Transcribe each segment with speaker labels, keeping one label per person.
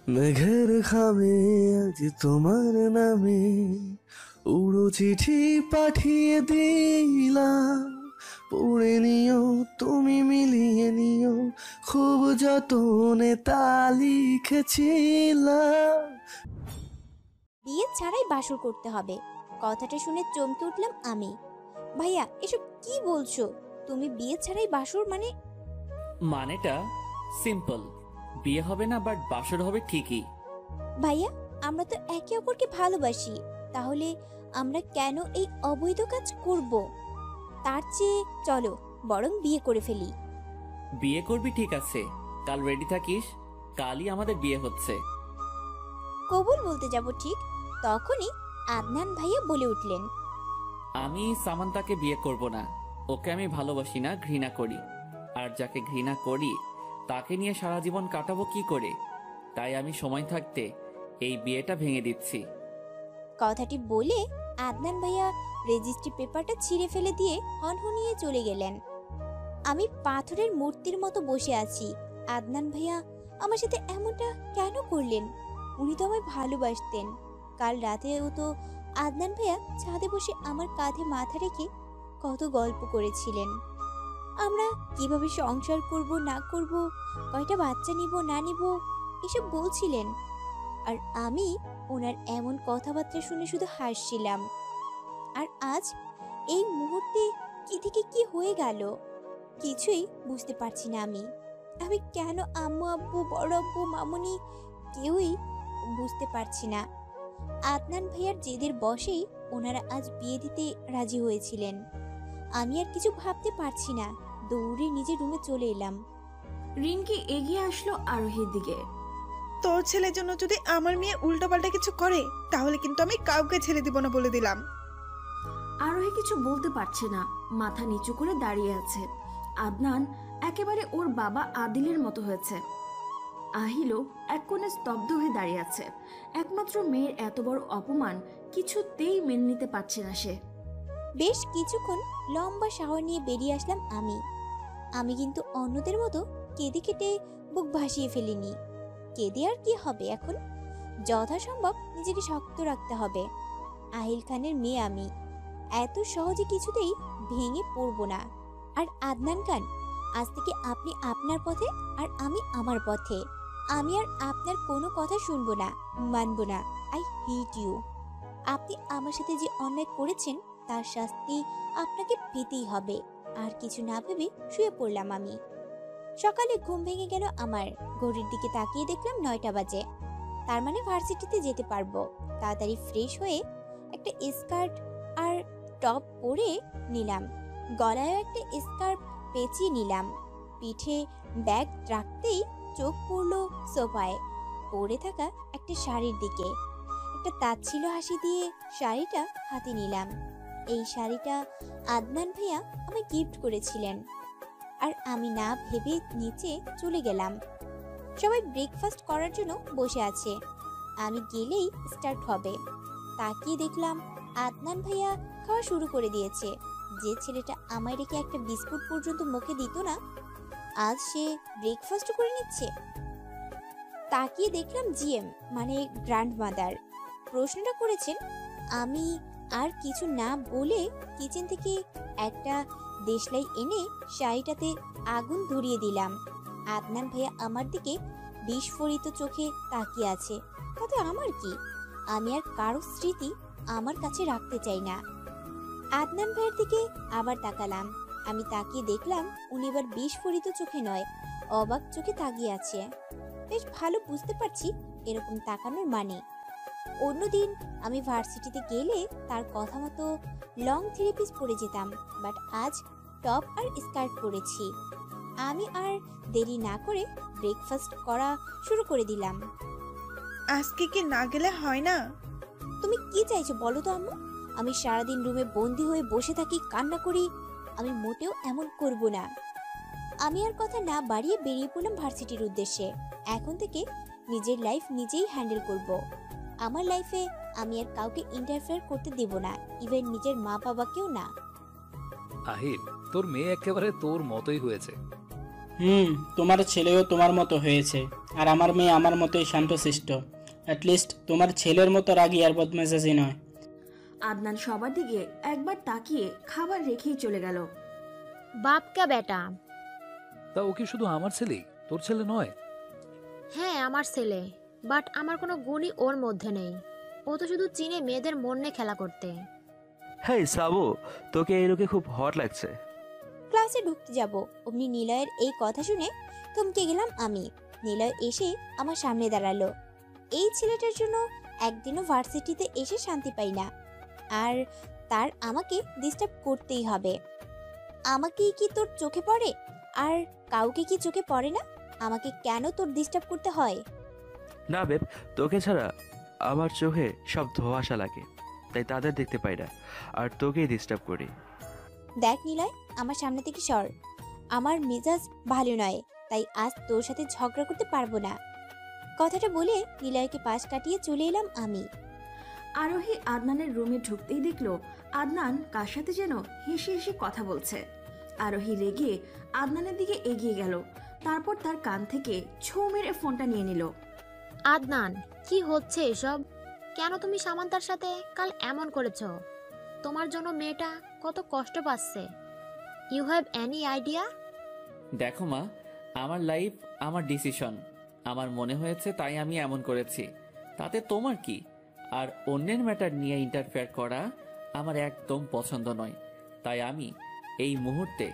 Speaker 1: মেঘের খামে আজ তোমার নামে উড়ো চিঠি পাঠিয়ে দিলাম, পড়ে নিও তুমি মিলিয়ে নিও, খুব যতনে তা লিখেছিলাম।
Speaker 2: বিয়ে ছাড়াই বাসর করতে হবে, কথাটা শুনে চমকে উঠলাম আমি। ভাইয়া এসব কি বলছো? তুমি বিয়ে ছাড়াই বাসর মানে?
Speaker 3: মানেটা সিম্পল, বিয়ে হবে না বাট বাসর হবে ঠিকই।
Speaker 2: ভাইয়া আমরা তো একে অপরকে ভালোবাসি, তাহলে আমরা কেন এই অবৈধ কাজ করব? তার চেয়ে চলো বরং বিয়ে করে ফেলি।
Speaker 3: বিয়ে করবি ঠিক আছে, কাল রেডি থাকিস, কালই আমাদের বিয়ে হচ্ছে।
Speaker 2: কবুল বলতে যাব ঠিক তখনই আদনান ভাইয়া বলে উঠলেন,
Speaker 3: আমি সামান্তাকে বিয়ে করব না, ওকে আমি ভালোবাসি না, ঘৃণা করি। আর যাকে ঘৃণা করি তাকে নিয়ে সারা জীবন কাটাবো কি করে? তাই আমি সময় থাকতে এই বিয়েটা ভেঙে দিচ্ছি।
Speaker 2: কথাটি বলে আদনান ভাইয়া রেজিস্ট্রি পেপারটা ছিঁড়ে ফেলে দিয়ে হনহনিয়ে চলে গেলেন। আমি পাথরের মূর্তির মতো বসে আছি। আদনান ভাইয়া আমার সাথে এমনটা কেন করলেন? উনি তো আমায় ভালোবাসতেন। কাল রাতেও তো আদনান ভাইয়া ছাদে বসে আমার কাঁধে মাথা রেখে কত গল্প করেছিলেন। আমরা কিভাবে সংসার করব না করব, কয়টা বাচ্চা নিব না নিব, এসব বলছিলেন। আর আমি ওনার এমন কথাবার্তা শুনে শুধু হাসছিলাম। আর আজ এই মুহূর্তে কি থেকে কি হয়ে গেল কিছুই বুঝতে পারছি না। আমি কেন আম্মু আব্বু বড় আব্বু মামুনি কেউই বুঝতে পারছি না। আদনান ভাইয়ার জেদের বশেই ওনারা আজ বিয়ে দিতে রাজি হয়েছিলেন। আমি আর কিছু ভাবতে পারছি না, দৌড়ে নিজের রুমে চলে এলাম।
Speaker 4: রিঙ্কি এগিয়ে আসলো আরোহীর দিকে।
Speaker 5: তোর ছেলের জন্য যদি আমার মেয়ে উল্টোপাল্টা কিছু করে তাহলে কিন্তু আমি কাউকে ছেড়ে দিব না বলে দিলাম।
Speaker 4: আরোহী কিছু বলতে পারছে না, মাথা নিচু করে দাঁড়িয়ে আছে। আদনান একেবারে ওর বাবা আদিলের মতো হয়েছে। আহিলও এক কোণে স্তব্ধ হয়ে দাঁড়িয়ে আছে। একমাত্র মেয়ের এত বড় অপমান কিছুতেই মেনে নিতে পারছে না সে।
Speaker 2: বেশ কিছুক্ষণ লম্বা শাওয়ার নিয়ে বেরিয়ে আসলাম আমি কিন্তু অন্যদের মতো কেঁদে কেটে বুক ভাসিয়ে ফেলিনি। কেঁদে আর কি হবে, এখন যথাসম্ভব নিজেকে শক্ত রাখতে হবে। আহিল খানের মেয়ে আমি, এত সহজে কিছুতেই ভেঙে পড়বো না। আর আদনান খান, আজ থেকে আপনি আপনার পথে আর আমি আমার পথে। আমি আর আপনার কোনো কথা শুনবো না, মানবো না। I hate you. আপনি আমার সাথে যে অন্যায় করেছেন তার শাস্তি আপনাকে পেতেই হবে। আর কিছু না ভেবে শুয়ে পড়লাম আমি। সকালে ঘুম ভেঙে গেল আমার। ঘড়ির দিকে তাকিয়ে দেখলাম 9টা বাজে। তার মানে ভার্সিটিতে যেতে পারবো। তাড়াতাড়ি ফ্রেশ হয়ে একটা স্কার্ট আর টপ পরে নিলাম। গলায় একটা স্কার্ফ পেঁচিয়ে নিলাম। পিঠে ব্যাগ রাখতেই চোখ পড়লো সোফায় পরে থাকা একটা শাড়ির দিকে। একটা তাচ্ছিল্য হাসি দিয়ে শাড়িটা হাতে নিলাম। এই শাড়িটা আদনান ভাইয়া আমায় গিফট করেছিলেন। আর আমি না ভেবে নিচে চলে গেলাম। সবাই ব্রেকফাস্ট করার জন্য বসে আছে। আমি গেলেই স্টার্ট হবে। তাকিয়ে দেখলাম আদনান ভাইয়া খাওয়া শুরু করে দিয়েছে। যে ছেলেটা আমায় রেখে একটা বিস্কুট পর্যন্ত মুখে দিত না, আজ সে ব্রেকফাস্ট করে নিচ্ছে। তাকিয়ে দেখলাম জিএম মানে গ্র্যান্ডমাদার প্রশ্নটা করেছেন। আমি আর কিছু না বলে কিচেন থেকে একটা দেশলাই এনে শাড়িটাতে আগুন ধরিয়ে দিলাম। আদনান ভাইয়া আমার দিকে বিস্ফোরিত চোখে তাকিয়ে আছে। তাতে আমার কি? আমি আর কারো স্মৃতি আমার কাছে রাখতে চাই না। আদনান ভাইয়ের দিকে আবার তাকালাম। আমি তাকিয়ে দেখলাম উনি এবার বিস্ফোরিত চোখে নয়, অবাক চোখে তাকিয়ে আছে। বেশ ভালো বুঝতে পারছি এরকম তাকানোর মানে। অন্যদিন আমি ভার্সিটিতে গেলে তার কথা মতো লং 3 পিস পরে যেতাম, বাট আজ টপ আর স্কার্ট পরেছি। আমি আর দেরি না করে ব্রেকফাস্ট করা শুরু করে দিলাম।
Speaker 5: আজকে কি না গেলে হয় না?
Speaker 2: তুমি কি চাইছো বলো তো আম্মু? আমি সারাদিন রুমে বন্দি হয়ে বসে থাকি, কান্না করি? আমি মোটেও এমন করব না। আমি আর কথা না বাড়িয়ে বেরিয়ে পড়লাম ভার্সিটির উদ্দেশ্যে। এখন থেকে নিজের লাইফ নিজেই হ্যান্ডেল করব। আমার লাইফে আমি আর কাউকে ইন্টারফেয়ার করতে দেব না, ইভেন নিজের মা বাবাকেও না।
Speaker 6: আহিল, তোর মেয়ে একেবারে তোর মতোই হয়েছে। তোমার ছেলেও তোমার মতো হয়েছে, আর আমার মেয়ে আমার মতোই শান্তশিষ্ট। অ্যাটলিস্ট তোমার ছেলের মতো রাগী আর বদমেজাজি নয়।
Speaker 4: আদনান সবার দিকে একবার তাকিয়ে খাবার রেখেই চলে গেল।
Speaker 7: বাপ কা বেটা।
Speaker 8: তা ও কি শুধু আমার ছেলেই, তোর ছেলে নয়?
Speaker 7: হ্যাঁ আমার ছেলে, বাট আমার কোনো গুণই ওর মধ্যে নেই। ও তো শুধু চিনে মেয়েদের মন নিয়ে খেলা করতে।
Speaker 1: হ্যাঁ সাবু, তোকে এই লোকে খুব হট লাগছে।
Speaker 2: ক্লাসে ঢুকতে যাব অমনি নিলয়ের এই কথা শুনে থমকে গেলাম আমি। নিলয় এসে আমার সামনে দাঁড়ালো। এই ছেলেটার জন্য একদিনও ভার্সিটিতে এসে শান্তি পাই না, আর তার আমাকে ডিস্টার্ব করতেই হবে। আমাকেই কি তোর চোখে পড়ে? আর কাউকে কি চোখে পড়ে না? আমাকে কেন তোর ডিস্টার্ব করতে হয়?
Speaker 1: না বেব, তোকে ছাড়া আমার চোখে সব ধোঁয়াশা লাগে, তাই তাদের দেখতে পাই না, আর তোকেই ডিস্টার্ব করি।
Speaker 2: দেখ নিলয়, আমার সামনে থেকে সর। আমার মেজাজ ভালো নয়, তাই আজ তোর সাথে ঝগড়া করতে পারবো না। কথাটা বলে নিলয়কে পাশ কাটিয়ে চলে এলাম আমি।
Speaker 4: আরোহী আদনানের রুমে ঢুকতেই দেখলো আদনান কার সাথে যেন হেসে হেসে কথা বলছে। আরোহী রেগে আদনানের দিকে এগিয়ে গেল, তারপর তার কান থেকে ছৌ মেরে ফোনটা নিয়ে নিল।
Speaker 7: আদনান, কি হচ্ছে এসব? কেন তুমি সামান্তার সাথে কাল এমন করেছো? তোমার জন্য মেয়েটা কত কষ্ট পাচ্ছে। You have any idea?
Speaker 3: দেখো মা, আমার লাইফ আমার ডিসিশন। আমার মনে হয়েছে তাই আমি এমন করেছি, তাতে তোমার কি? আর অন্যের ম্যাটার নিয়ে ইন্টারফেয়ার করা আমার একদম পছন্দ নয়। তাই আমি এই মুহূর্তে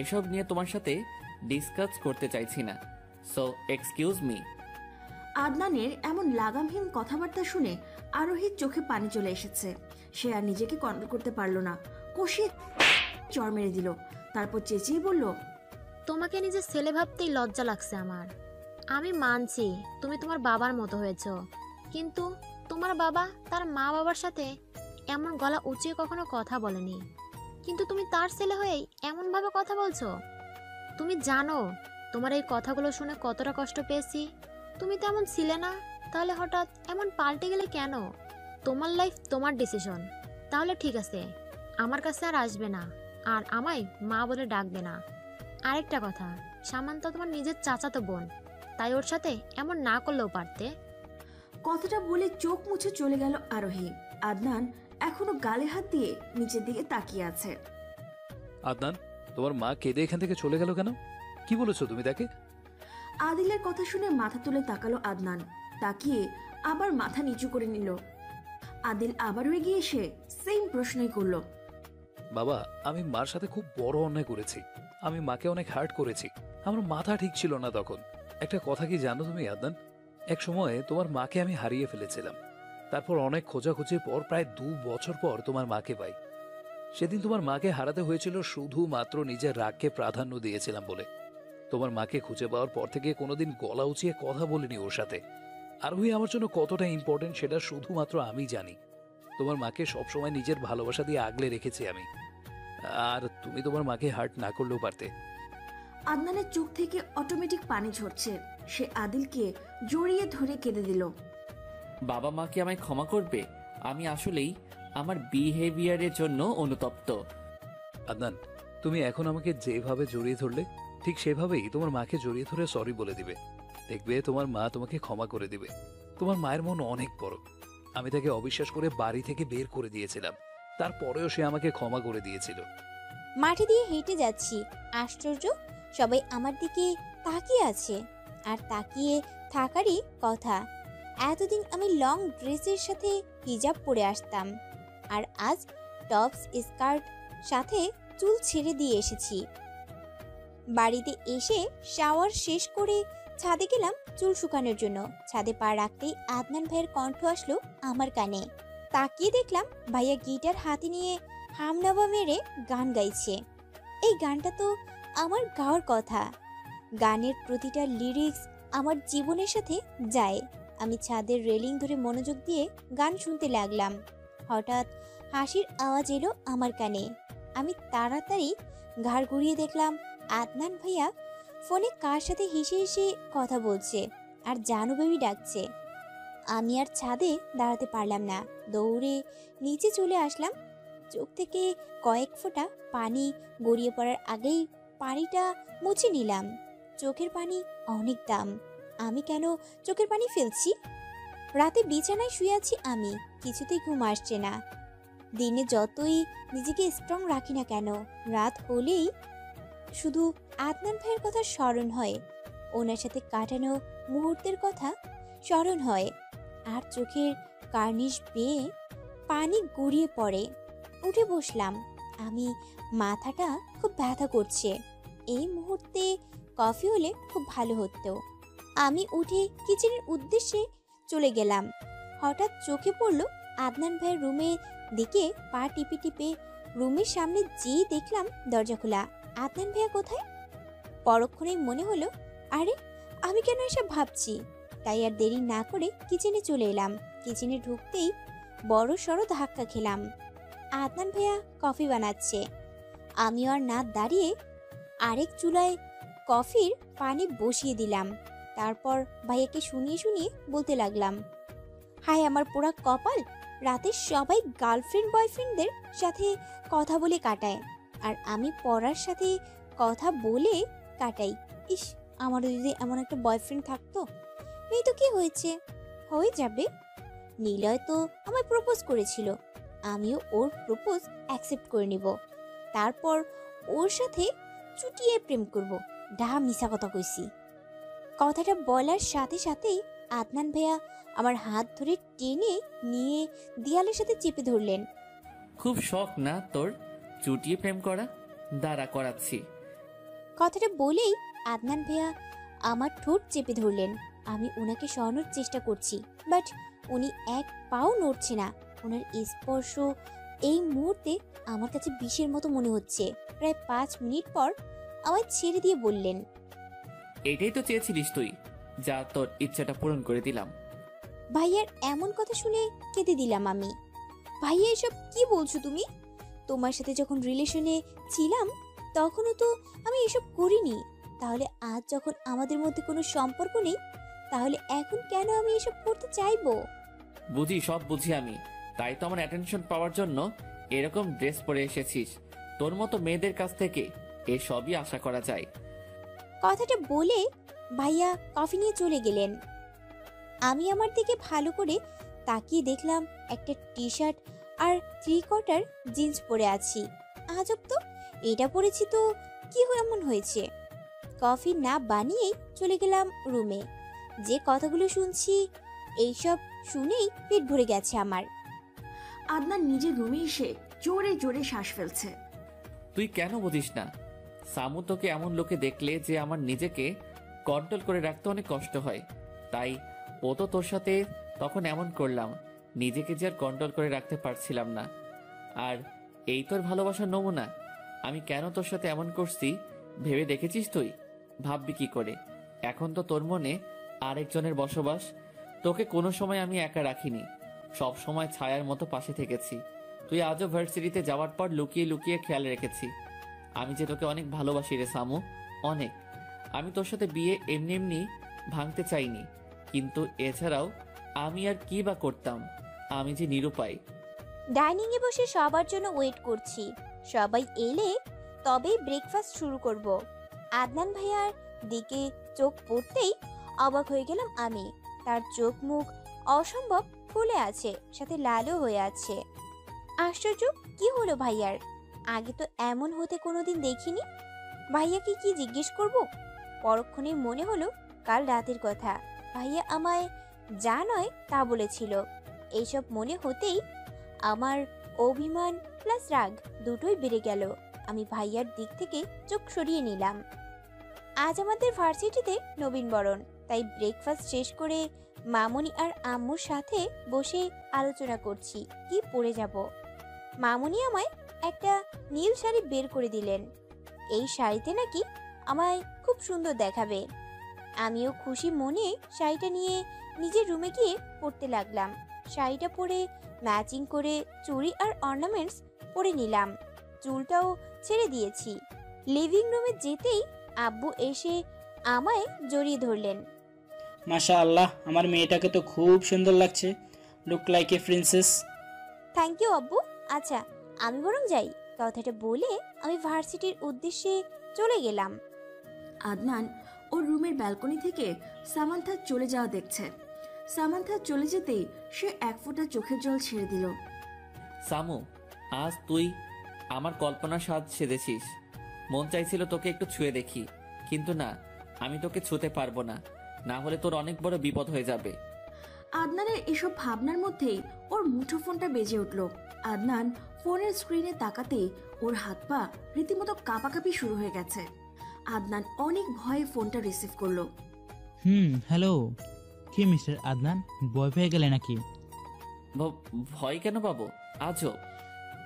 Speaker 3: এসব নিয়ে তোমার সাথে ডিসকাস করতে চাইছি না। So excuse me.
Speaker 4: আদনানের এমন লাগামহীন কথাবার্তা শুনে আরোহীর চোখে পানি চলে এসেছে। সে আর নিজেকে কন্ট্রোল করতে পারল না, কষিয়ে চড় মেরে দিল। তারপর চেঁচিয়ে বলল,
Speaker 7: তোমাকে নিজের ছেলে ভাবতেই লজ্জা লাগছে আমার। আমি মানছি তুমি তোমার বাবার মতো হয়েছো, কিন্তু তোমার বাবা তার মা বাবার সাথে এমন গলা উঁচিয়ে কখনো কথা বলেনি, কিন্তু তুমি তার ছেলে হয়েই এমনভাবে কথা বলছো। তুমি জানো তোমার এই কথাগুলো শুনে কতটা কষ্ট পেয়েছি। তুমি তো এমন ছিলে না, তাহলে হঠাৎ এমন পাল্টে গেলে কেন? তোমার লাইফ তোমার ডিসিশন। তাহলে ঠিক আছে, আমার কাছে আর আসবে না, আর আমায় মা বলে ডাকবে না। আরেকটা কথা, সামান্তা তোমার নিজের চাচাতো বোন, তাই ওর সাথে এমন না করলেও পারতে।
Speaker 4: কথাটা বলে চোখ মুছে চলে গেল আরোহী। আদনান এখনো গালে হাত দিয়ে নিচের দিকে তাকিয়ে আছে।
Speaker 8: আদনান, তোমার মা কেঁদে এখান থেকে চলে গেল কেন? কি বলেছো তুমি তাকে?
Speaker 4: আদিলের কথা শুনে মাথা তুলে তাকালো আদনান, তাকিয়ে আবার মাথা নিচু করে নিল। আদিল আবারও এগিয়ে এসে সেম প্রশ্নই করলো।
Speaker 8: বাবা, আমি মার সাথে খুব বড় অন্যায় করেছি। আমি মাকে অনেক হার্ট করেছি। আমার মাথা ঠিক ছিল না তখন। একটা কথা কি জানো তুমি আদনান? এক সময় তোমার মাকে আমি হারিয়ে ফেলেছিলাম। তারপর অনেক খোঁজাখুঁজির পর প্রায় 2 বছর পর তোমার মাকে পাই। সেদিন তোমার মাকে হারাতে হয়েছিল শুধুমাত্র নিজের রাগকে প্রাধান্য দিয়েছিলাম বলে। তোমার মাকে খুঁজে পাওয়ার পর থেকে কোনোদিন গলা উঁচিয়ে কথা বলিনি ওর সাথে। আর ওই আমার জন্য কতটা ইম্পর্টেন্ট সেটা শুধুমাত্র আমি জানি। তোমার মাকে সবসময় নিজের ভালোবাসা দিয়ে আগলে রেখেছি আমি। আর তুমি তোমার মাকে হার্ট না করলেও পারতে।
Speaker 4: আদনানের চোখ থেকে অটোমেটিক পানি ঝরছে। সে আদিলকে জড়িয়ে ধরে কেঁদে দিল।
Speaker 3: বাবা মা কি আমায় ক্ষমা করবে? আমি আসলেই আমার বিহেভিয়ারের জন্য অনুতপ্ত।
Speaker 8: আদনান, তুমি এখন আমাকে যেভাবে জড়িয়ে ধরলে ঠিক সেভাবেই তোমার মাকে জড়িয়ে ধরে সরি বলে দিবে। দেখবে তোমার মা তোমাকে ক্ষমা করে দিবে। তোমার মায়ের মন অনেক বড়। আমি তাকে অবিশ্বাস করে বাড়ি থেকে বের করে দিয়েছিলাম, তারপরেও সে আমাকে ক্ষমা করে দিয়েছিল।
Speaker 2: মাঠে দিয়ে হেঁটে যাচ্ছি, আশ্চর্য সবাই আমার দিকে তাকিয়ে আছে। আর তাকিয়ে থাকারই কথা। এতদিন আমি লং ড্রেসের সাথে হিজাব পরে আসতাম, আর আজ টপস স্কার্ট সাথে চুল ছেড়ে দিয়ে এসেছি। বাড়িতে এসে শাওয়ার শেষ করে ছাদে গেলাম চুল শুকানোর জন্য। ছাদে পা রাখতেই আদনান ভাইয়ের কণ্ঠ আসলো আমার কানে। তাকিয়ে দেখলাম ভাইয়া গিটার হাতে নিয়ে হামনাবা মেরে গান গাইছে। এই গানটা তো আমার গাওয়ার কথা। গানের প্রতিটা লিরিক্স আমার জীবনের সাথে যায়। আমি ছাদের রেলিং ধরে মনোযোগ দিয়ে গান শুনতে লাগলাম। হঠাৎ হাসির আওয়াজ এলো আমার কানে। আমি তাড়াতাড়ি ঘাড় ঘুরিয়ে দেখলাম আদনান ভাইয়া ফোনে কার সাথে হেসে হেসে কথা বলছে আর জানু বেবি ডাকছে। আমি আর ছাদে দাঁড়াতে পারলাম না, দৌড়ে নিচে চলে আসলাম। চোখ থেকে কয়েক ফোঁটা পানি গড়িয়ে পড়ার আগেই পানিটা মুছে নিলাম। চোখের পানি অনেক দাম। আমি কেন চোখের পানি ফেলছি? রাতে বিছানায় শুয়ে আছি আমি, কিছুতেই ঘুম আসছে না। দিনে যতই নিজেকে স্ট্রং রাখি না কেন, রাত হলেই শুধু আদনান ভাইয়ের কথা স্মরণ হয়, ওনার সাথে কাটানো মুহূর্তের কথা স্মরণ হয়, আর চোখের কার্নিশ বেয়ে পানি গড়িয়ে পড়ে। উঠে বসলাম আমি, মাথাটা খুব ব্যথা করছে। এই মুহূর্তে কফি হলে খুব ভালো হতো। আমি উঠে কিচেনের উদ্দেশ্যে চলে গেলাম। হঠাৎ চোখে পড়ল আদনান ভাইয়ের রুমের দিকে। পা টিপে টিপে রুমের সামনে যেই দেখলাম দরজা খোলা। আদনান ভাইয়া কোথায়? পরক্ষণেই মনে হলো, আরে আমি কেন এসব ভাবছি। তাই আর দেরি না করে কিচেনে চলে এলাম। কিচেনে ঢুকতেই বড় সড়ো ধাক্কা খেলাম। আদনান ভাইয়া কফি বানাচ্ছে। আমিও আর না দাঁড়িয়ে আরেক চুলায় কফির পানি বসিয়ে দিলাম। তারপর ভাইয়াকে শুনিয়ে শুনিয়ে বলতে লাগলাম, হায় আমার পোড়া কপাল, রাতে সবাই গার্লফ্রেন্ড বয়ফ্রেন্ডদের সাথে কথা বলে কাটায়, আর আমি পড়ার সাথে কথা বলে কাটাই। ইস, আমারও যদি এমন একটা বয়ফ্রেন্ড থাকতো। এই তো কি হয়েছে, হয়ে যাবে। নিলয় তো আমায় প্রপোজ করেছিল, আমিও ওর প্রপোজ অ্যাকসেপ্ট করে নিব। তারপর ওর সাথে চুটিয়ে প্রেম করব। ডাহা মিশা কথা কইছি। কথাটা বলার সাথে সাথেই আদনান ভাইয়া আমার হাত ধরে টেনে নিয়ে দেয়ালের সাথে চেপে ধরলেন।
Speaker 3: খুব শখ না তোর চুটিয়ে প্রেম করা? দাঁড়া করাচ্ছি।
Speaker 2: কথাটা বলেই আদনান ভাইয়া আমার ঠোঁট চেপে ধরলেন। আমি ওনাকে সরানোর চেষ্টা করছি, বাট উনি এক পাও নড়ছে না। ওনার স্পর্শ এই মুহূর্তে আমার কাছে বিষের মতো মনে হচ্ছে। প্রায় 5 মিনিট পর আমায় ছেড়ে দিয়ে বললেন,
Speaker 3: এটাই তো চেয়েছিলিস তুই, যা তোর ইচ্ছাটা পূরণ করে দিলাম।
Speaker 2: ভাইয়ার এমন কথা শুনে কেঁদে দিলাম আমি। ভাইয়া এসব কি বলছো তুমি? তোমার সাথে যখন রিলেশনে ছিলাম তখনও তো আমি এসব করিনি। তাহলে আজ যখন আমাদের মধ্যে কোনো সম্পর্ক নেই, তাহলে এখন কেন আমি এসব করতে চাইবো?
Speaker 3: বুঝি, সব বুঝি আমি। তাই তো আমার অ্যাটেনশন পাওয়ার জন্য এরকম ড্রেস পরে এসেছিস। তোর মতো মেয়েদের কাছ থেকে এসবই আশা করা যায়।
Speaker 2: কথাটা বলে ভাইয়া কফি নিয়ে চলে গেলেন। আমি আমার দিকে ভালো করে তাকিয়ে দেখলাম একটা টি শার্ট আর 3/4 জিন্স পরে আছি। আজব তো, এটা পরেছি তো কি এমন হয়েছে? কফি না বানিয়েই চলে গেলাম রুমে। যে কথাগুলো শুনছি এইসব শুনেই পেট ভরে গেছে আমার।
Speaker 4: আদনান নিজের রুমে এসে জোরে জোরে শ্বাস ফেলছে।
Speaker 3: তুই কেন বুঝিস না? সামু তোকে এমন লোকে দেখলে যে আমার নিজেকে কন্ট্রোল করে রাখতে অনেক কষ্ট হয়, তাই ও তো তোর সাথে তখন এমন করলাম, নিজেকে যে আর কন্ট্রোল করে রাখতে পারছিলাম না। আর এই তোর ভালোবাসার নমুনা। আমি কেন তোর সাথে এমন করছি ভেবে দেখেছিস তুই? ভাববি কি করে? এখন তো তোর মনে আরেকজনের বসবাস। তোকে কোনো সময় আমি একা রাখিনি, সব সময় ছায়ার মতো পাশে থেকেছি। তুই আজও ভার্সিটিতে যাওয়ার পর লুকিয়ে লুকিয়ে খেয়াল রেখেছি। আমি যে তোকে অনেক ভালোবাসি রে সামু, অনেক। আমি তোর সাথে বিয়ে এমনি এমনি ভাঙতে চাইনি, কিন্তু এছাড়াও আমি আর কি বা করতাম? আমি যে নিরুপায়।
Speaker 2: ডাইনিংয়ে বসে সবার জন্য ওয়েট করছি। সবাই এলে তবেই ব্রেকফাস্ট শুরু করব। আদনান ভাইয়ার দিকে চোখ পড়তেই অবাক হয়ে গেলাম আমি। তার চোখ মুখ অসম্ভব ফুলে আছে, সাথে লালও হয়ে আছে। আশ্চর্য, কি হলো ভাইয়ার? আগে তো এমন হতে কোনোদিন দেখিনি। ভাইয়াকে কি জিজ্ঞেস করব? পরক্ষণেই মনে হলো কাল রাতের কথা। ভাইয়া আমায় যা নয় তা বলেছিল। এইসব মনে হতেই আমার অভিমান প্লাস রাগ দুটোই বেড়ে গেল। আমি ভাইয়ার দিক থেকে চোখ সরিয়ে নিলাম। আজ আমাদের ভার্সিটিতে নবীনবরণ, তাই ব্রেকফাস্ট শেষ করে মামুনি আর আম্মুর সাথে বসে আলোচনা করছি কি পরে যাব। মামুনি আমায় একটা নীল শাড়ি বের করে দিলেন। এই শাড়িতে নাকি আমায় খুব সুন্দর দেখাবে। আমিও খুশি মনে শাড়িটা নিয়ে নিজের রুমে গিয়ে পরতে লাগলাম। শাড়িটা পরে ম্যাচিং করে চুড়ি আর অর্নামেন্টস পরে নিলাম। চুলটাও ছেড়ে দিয়েছি। লিভিং রুমে যেতেই আব্বু এসে আমায় জড়িয়ে ধরলেন।
Speaker 6: মাশা আল্লাহ, আমার মেয়েটাকে তো খুব সুন্দর লাগছে। Look like a princess.
Speaker 2: Thank you আব্বু। আচ্ছা আমি বরং যাই। কথাটা বলে আমি ভার্সিটির উদ্দেশ্যে চলে গেলাম।
Speaker 4: আদনান ওর রুমের ব্যালকনি থেকে সামান্থা চলে যাওয়া দেখছে। সামান্থা চলে যেতেই সে এক ফোঁটা চোখের জল ছেড়ে দিল।
Speaker 3: সামু, আজ তুই আমার কল্পনার সাজ সেজেছিস। মন চাইছিল তোকে একটু ছুঁয়ে দেখি, কিন্তু না, আমি তোকে ছুঁতে পারবো না, না হলে তোর অনেক বড় বিপদ হয়ে যাবে।
Speaker 4: আদনানের এসব ভাবনার মধ্যেই ওর মুঠো ফোনটা বেজে উঠল। আদনান ফোনের স্ক্রিনে তাকাতেই ওর হাত পা রীতিমতো কাঁপাকাঁপি শুরু হয়ে গেছে। আদনান অনেক ভয়ে ফোনটা রিসিভ করলো।
Speaker 9: হ্যালো, কি মিস্টার আদনান, ভয় পেয়ে গেলে নাকি?
Speaker 3: ভয় কেন পাবো? আজও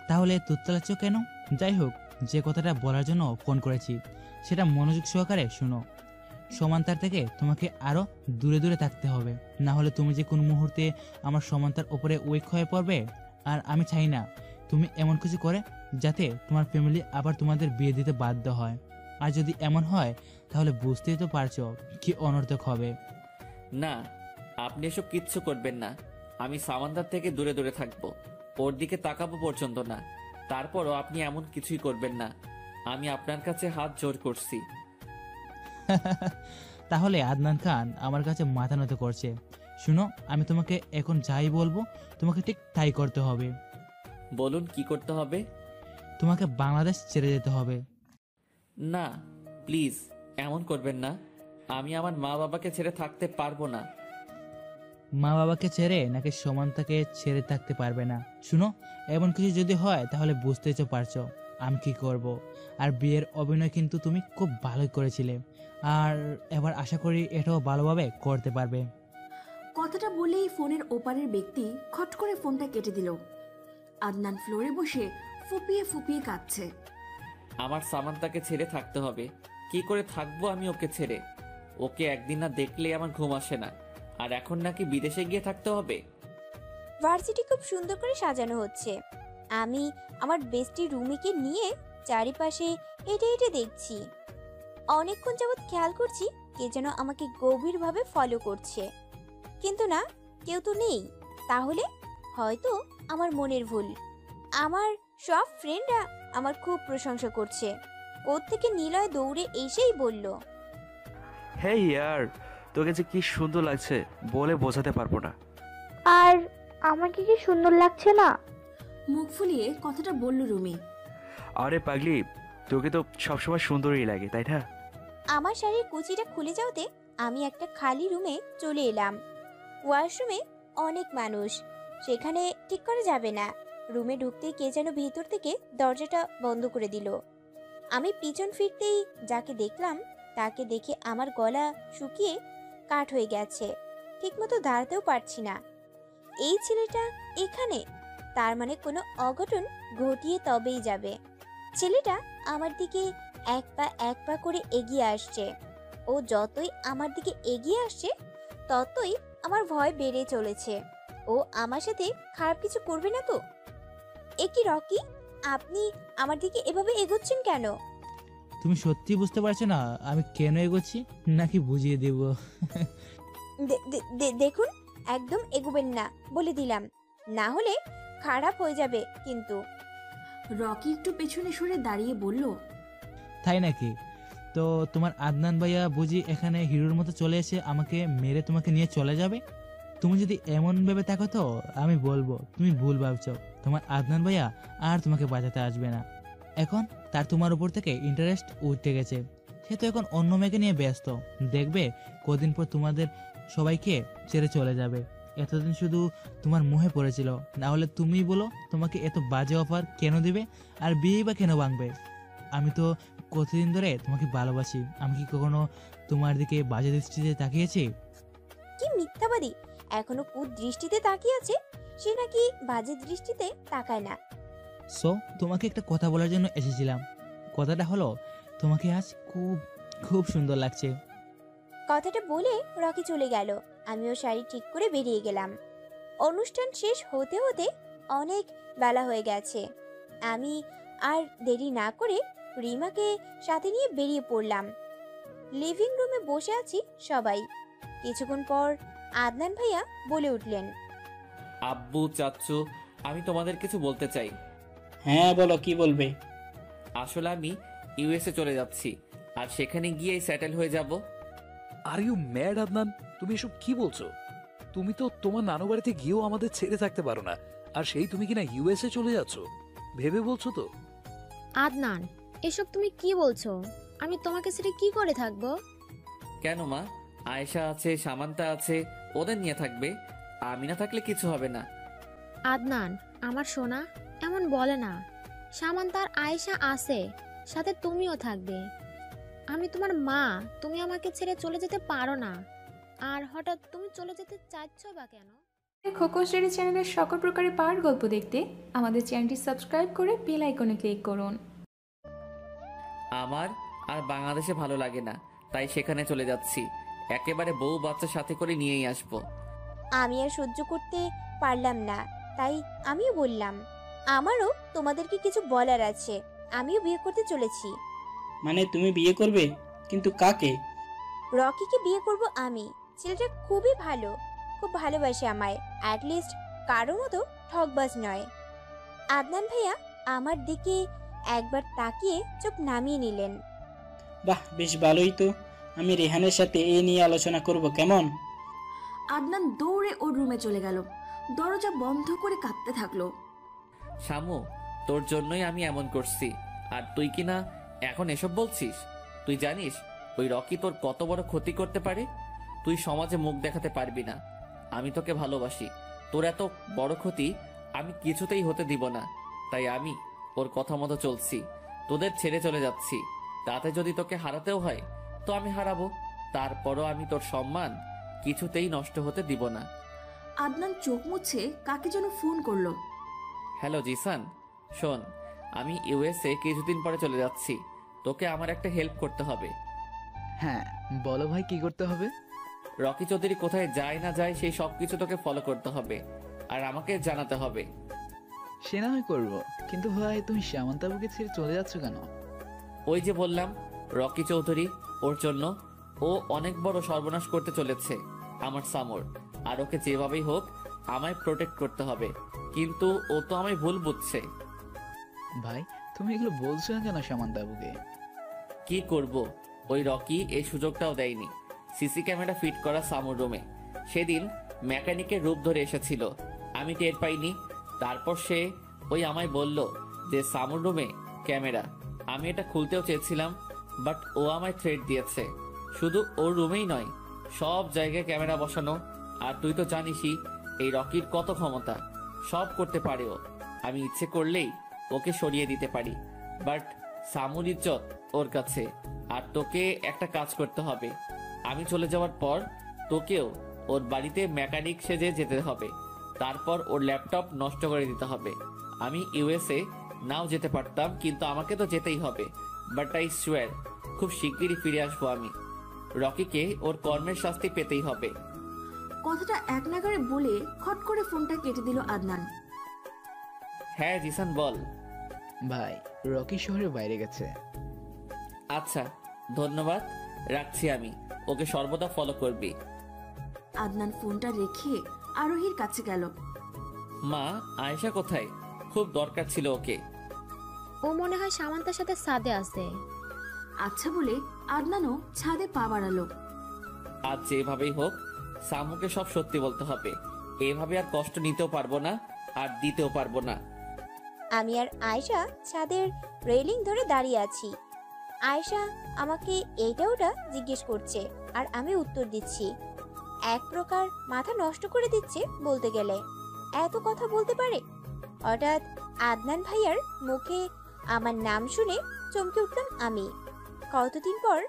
Speaker 9: তাহলে তুত্তালাচ্ছ কেন? যাই হোক, যে কথাটা বলার জন্য ফোন করেছি সেটা মনোযোগ সহকারে শুনো। সমান্তার থেকে তোমাকে আরো দূরে দূরে থাকতে হবে, না হলে তুমি যে কোনো মুহূর্তে আমার সমান্তার উপরে উইক হয়ে পড়বে। আর আমি চাই না তুমি এমন কিছু করে যাতে তোমার ফ্যামিলি আবার তোমাদের বিয়ে দিতে বাধ্য হয়। আর যদি এমন হয় তাহলে বুঝতেই তো পারছো কি অনর্থক হবে।
Speaker 3: না, আপনি এসব কিচ্ছু করবেন না। আমি সামান্তার থেকে দূরে দূরে থাকবো, ওর দিকে তাকাবো পর্যন্ত না। তারপরও আপনি এমন কিছুই করবেন না। আমি আপনার কাছে হাত জোর করছি।
Speaker 9: তাহলে আদনান খান আমার কাছে মাথা নত করছে। শুনো, আমি তোমাকে এখন যাই বলবো তোমাকে ঠিক তাই করতে হবে।
Speaker 3: বলুন, কি করতে হবে?
Speaker 9: তোমাকে বাংলাদেশ ছেড়ে যেতে হবে।
Speaker 3: না, প্লিজ এমন করবেন না। আমি আমার মা বাবাকে ছেড়ে থাকতে পারবো না।
Speaker 9: মা বাবাকে ছেড়ে নাকি সমান্তাকে ছেড়ে থাকতে পারবে না? শুনো, এমন কিছু যদি হয় তাহলে বুঝতেই তো পারছো আমি কি করব। আর বিয়ের অভিনয় কিন্তু তুমি খুব ভালোই করেছিলে, আর এবার আশা করি এটাও ভালোভাবে করতে পারবে।
Speaker 4: কথাটা বলেই ফোনের ওপারের ব্যক্তি খট করে ফোনটা কেটে দিল। আদনান ফ্লোরে বসে ফুপিয়ে ফুপিয়ে কাঁদছে।
Speaker 3: আমার সামান্তাকে ছেড়ে থাকতে হবে। কি করে থাকবো আমি ওকে ছেড়ে? ওকে একদিন না দেখলে আমার ঘুম আসে না, আর এখন নাকি বিদেশে গিয়ে থাকতে হবে।
Speaker 2: ভার্সিটি খুব সুন্দর করে সাজানো হচ্ছে। আমি আমার বেস্টি রুমিকে নিয়ে চারিপাশে হেঁটে হেঁটে দেখছি। অনেকক্ষণ যাবৎ খেয়াল করছি কে যেন আমাকে গভীরভাবে ফলো করছে, কিন্তু না, কেউ তো নেই। তাহলে হয়তো আমার মনের ভুল। আমার সব ফ্রেন্ডরা আমার খুব প্রশংসা করছে। কোত্থেকে নিলয় দৌড়ে এসেই বলল,
Speaker 1: হে ইয়ার, তোকে যে কি সুন্দর লাগছে বলে বোঝাতে পারবো না।
Speaker 10: আর আমাকে কি সুন্দর লাগছে না?
Speaker 4: মুখ ফুলিয়ে কথাটা বলল রুমি।
Speaker 1: আরে পাগলি, তোকে তো সবসময় সুন্দরই লাগে, তাই না?
Speaker 2: আমার শাড়ির কুচিটা খুলে যাওয়াতে আমি একটা খালি রুমে চলে এলাম। ওয়াশরুমে অনেক মানুষ, সেখানে ঠিক করা যাবে না। রুমে ঢুকতেই কে যেন ভেতর থেকে দরজাটা বন্ধ করে দিল। আমি পিছন ফিরতেই যাকে দেখলাম তাকে দেখে আমার গলা শুকিয়ে কাঠ হয়ে গেছে, ঠিকমতো দাঁড়াতেও পারছি না। এই ছেলেটা এখানে, তার মানে কোনো অঘটন ঘটিয়ে তবেই যাবে। ছেলেটা আমার দিকে এক পা করে এগিয়ে আসছে। ও যতই আমার দিকে এগিয়ে আসছে ততই আমার ভয় বেড়ে চলেছে। ও আমার সাথে খারাপ কিছু করবে না তো? এ কি রকি, আপনি আমার দিকে এভাবে এগোচ্ছেন কেন?
Speaker 9: তুমি সত্যি বুঝতে পারছো না আমি কেন এগোচ্ছি, নাকি বুঝিয়ে দেব?
Speaker 2: দেখুন, একদম এগোবেন না বলে দিলাম, না হলে খারাপ হয়ে যাবে কিন্তু।
Speaker 4: রকি একটু পেছনে সরে দাঁড়িয়ে বলল,
Speaker 9: তাই নাকি? তো তোমার আদনান ভাইয়া বুঝি এখানে হিরোর মতো চলে এসে আমাকে মেরে তোমাকে নিয়ে চলে যাবে? তুমি যদি এমন ভেবে থাকো তো আমি বলবো তুমি ভুল ভাবছো। তোমার আদনান ভাইয়া আর তোমাকে বাঁচাতে আসবে না। এখন তার তোমার উপর থেকে ইন্টারেস্ট উঠে গেছে। সে তো এখন অন্য মেয়েকে নিয়ে ব্যস্ত। দেখবে কদিন পর তোমাদের সবাইকে ছেড়ে চলে যাবে। এতদিন শুধু তোমার মুহে পড়েছিল, না হলে তুমি বলো তোমাকে এত বাজে অফার কেন দিবে, আর বিয়েই বা কেন ভাঙবে? আমি তো কতদিন ধরে তোমাকে ভালোবাসি, আমি কি কখনো তোমার দিকে বাজে দৃষ্টিতে তাকিয়েছি?
Speaker 2: কি মিথ্যাবাদী! এখনো কুদৃষ্টিতে তাকিয়ে আছে, সে নাকি বাজে দৃষ্টিতে তাকায় না।
Speaker 9: সো তোমাকে একটা কথা বলার জন্য এসেছিলাম। কথাটা হলো তোমাকে আজ খুব খুব সুন্দর লাগছে।
Speaker 2: কথাটা বলে রকি চলে গেল। আমিও শাড়ি ঠিক করে বেরিয়ে গেলাম। অনুষ্ঠান শেষ হতে হতে অনেক বেলা হয়ে গেছে। আমি আর দেরি না করে রিমাকে সাথে নিয়ে বেরিয়ে পড়লাম। লিভিং রুমে বসে আছি সবাই। কিছুক্ষণ পর আদনান ভাইয়া বলে উঠলেন,
Speaker 3: আব্বু, চাচ্চু, আমি তোমাদের কিছু বলতে চাই।
Speaker 6: হ্যাঁ বলো, কি বলবে?
Speaker 3: আসলে আমি ইউএসএ চলে যাচ্ছি, আর সেখানে গিয়েই সেটেল হয়ে যাব।
Speaker 8: Are you mad Adnan? তুমি এসব কি বলছো? তুমি তো তোমার নানু বাড়িতে গিয়েও আমাদের ছেড়ে থাকতে পারো না, আর সেই তুমি কিনা ইউএসএ চলে যাচ্ছ। ভেবে বলছো তো?
Speaker 7: আদনান, এসব তুমি কি বলছো? আমি তোমাকে ছেড়ে কি করে থাকবো?
Speaker 3: কেন মা? আয়েশা আছে, সামান্তা আছে, ওদের নিয়ে থাকবে। আমি না থাকলে কিছু হবে না।
Speaker 7: আদনান আমার সোনা, এমন বলে না। সামান্তার আয়েশা আছে, সাথে তুমিও থাকবে। আমি তোমার মা, তুমি আমাকে ছেড়ে চলে যেতে পারো না। আর হঠাৎ তুমি চলে যেতে চাইছ বা কেন?
Speaker 11: খোকন স্টোরি চ্যানেলের সকল প্রকারের পাওয়ার গল্প দেখতে আমাদের চ্যানেলটি সাবস্ক্রাইব করে বেল আইকনে ক্লিক করুন।
Speaker 3: আমার আর বাংলাদেশে ভালো লাগে না, তাই সেখানে চলে যাচ্ছি। একেবারে বউ বাচ্চা সাথে করে নিয়েই আসবো।
Speaker 2: আমি আর সহ্য করতে পারলাম না, তাই আমিও বললাম, আমারও তোমাদেরকে কিছু বলার আছে। আমিও বিয়ে করতে চলেছি।
Speaker 6: মানে তুমি বিয়ে করবে? কিন্তু কাকে?
Speaker 2: রকিকে বিয়ে করব আমি। ছেলেটা খুবই ভালো, খুব ভালোবাসে আমায়। অ্যাটলিস্ট কারো মতো ঠকবাজ নয়। আদনান ভাইয়া আমার দিকে একবার তাকিয়ে চোখ নামিয়ে নিলেন।
Speaker 6: বাহ, বেশ ভালোই তো। আমি রেহানের সাথে এই নিয়ে আলোচনা করব, কেমন?
Speaker 4: আদনান দৌড়ে ওর রুমে চলে গেল, দরজা বন্ধ করে কাঁদতে থাকলো।
Speaker 3: শামু, তোর জন্যই আমি এমন করছি, আর তুই কিনা এখন এসব বলছিস? তুই জানিস ওই রকি তোর কত বড় ক্ষতি করতে পারে? তুই সমাজে মুখ দেখাতে পারবি না। আমি তোকে ভালোবাসি, তোর এত বড় ক্ষতি আমি কিছুতেই হতে দিব না। তাই আমি ওর কথা মতো চলছি, তোদের ছেড়ে চলে যাচ্ছি। তাতে যদি তোকে হারাতেও হয় তো আমি হারাবো, তারপরও আমি তোর সম্মান কিছুতেই নষ্ট হতে দিব না।
Speaker 4: আদনান চোখ মুছে কাকে যেন ফোন করলো।
Speaker 3: হ্যালো জিসান, শোন, আমি ইউএসএ কিছুদিন পরে চলে যাচ্ছি। তোকে আমার একটা হেল্প করতে হবে।
Speaker 12: হ্যাঁ বলো ভাই, কি করতে হবে?
Speaker 3: রকি চৌধুরী কোথায় যায় না যায় সেই সব কিছু তোকে ফলো করতে হবে, আর আমাকে জানাতে হবে।
Speaker 12: সে না হয় করবো, কিন্তু ভাই তুমি সামান্তাবুকে ছেড়ে চলে যাচ্ছ কেন?
Speaker 3: ওই যে বললাম, রকি চৌধুরী, ওর জন্য ও অনেক বড় সর্বনাশ করতে চলেছে আমার সামর। আর ওকে যেভাবেই হোক আমায় প্রোটেক্ট করতে হবে। কিন্তু ও তো আমায় ভুল বুঝছে।
Speaker 12: ভাই তুমি এগুলো বলছো না কেন সামান্তাবুকে?
Speaker 3: কি করব, ওই রকি এই সুযোগটাও দেয়নি। সিসি ক্যামেরা ফিট করা সামুর রুমে সেদিন মেকানিকের রূপ ধরে এসেছিল, আমি টের পাইনি। তারপর সে ওই আমায় বলল যে সামুর রুমে ক্যামেরা। আমি এটা খুলতেও চেয়েছিলাম, বাট ও আমায় থ্রেট দিয়েছে। শুধু ওর রুমেই নয়, সব জায়গায় ক্যামেরা বসানো। আর তুই তো জানিসই এই রকির কত ক্ষমতা, সব করতে পারে ও। আমি ইচ্ছে করলেই ওকে সরিয়ে দিতে পারি, বাট সামুর ইজ্জত ওর কাছে। আর তোকে একটা কাজ করতে হবে, আমি চলে যাওয়ার পর তোকেও ওর বাড়িতে মেকানিক সেজে যেতে হবে। তারপর ওর ল্যাপটপ নষ্ট করে দিতে হবে। আমি ইউএসএ নাও যেতে পারতাম, কিন্তু আমাকে তো যেতেই হবে। বাট আই সোয়ার খুব শিগগিরই ফিরে আসবো আমি। রকিকে ওর কর্মের শাস্তি পেতেই হবে।
Speaker 4: কথাটা এক নাগারে বলে খট করে ফোনটা কেটে দিল আদনান।
Speaker 3: হ্যাঁ জিসান বল।
Speaker 12: ভাই রকি শহরের বাইরে গেছে।
Speaker 3: আচ্ছা ধন্যবাদ, রাখছি আমি। ওকে সর্বদা ফলো করবি।
Speaker 4: আদনান ফোনটা রেখে আরোহীর কাছে গেল।
Speaker 3: মা, আয়েশা কোথায়? খুব দরকার ছিল ওকে।
Speaker 7: ও মনে হয় সামান্তার সাথে ছাদে আছে।
Speaker 4: আচ্ছা বলে আদনানও ছাদে পা বাড়ালো।
Speaker 3: আজ যেভাবেই হোক সামুকে সব সত্যি বলতে হবে। এভাবে আর কষ্ট নিতেও পারবো না, আর দিতেও পারবো না।
Speaker 2: আমি আর আয়েশা ছাদের রেলিং ধরে দাঁড়িয়ে আছি। আয়েশা আমাকে এইটা ওটা জিজ্ঞেস করছে, আর আমি উত্তর দিচ্ছি। এক প্রকার মাথা নষ্ট করে দিচ্ছে বলতে গেলে। এত কথা বলতে পারে? হঠাৎ আদনান ভাইয়ার মুখে আমার নাম শুনে চমকে উঠলাম আমি। কতদিন পর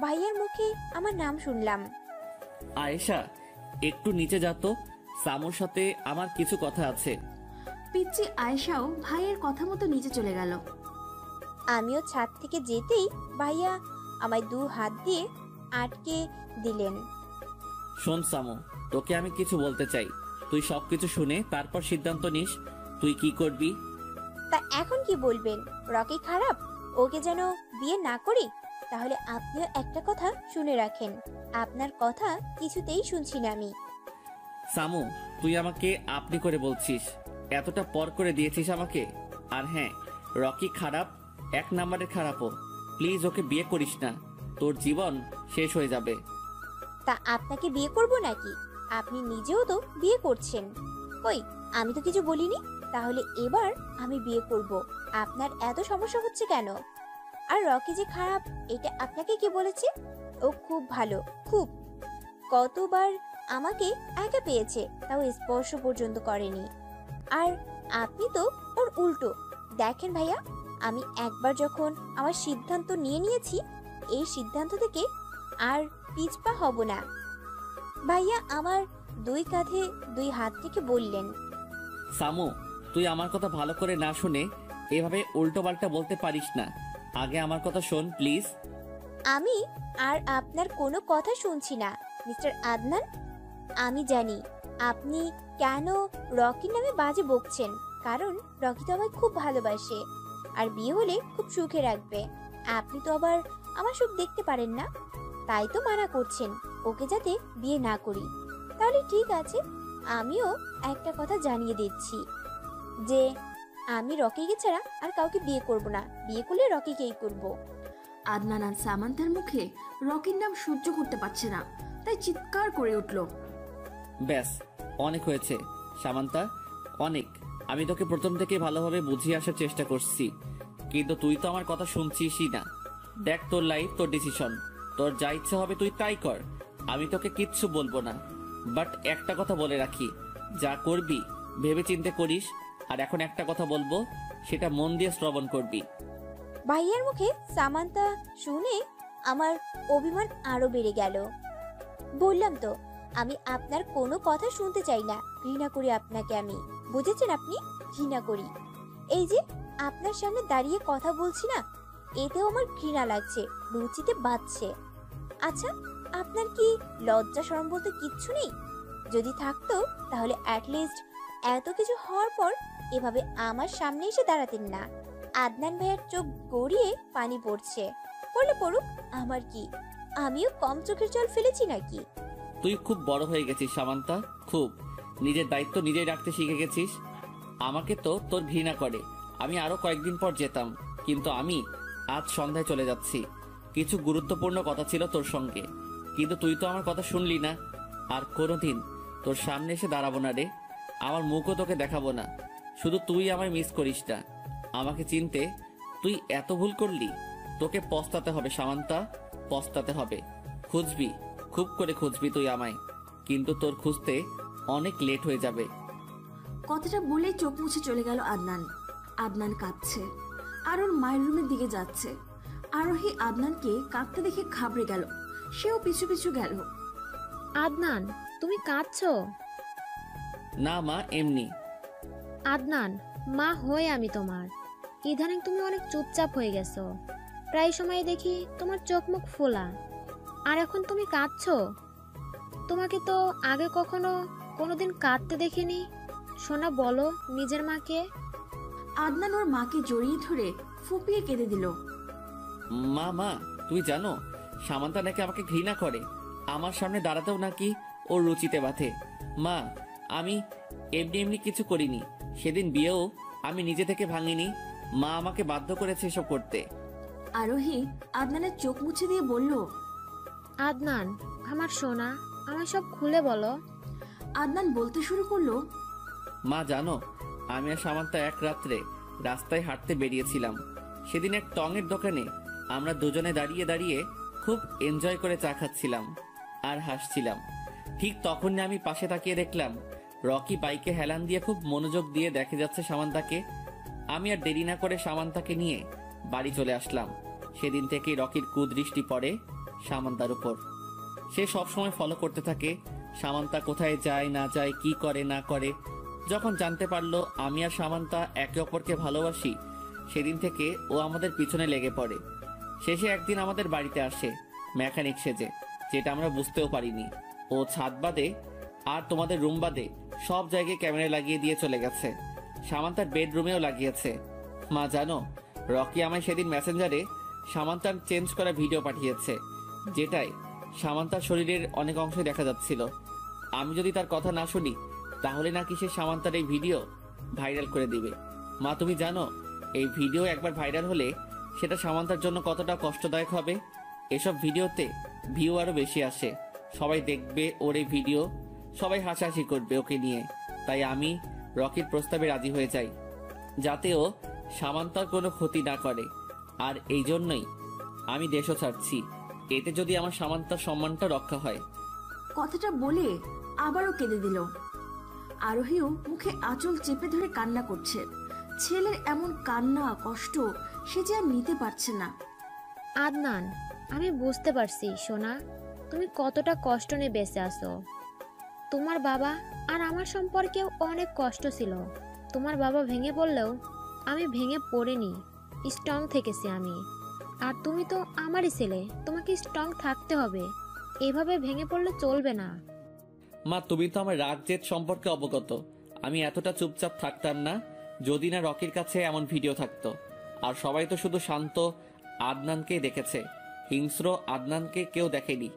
Speaker 2: ভাইয়ার মুখে আমার নাম শুনলাম।
Speaker 3: আয়েশা একটু নিচে যা তো, সামুর সাথে আমার কিছু কথা আছে।
Speaker 4: পিচ্চি আয়েশাও ভাইয়ের কথা মতো নিচে চলে গেল।
Speaker 2: আমিও ছাদ থেকে যেতেই ভাইয়া আমায় 2 হাত দিয়ে আটকে দিলেন।
Speaker 3: শোন সামু, তোকে আমি কিছু বলতে চাই। তুই সবকিছু শুনে তারপর সিদ্ধান্ত নিস তুই কি করবি।
Speaker 2: তা এখন কি বলবেন? রকি খারাপ, ওকে যেন বিয়ে না করি? তাহলে আপনিও একটা কথা শুনে রাখেন, আপনার কথা কিছুতেই শুনছি না আমি।
Speaker 3: সামু, তুই আমাকে আপনি করে বলছিস, এতটা পর করে দিয়েছিস আমাকে। আর হ্যাঁ, রকি খারাপ, 1 নাম্বারের খারাপও। প্লিজ ওকে বিয়ে করিস না, তোর জীবন শেষ হয়ে যাবে।
Speaker 2: তা আপনাকে বিয়ে করব নাকি? আপনি নিজেও তো বিয়ে করছেন। কই, আমি তো কিছু বলিনি। তাহলে এবার আমি বিয়ে করব। আপনার এত সমস্যা হচ্ছে কেন? আর রকি যে খারাপ এটা আপনাকে কে বলেছে? ও খুব ভালো, খুব। কতবার আমাকে একা পেয়েছে, তাও স্পর্শ পর্যন্ত করেনি। আর আপনি তো ওর উল্টো। দেখেন ভাইয়া, আমি একবার যখন আমার সিদ্ধান্ত নিয়েছি, এই সিদ্ধান্ত থেকে আর পিছপা হব না। ভাইয়া আমার 2 কাঁধে 2 হাত রেখে বললেন,
Speaker 3: সামু, তুই আমার কথা ভালো করে না শুনে এভাবে উল্টো পাল্টা বলতে পারিস না। আগে আমার কথা শোন প্লিজ।
Speaker 2: আমি আর আপনার কোনো কথা শুনছি না মিস্টার আদনান। আমি জানি আপনি কেন রকির নামে বাজে বকছেন, কারণ রকি তো আমায় খুব ভালোবাসে আর বিয়ে হলে খুব সুখে রাখবে। আপনি তো আবার আমার সুখ দেখতে পারেন না, তাই তো মানা করছেন ওকে যাতে বিয়ে না করি। তাহলে ঠিক আছে, আমিও একটা কথা জানিয়ে দিচ্ছি যে আমি রকিকে ছাড়া আর কাউকে বিয়ে করব না। বিয়ে করলে রকিকেই করব।
Speaker 4: আদনান আর সামান্তার মুখে রকির নাম সহ্য করতে পারছে না, তাই চিৎকার করে উঠল,
Speaker 3: ব্যাস, অনেক হয়েছে সামান্তা, অনেক। আমি তোকে প্রথম থেকে ভালোভাবে বুঝিয়ে আসার চেষ্টা করছি, কিন্তু তুই তো আমার কথা শুনছিসই না। দেখ, তোর লাইফ, তোর ডিসিশন, তোর যা ইচ্ছে হবে তুই তাই কর। আমি তোকে কিচ্ছু বলবো না, বাট একটা কথা বলে রাখি, যা করবি ভেবে চিন্তে করিস। আর এখন একটা কথা বলবো, সেটা মন দিয়ে শ্রবণ করবি।
Speaker 2: ভাইয়ার মুখে সামান্তা শুনে আমার অভিমান আরো বেড়ে গেল। বললাম তো, আমি আপনার কোনো কথা শুনতে চাই না। ঘৃণা করি আপনাকে আমি, বুঝেছেন? আপনি ঘৃণা করি। এই যে আপনার সামনে দাঁড়িয়ে কথা বলছি না, এতেও আমার ঘৃণা লাগছে, রুচিতে বাজছে। আচ্ছা, আপনার কি লজ্জা শরম বলতে কিচ্ছু নেই? যদি থাকতো তাহলে অ্যাটলিস্ট এত কিছু হওয়ার পর এভাবে আমার সামনে এসে দাঁড়াতেন না। আদনান ভাইয়ার চোখ গড়িয়ে পানি পড়ছে। পড়লে পড়ুক, আমার কি? আমিও কম চোখের জল ফেলেছি নাকি?
Speaker 3: তুই খুব বড় হয়ে গেছিস সামান্তা, খুব। নিজের দায়িত্ব নিজেই রাখতে শিখে গেছিস। আমাকে তো তোর ঘৃণা করে। আমি আরো কয়েকদিন পর যেতাম, কিন্তু আমি আজ সন্ধ্যায় চলে যাচ্ছি। কিছু গুরুত্বপূর্ণ কথা ছিল তোর সঙ্গে, কিন্তু তুই তো আমার কথা শুনলি না। আর কোনোদিন তোর সামনে এসে দাঁড়াবো না রে, আমার মুখও তোকে দেখাবো না। শুধু তুই আমায় মিস করিস না। আমাকে চিনতে তুই এত ভুল করলি, তোকে পস্তাতে হবে সামান্তা, পস্তাতে হবে। খুঁজবি, খুব করে খুঁজবি তুই আমায়, কিন্তু তোর খুঁজতে অনেক লেট হয়ে যাবে।
Speaker 4: কথাটা বলেই চোখ মুছে চলে গেল আদনান। আদনান কাঁদছে আর ওর মায়ের রুমের দিকে যাচ্ছে। আরোহী আদনানকে কাঁদতে দেখে ঘাবড়ে গেল, সেও পিছু পিছু গেল।
Speaker 7: আদনান, তুমি কাঁদছো?
Speaker 3: না মা, এমনি।
Speaker 7: আদনান, মা হয়ে আমি তোমার। ইদানিং তুমি অনেক চুপচাপ হয়ে গেছো, প্রায় সময় দেখি তোমার চোখ মুখ ফোলা। আর এখন তুমি কাঁদছো? তোমাকে তো আগে কখনো কোনোদিন কাঁদতে দেখিনি। সোনা, বলো নিজের মাকে।
Speaker 4: আদনান ওর মাকে জড়িয়ে ধরে ফুপিয়ে কেঁদে দিল।
Speaker 3: মা, মা, তুমি জানো সামান্তা নাকি আমাকে ঘৃণা করে, আমার সামনে দাঁড়াতেও নাকি ওর রুচিতে বাঁধে। মা, আমি এমনি এমনি কিছু করিনি। সেদিন বিয়েও আমি নিজে থেকে ভাঙিনি, মা আমাকে বাধ্য করেছে এসব করতে।
Speaker 4: আরোহী আদনানের চোখ মুছে দিয়ে বলল,
Speaker 7: আদনান আমার সোনা, আমার সব খুলে বলো।
Speaker 4: আদনান বলতে শুরু করলো,
Speaker 3: মা জানো, আমি আর সামান্তা এক রাত্রে রাস্তায় হাঁটতে বেরিয়েছিলাম। সেদিন এক টঙের দোকানে আমরা দুজনে দাঁড়িয়ে দাঁড়িয়ে খুব এনজয় করে চা খাচ্ছিলাম আর হাসছিলাম। ঠিক তখনই আমি পাশে তাকিয়ে দেখলাম রকি বাইকে হেলান দিয়ে খুব মনোযোগ দিয়ে দেখে যাচ্ছে সামান্তাকে। আমি আর দেরি না করে সামান্তাকে নিয়ে বাড়ি চলে আসলাম। সেদিন থেকে রকির কুদৃষ্টি পড়ে সামান্তার উপর। সে সবসময় ফলো করতে থাকে সামান্তা কোথায় যায় না যায়, কি করে না করে। যখন জানতে পারলো আমি আর সামান্তা একে অপরকে ভালোবাসি, সেদিন থেকে ও আমাদের পিছনে লেগে পড়ে। শেষে একদিন আমাদের বাড়িতে আসে মেকানিক সেজে, যেটা আমরা বুঝতেও পারিনি। ও ছাদ বাদে আর তোমাদের রুম বাদে সব জায়গায় ক্যামেরা লাগিয়ে দিয়ে চলে গেছে, সামান্তার বেডরুমেও লাগিয়েছে। মা জানো, রকি আমায় সেদিন মেসেঞ্জারে সামান্তার চেঞ্জ করা ভিডিও পাঠিয়েছে, যেটায় সামান্তার শরীরের অনেক অংশই দেখা যাচ্ছিল। আমি যদি তার কথা না শুনি তাহলে নাকি সে সামান্তার এই ভিডিও ভাইরাল করে দিবে। মা তুমি জানো, এই ভিডিও একবার ভাইরাল হলে সেটা সামান্তার জন্য কতটা কষ্টদায়ক হবে। এসব ভিডিওতে ভিউ আরো বেশি আসে, সবাই দেখবে ওর এই ভিডিও, সবাই হাসাহাসি করবে ওকে নিয়ে। তাই আমি রকির প্রস্তাবে রাজি হয়ে যাই, যাতে ও সামান্তার কোনো ক্ষতি না করে। আর এই জন্যই আমি দেশও ছাড়ছি, এতে যদি আমার সামান্তার সম্মানটা রক্ষা হয়।
Speaker 4: কথাটা বলে আবারও কেঁদে দিল। আরোহীও মুখে আঁচল চেপে ধরে কান্না করছে। ছেলের এমন কান্না কষ্ট সে যে আর নিতে পারছে না।
Speaker 7: আদনান, আমি বুঝতে পারছি সোনা, তুমি কতটা কষ্ট নিয়ে বেঁচে আছো। তোমার বাবা আর আমার সম্পর্কেও অনেক কষ্ট ছিল। তোমার বাবা ভেঙে পড়লেও আমি ভেঙে পড়িনি, স্ট্রং থেকেছি আমি। আর তুমি তো আমারই ছেলে, তোমাকে স্ট্রং থাকতে হবে, এভাবে ভেঙে পড়লে চলবে না।
Speaker 3: মা, তুমি তো আমার রাগ জেদ সম্পর্কে অবগত। আমি এতটা চুপচাপ থাকতাম না যদি না রকির কাছে এমন ভিডিও থাকতো। আর সবাই তো শুধু শান্ত আদনানকেই দেখেছে, হিংস্র আদনানকে কেউ দেখেনি।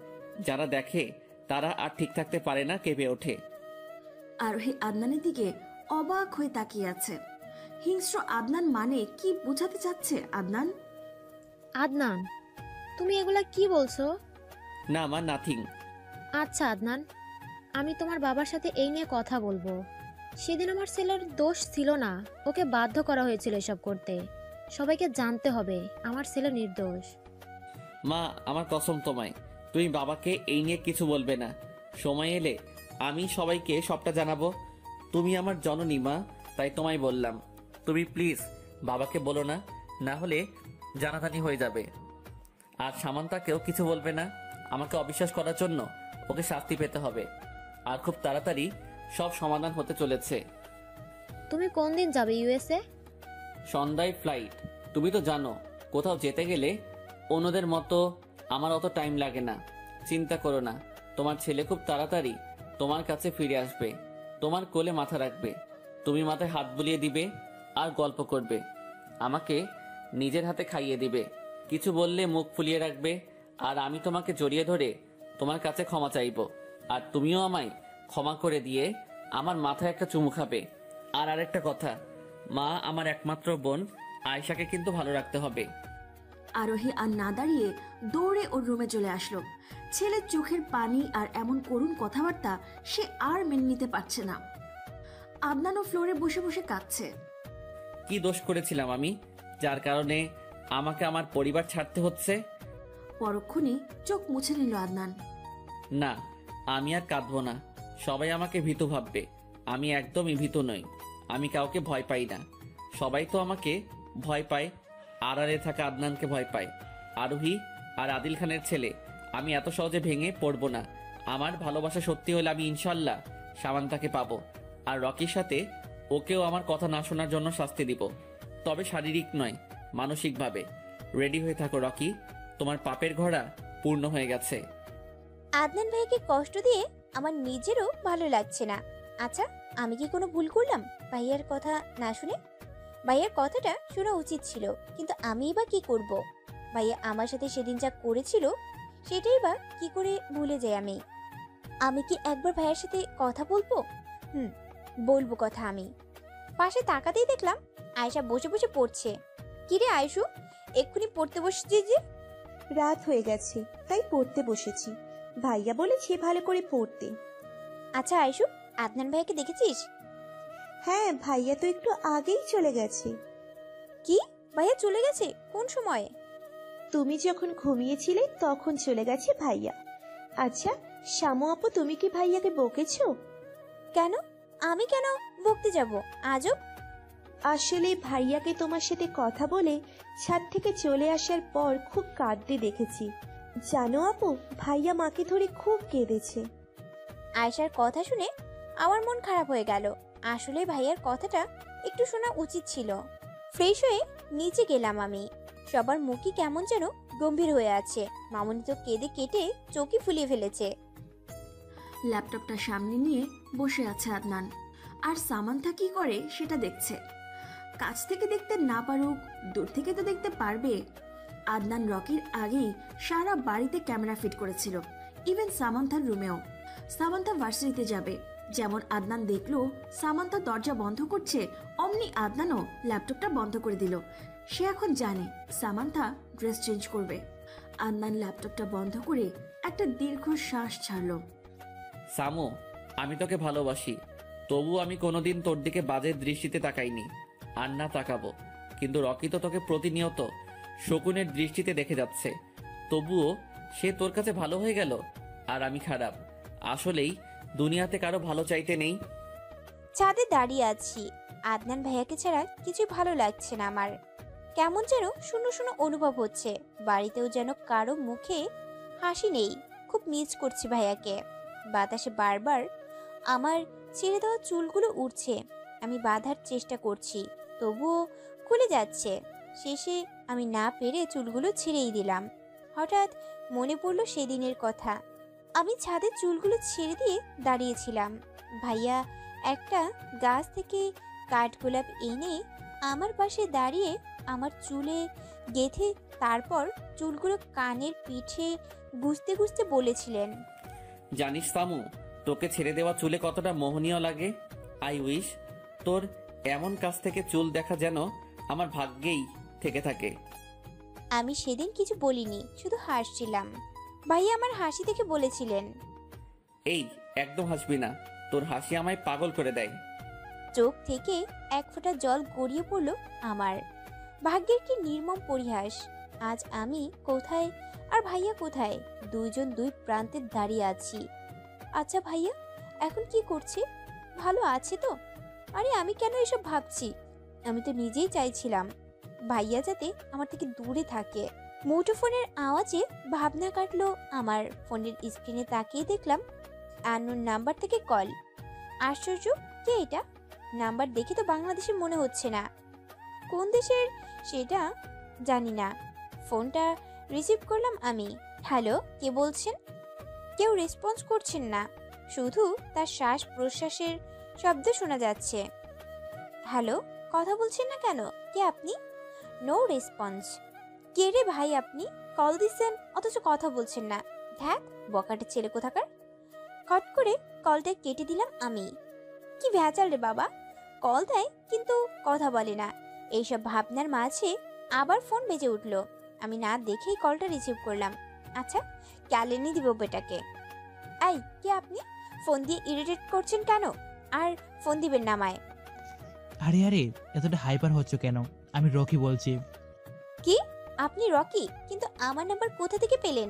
Speaker 3: যারা দেখে তারা আর ঠিক থাকতে পারে না, কেঁপে ওঠে।
Speaker 4: আরোহী আদনানের দিকে অবাক হয়ে তাকিয়ে আছে। হিংস্র আদনান মানে কি বোঝাতে চাচ্ছে আদনান?
Speaker 7: আদনান, তুমি এগুলা কি বলছো?
Speaker 3: না মা, নাথিং।
Speaker 7: আচ্ছা আদনান, আমি তোমার বাবার সাথে এই নিয়ে কথা বলবো। সেদিন আমার ছেলের দোষ ছিল না, ওকে বাধ্য করা হয়েছিল এসব করতে। সবাইকে জানতে হবে আমার ছেলে নির্দোষ।
Speaker 3: মা, আমার কসম তোমায়, তুমি বাবাকে এই নিয়ে কিছু বলবে না। সময় এলে আমি সবাইকে সবটা জানাবো। তুমি আমার জননী মা, তাই তোমায় বললাম। তুমি প্লিজ বাবাকে বলো না, না হলে জানাজানি হয়ে যাবে। আর সামান্তাকেও কিছু বলবে না। আমাকে অবিশ্বাস করার জন্য ওকে শাস্তি পেতে হবে। আর খুব তাড়াতাড়ি সব সমাধান হতে চলেছে।
Speaker 7: তুমি কোন দিন যাবে ইউএসএ?
Speaker 3: সন্ধ্যায় ফ্লাইট। তুমি তো জানো, কোথাও যেতে গেলে অন্যদের মতো আমার অত টাইম লাগে না। চিন্তা করো না, তোমার ছেলে খুব তাড়াতাড়ি তোমার কাছে ফিরে আসবে, তোমার কোলে মাথা রাখবে, তুমি মাথায় হাত বুলিয়ে দিবে আর গল্প করবে। আমাকে নিজের হাতে খাইয়ে দিবে, কিছু বললে মুখ ফুলিয়ে রাখবে। আর আমি তোমাকে জড়িয়ে ধরে তোমার কাছে ক্ষমা চাইবো, আর তুমিও আমায় ক্ষমা করে দিয়ে আমার মাথায় একটা চুমু খাবে। আর আরেকটা কথা, মা, আমার একমাত্র বোন আয়েশাকে কিন্তু ভালো রাখতে হবে।
Speaker 4: আরোহী আর না দাঁড়িয়ে দৌড়ে ওর রুমে চলে আসলো। ছেলের চোখের পানি আর এমন করুণ কথাবার্তা সে আর মেনে নিতে পারছে না। আদনানও ফ্লোরে বসে বসে কাঁদছে।
Speaker 3: কি দোষ করেছিলাম আমি, যার কারণে আমাকে আমার পরিবার ছাড়তে হচ্ছে?
Speaker 4: পরক্ষণে চোখ মুছে নিল আদনান।
Speaker 3: না, আমি আর কাঁদবো না। সবাই আমাকে ভীতু ভাববে, আমি একদমই ভীতু নই। আমি কাউকে ভয় পাই না। সবাই তো আমাকে ভয় পায়, আড়ালে থাকা আদনানকে ভয় পায়। আরোহী আর আদিল খানের ছেলে, আমি এত সহজে ভেঙে পড়বো না। আমার ভালোবাসা সত্যি হলে আমি ইনশাল্লাহ সামান্তাকে পাবো। আর রকির সাথে ওকেও আমার কথা না শোনার জন্য শাস্তি দিব, তবে শারীরিক নয়, মানসিকভাবে। রেডি হয়ে থাকো রকি, তোমার পাপের ঘোড়া পূর্ণ হয়ে গেছে।
Speaker 2: আদনান ভাইকে কষ্ট দিয়ে আমার নিজেরও ভালো লাগছে না। আচ্ছা, আমি কি কোনো ভুল করলাম ভাইয়ার কথা না শুনে? ভাইয়ার কথাটা শোনা উচিত ছিল, কিন্তু আমিই বা কি করব? ভাইয়া আমার সাথে সেদিন যা করেছিল সেটাই বা কি করে ভুলে যাই আমি? আমি কি একবার ভাইয়ার সাথে কথা বলবো? বলবো কথা আমি। পাশে তাকাতেই দেখলাম আয়েশা বসে বসে পড়ছে। কিরে আয়েশু, এক্ষুনি পড়তে বসেছি যে?
Speaker 13: রাত হয়ে গেছে তাই পড়তে বসেছি, ভাইয়া বলেছে ভালো করে পড়তে।
Speaker 2: আচ্ছা আয়েশু, আদনান ভাইয়াকে দেখেছিস?
Speaker 13: হ্যাঁ, ভাইয়া তো একটু আগেই চলে গেছে।
Speaker 2: কি, ভাইয়া চলে গেছে? কোন সময়ে?
Speaker 13: তুমি যখন ঘুমিয়েছিলে তখন চলে গেছে ভাইয়া। আচ্ছা শামু আপু, তুমি কি ভাইয়াকে বকেছো?
Speaker 2: কেন? আমি কেন বকতে যাব? আজব।
Speaker 13: আসলে ভাইয়াকে তোমার সাথে কথা বলে ছাদ থেকে চলে আসার পর খুব কাঁদতে দেখেছি। জানো আপু, ভাইয়া মাকে ধরে খুব কেঁদেছে।
Speaker 2: আয়েশার কথা শুনে আমার মন খারাপ হয়ে গেল। আসলে ভাইয়ার কথাটা একটু শোনা উচিত ছিল। ফ্রেশ হয়ে নিচে গেলাম আমি। সবার মুখই কেমন যেন গম্ভীর হয়ে আছে। মামুনি তো কেঁদে কেটে চোখই ফুলিয়ে ফেলেছে।
Speaker 4: ল্যাপটপটা সামনে নিয়ে বসে আছে আদনান, আর সামান্থা কি করে সেটা দেখছে। কাছ থেকে দেখতে না পারুক, দূর থেকে তো দেখতে পারবে। আদনান রকির আগেই সারা বাড়িতে ক্যামেরা ফিট করেছিল, ইভেন সামান্থার রুমেও। সামান্থা ভার্সিটিতে যাবে, যেমন আদনান দেখলো সামান্থা দরজা বন্ধ করছে, অমনি আদনানও ল্যাপটপটা বন্ধ করে দিল। সে এখন জানে সামান্থা ড্রেস চেঞ্জ করবে। আদনান ল্যাপটপটা বন্ধ করে একটা দীর্ঘ শ্বাস ছাড়লো।
Speaker 3: সামু, আমি তোকে ভালোবাসি, তবু আমি কোনোদিন তোর দিকে বাজে দৃষ্টিতে তাকাইনি, আর না তাকাবো। কিন্তু রকি তো তোকে প্রতিনিয়ত শকুনের দৃষ্টিতে দেখে যাচ্ছে, তবুও সে তোর কাছে ভালো হয়ে গেল, আর আমি খারাপ। আসলেই দুনিয়াতে কারো ভালো চাইতে নেই।
Speaker 2: ছাদে দাঁড়িয়ে আছি, আদনান ভাইয়াকে ছাড়া কিছুই ভালো লাগছে না আমার। কেমন যেন শূন্য শূন্য অনুভব হচ্ছে, বাড়িতেও যেন কারো মুখে হাসি নেই। খুব মিস করছি ভাইয়াকে। বাতাসে বারবার আমার ছেড়ে দেওয়া চুলগুলো উড়ছে, আমি বাঁধার চেষ্টা করছি, তবুও খুলে যাচ্ছে। শেষে আমি না পেরে চুলগুলো ছেড়েই দিলাম। হঠাৎ মনে পড়লো সেদিনের কথা। আমি ছাদে চুলগুলো ছেড়ে দিয়ে দাঁড়িয়েছিলাম, ভাইয়া একটা গাছ থেকে কাঠগোলাপ এনে আমার পাশে দাঁড়িয়ে আমার চুলে গেঁথে তারপর চুলগুলো কানের পিঠে গুজতে গুজতে বলেছিলেন,
Speaker 3: জানিস সামু, তোকে ছেড়ে দেওয়া চুলে কতটা মোহনীয় লাগে। আই উইশ তোর এমন কাছ থেকে চুল দেখা যেন আমার ভাগ্যেই থেকে থাকে।
Speaker 2: আমি সেদিন কিছু বলিনি, শুধু হাসছিলাম। ভাইয়া আমার হাসি দেখে বলেছিলেন,
Speaker 3: এই একদম হাসবি না, তোর হাসি আমায় পাগল করে দেয়।
Speaker 2: চোখ থেকে এক ফোঁটা জল গড়িয়ে পড়ল আমার। ভাগ্যের কি নির্মম পরিহাস। আজ আমি কোথায় আর ভাইয়া কোথায়, দুইজন দুই প্রান্তে দাঁড়িয়ে আছি। আচ্ছা ভাইয়া এখন কি করছে, ভালো আছে তো? আরে আমি কেন এসব ভাবছি, আমি তো নিজেই চাইছিলাম ভাইয়া যাতে আমার থেকে দূরে থাকে। মুঠোফোনের আওয়াজে ভাবনা কাটলো আমার। ফোনের স্ক্রিনে তাকিয়ে দেখলাম আননোন নাম্বার থেকে কল। আশ্চর্য, কে এটা? নাম্বার দেখে তো বাংলাদেশের মনে হচ্ছে না, কোন দেশের সেটা জানি না। ফোনটা রিসিভ করলাম আমি। হ্যালো, কে বলছেন? কেউ রেসপন্স করছেন না, শুধু তার শ্বাস প্রশ্বাসের শব্দ শোনা যাচ্ছে। হ্যালো, কথা বলছেন না কেন? কে আপনি? No response. কে রে ভাই আপনি? কল দিচ্ছেন অথচ কথা বলছেন না। ধ্যাত, বকাটে ছেলে কোথাকার। খট করে কলটা কেটে দিলাম আমি। কি ভেজাল রে বাবা, কল দেয় কিন্তু কথা বলে না। এইসব ভাবনার মাঝে আবার ফোন বেজে উঠল। আমি না দেখেই কলটা রিসিভ করলাম। আচ্ছা, ক্যালেনি দিব বেটাকে। এই, কে আপনি? ফোন দিয়ে ইরিটেট করছেন কেন? আর ফোন দিবেন না আমায়।
Speaker 9: আরে আরে এতটা হাইপার হচ্ছ কেন? আমি রকি বলছি।
Speaker 2: কি? আপনি রকি? কিন্তু আমার নাম্বার কোথা থেকে পেলেন?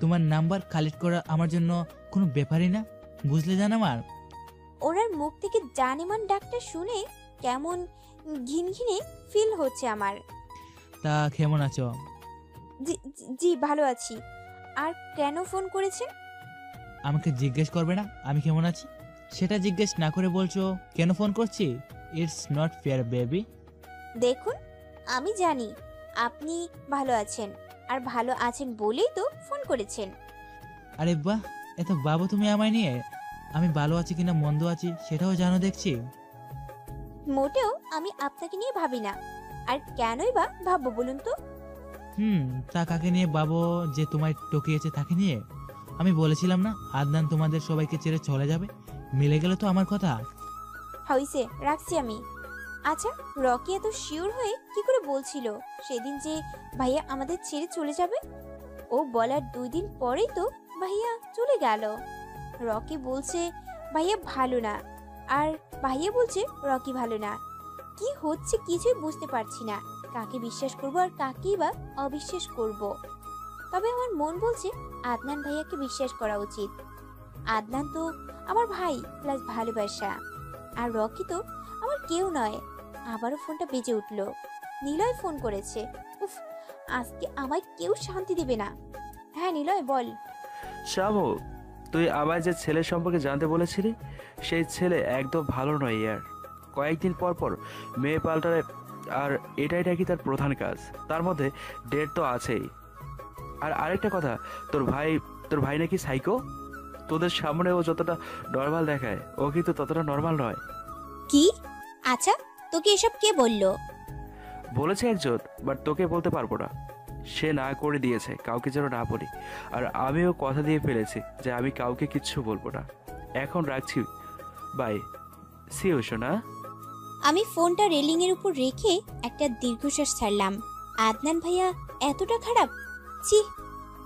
Speaker 9: তোমার নাম্বার কালেক্ট করা আমার জন্য কোনো ব্যাপারই না, বুঝলে জান আমার।
Speaker 2: ওনার মুখ থেকে জানেমান ডাকটা শুনে কেমন ঘিনঘিনে ফিল হচ্ছে আমার।
Speaker 9: তা কেমন আছো?
Speaker 2: জি ভালো আছি। আর কেন ফোন করেছেন?
Speaker 9: আমাকে জিজ্ঞেস করবে না আমি কেমন আছি? সেটা জিজ্ঞেস না করে বলছো কেন ফোন করছি? It's not fair baby.
Speaker 2: দেখুন, আমি জানি আপনি ভালো আছেন, আর ভালো আছেন বলেই তো ফোন করেছেন।
Speaker 9: আরে বাহ, এত বাবু তুমি আমায় নিয়ে। আমি ভালো আছি কিনা মন্দ আছি সেটাও জানো দেখছি।
Speaker 2: মোটেও আমি আপনাকে নিয়ে ভাবি না। আর কেনই বা ভাববো বলুন তো?
Speaker 9: তা কাকে নিয়ে ভাবো যে তোমায় টকিয়েছে তাকে নিয়ে? আমি বলেছিলাম না আদনান তোমাদের সবাইকে ছেড়ে চলে যাবে? মিলে গেল তো আমার কথা।
Speaker 2: হইছে, রাখছি আমি। আচ্ছা, রকি এত শিওর হয়ে কি করে বলছিল সেদিন যে ভাইয়া আমাদের ছেড়ে চলে যাবে? ও বলার 2 দিন পরেই তো ভাইয়া চলে গেল। রকি বলছে ভাইয়া ভালো না, আর ভাইয়া বলছে রকি ভালো না। কি হচ্ছে কিছুই বুঝতে পারছি না। কাকে বিশ্বাস করব আর কাকেই বা অবিশ্বাস করব? তবে আমার মন বলছে আদনান ভাইয়াকে বিশ্বাস করা উচিত। আদনান তো আমার ভাই প্লাস ভালোবাসা, আর রকি তো আমার কেউ নয়। আবারও ফোনটা বেজে উঠল। নিলয় ফোন করেছে। উফ, আজকে আমায় কেউ শান্তি দেবে না। হ্যাঁ নিলয়, বল।
Speaker 1: শামু, তুই আমায় যে ছেলের সম্পর্কে জানতে বলেছিলি সেই ছেলে একদম ভালো নয় ইয়ার। কয়েকদিন পর পর মেয়ে পাল্টায়, আর এটাই নাকি তার প্রধান কাজ। তার মধ্যে ডেট তো আছেই। আর আরেকটা কথা, তোর ভাই নাকি সাইকো। তোদের সামনে ও যতটা নর্মাল দেখায় ও কিন্তু ততটা নর্মাল নয়।
Speaker 2: কি? আচ্ছা, তোকে এসব কে বললো?
Speaker 1: বলেছে একজন, বাট তোকে বলতে পারবো না। সে না করে দিয়েছে কাউকে যেন না বলি, আর আমিও কথা দিয়ে ফেলেছি যে আমি কাউকে কিচ্ছু বলবো না। এখন রাখছি, বাই, সি ইউ সোনা।
Speaker 2: আমি ফোনটা রেলিং এর উপর রেখে একটা দীর্ঘশ্বাস ছাড়লাম। আদনান ভাইয়া এতটা খারাপ? ছি,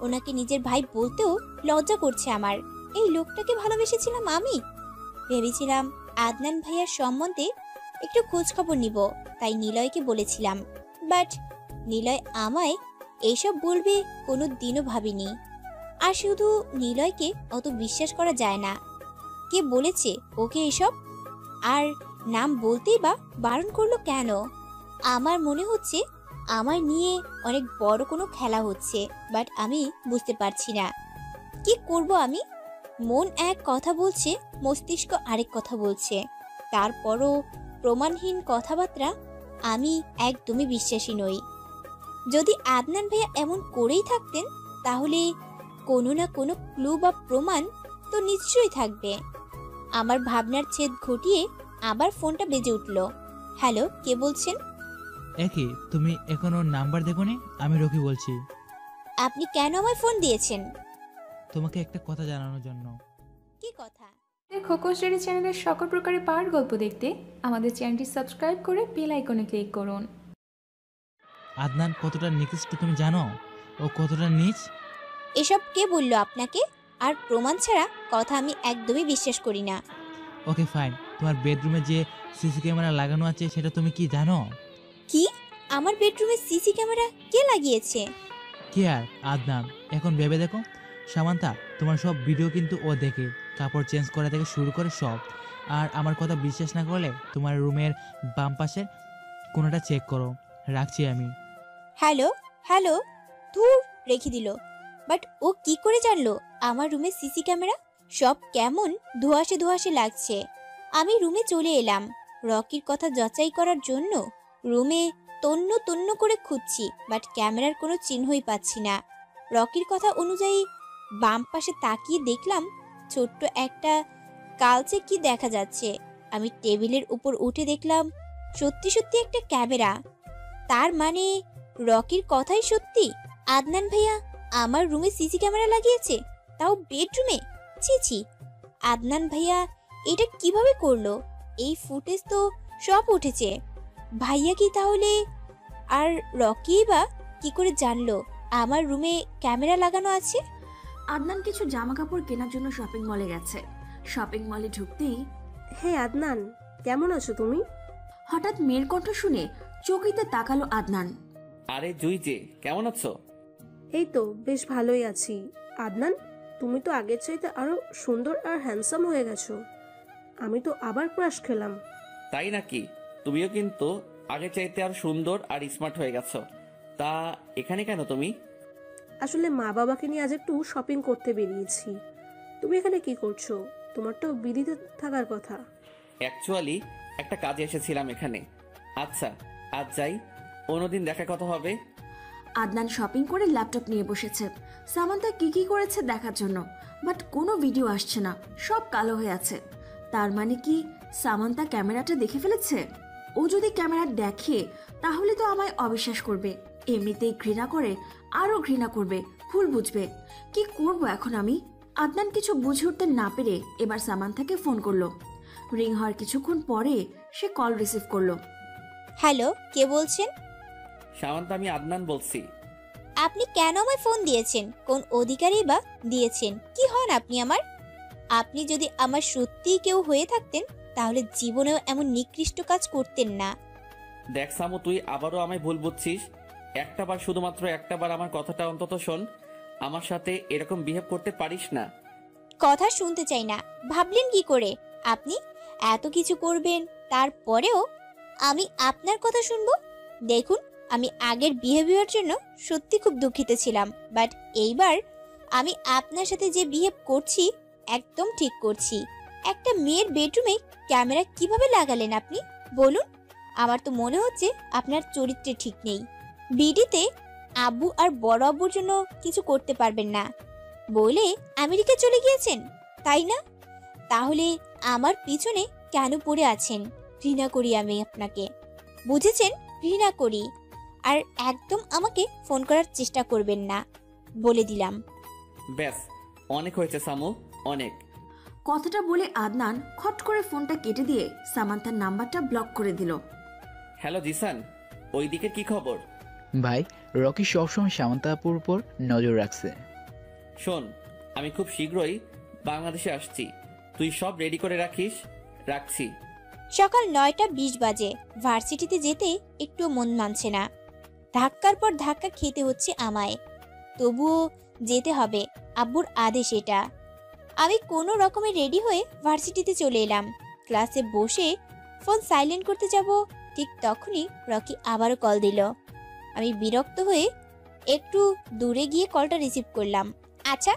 Speaker 2: ওনাকে নিজের ভাই বলতেও লজ্জা করছে আমার। এই লোকটাকে ভালোবেসেছিলাম আমি। ভেবেছিলাম আদনান ভাইয়ার সম্বন্ধে একটু খোঁজ খবর নিব, তাই নিলয়কে বলেছিলাম। বাট নিলয় আমায় এইসব বলবে কোনো দিনও ভাবিনি। আর শুধু নিলয়কে অত বিশ্বাস করা যায় না। কে বলেছে ওকে এসব? আর নাম বলতেই বা বারণ করলো কেন? আমার মনে হচ্ছে আমার নিয়ে অনেক বড় কোনো খেলা হচ্ছে, বাট আমি বুঝতে পারছি না কি করব আমি। মন এক কথা বলছে, মস্তিষ্ক আরেক কথা বলছে। তারপরও প্রমাণহীন কথাবার্তা আমি একদমই বিশ্বাসী নই। যদি আদনান ভাইয়া এমন করেই থাকতেন তাহলে কোনো না কোনো ক্লু বা প্রমাণ তো নিশ্চয়ই থাকবে। আমার ভাবনার ছেদ ঘটিয়ে আবার ফোনটা বেজে উঠল। হ্যালো, কে বলছেন?
Speaker 9: একই, তুমি এখনো নাম্বার দেখোনি? আমি রকি বলছি।
Speaker 2: আপনি কেন আমায় ফোন দিয়েছেন?
Speaker 9: তোমাকে একটা কথা জানানোর জন্য।
Speaker 2: কি কথা?
Speaker 11: খোকন স্টোরি চ্যানেলের সকল প্রকারের পাওয়ার গল্প দেখতে আমাদের চ্যানেলটি সাবস্ক্রাইব করে বেল আইকনে ক্লিক করুন।
Speaker 9: আদনান কতটা নিকৃষ্ট তুমি জানো? ও কতটা নীচ?
Speaker 2: এসব কে বলল আপনাকে? আর প্রমাণ ছাড়া কথা আমি একদমই বিশ্বাস করি না।
Speaker 9: ওকে ফাইন, তোমার বেডরুমে যে সিসি ক্যামেরা লাগানো আছে সেটা তুমি কি জানো?
Speaker 2: কি? আমার বেডরুমে সিসি ক্যামেরা কে লাগিয়েছে?
Speaker 9: কি আর আদনান, এখন ভেবে দেখো। সামান্তা তোমার সব ভিডিও কিন্তু ও দেখে, কাপড় চেঞ্জ করা থেকে শুরু করে সব। আর আমার কথা বিশ্বাস না করলে তোমার রুমের বাম পাশের কোনোটা চেক করো। রাখছি আমি।
Speaker 2: হ্যালো হ্যালো, দূর রেখে দিল। বাট ও কি করে জানলো আমার রুমে সিসি ক্যামেরা? সব কেমন ধোঁয়াশে ধোঁয়াশে লাগছে। আমি রুমে চলে এলাম রকির কথা যাচাই করার জন্য। রুমে তন্ন তন্ন করে খুঁজছি, বাট ক্যামেরার কোনো চিহ্নই পাচ্ছি না। রকির কথা অনুযায়ী বাম পাশে তাকিয়ে দেখলাম ছোট্ট একটা কালচে কি দেখা যাচ্ছে। আমি টেবিলের উপর উঠে দেখলাম সত্যি সত্যি একটা ক্যামেরা। তার মানে রকির কথাই সত্যি। আদনান ভাইয়া আমার রুমে সিসি ক্যামেরা লাগিয়েছে, তাও বেডরুমে। ছি ছি, আদনান ভাইয়া এটা কিভাবে করলো? এই ফুটেজ তো সব উঠেছে। ভাইয়া কি তাহলে? আর রকি বা কি করে জানলো আমার রুমে ক্যামেরা লাগানো আছে?
Speaker 4: আদনান কিছু জামা কাপড় কেনার জন্য শপিং মলে গেছে। শপিং মলে ঢুকতেই,
Speaker 13: হে আদনান, কেমন আছো তুমি?
Speaker 4: হঠাৎ মেয়ের কণ্ঠ শুনে চকিতে তাকালো আদনান।
Speaker 3: আরে জুই যে, কেমন আছো?
Speaker 13: এই তো বেশ ভালোই আছি। আদনান, তুমি তো আগের চাইতে আরো সুন্দর আর হ্যান্ডসাম হয়ে গেছো। আমি তো আবার ক্রাশ খেলাম।
Speaker 3: তাই নাকি? তুমিও কিন্তু আগে চাইতে আর সুন্দর আর স্মার্ট হয়ে গেছো। তা এখানে কেন তুমি?
Speaker 13: আসলে মা বাবাকে নিয়ে আজ একটু শপিং করতে বেরিয়েছি। তুমি এখানে কি করছো? তোমার তো বিদিতে থাকার কথা।
Speaker 3: অ্যাকচুয়ালি একটা কাজে এসেছিলাম এখানে। আচ্ছা, আজ যাই, অন্যদিন দেখা কথা হবে।
Speaker 4: আদনান শপিং করে ল্যাপটপ নিয়ে বসেছে সামান্তা কি কি করেছে দেখার জন্য। বাট কোনো ভিডিও আসছে না, সব কালো হয়ে আছে। তার মানে কি সামান্তা ক্যামেরাটা দেখে ফেলেছে? ও যদি ক্যামেরা দেখে তাহলে তো আমায় অবিশ্বাস করবে, এমনিতেই ঘৃণা করে, আরো ঘৃণা করবে, ভুল বুঝবে। কি করব এখন আমি? আদনান কিছু বুঝে উঠতে না পেরে এবার সামান্তাকে ফোন করলো। রিং হওয়ার কিছুক্ষণ পরে সে কল রিসিভ করলো।
Speaker 2: হ্যালো, কে বলছেন?
Speaker 3: সামান্তা, আমি আদনান বলছি।
Speaker 2: আপনি কেন আমায় ফোন দিয়েছেন? কোন অধিকারই বা দিয়েছেন? কি হন আপনি আমার? আপনি যদি আমার সত্যিই কেউ হয়ে থাকতেন তাহলে জীবনেও এমন নিকৃষ্ট কাজ করতেন না।
Speaker 3: দেখ সামু, তুই আবারও আমায় ভুল বুঝছিস। একটাবার, শুধুমাত্র একটাবার আমার কথাটা অন্তত শোন। আমার সাথে এরকম বিহেভ করতে পারিস না।
Speaker 2: কথা শুনতে চাই না। ভাবলেন কি করে আপনি এত কিছু করবেন, তারপরেও আমি আপনার কথা শুনবো? দেখুন, আমি আগের বিহেভিয়ার জন্য সত্যি খুব দুঃখিত ছিলাম, বাট এইবার আমি আপনার সাথে যে বিহেভ করছি একদম ঠিক করছি। একটা মেয়ের বেডরুমে ক্যামেরা কিভাবে লাগালেন আপনি বলুন? আমার তো মনে হচ্ছে আপনার চরিত্রে ঠিক নেই। বিডিতে আব্বু আর বড় আব্বুর জন্য কিছু করতে পারবেন না বলে আমেরিকা চলে গিয়েছেন, তাই না? তাহলে আমার পিছনে কেন পড়ে আছেন? ঘৃণা করি আমি আপনাকে, বুঝেছেন? ঘৃণা করি। আর একদম আমাকে ফোন করার চেষ্টা করবেন না, বলে দিলাম।
Speaker 3: ব্যাস, অনেক হয়েছে সামু, অনেক।
Speaker 4: কথাটা বলে আদনান খট করে ফোনটা কেটে দিয়ে সামান্তার নাম্বারটা ব্লক করে দিল।
Speaker 3: হ্যালো জিসান, ওই দিকের কি খবর?
Speaker 12: ভাই, রকি সবসময় সামান্তা আপুর উপর নজর রাখছে।
Speaker 3: শোন, আমি খুব শীঘ্রই বাংলাদেশে আসছি, তুই সব রেডি করে রাখিস। রাখছি।
Speaker 2: সকাল 9:20 বাজে। ভার্সিটিতে যেতে একটু মন মানছে না, ধাক্কার পর ধাক্কা খেতে হচ্ছে আমায়, তবুও যেতে হবে, আব্বুর আদেশ এটা। আমি কোনো রকমে রেডি হয়ে ভার্সিটিতে চলে এলাম। ক্লাসে বসে ফোন সাইলেন্ট করতে যাব, ঠিক তখনই রকি আবারও কল দিল। আমি বিরক্ত হয়ে একটু দূরে গিয়ে কলটা রিসিভ করলাম। আচ্ছা,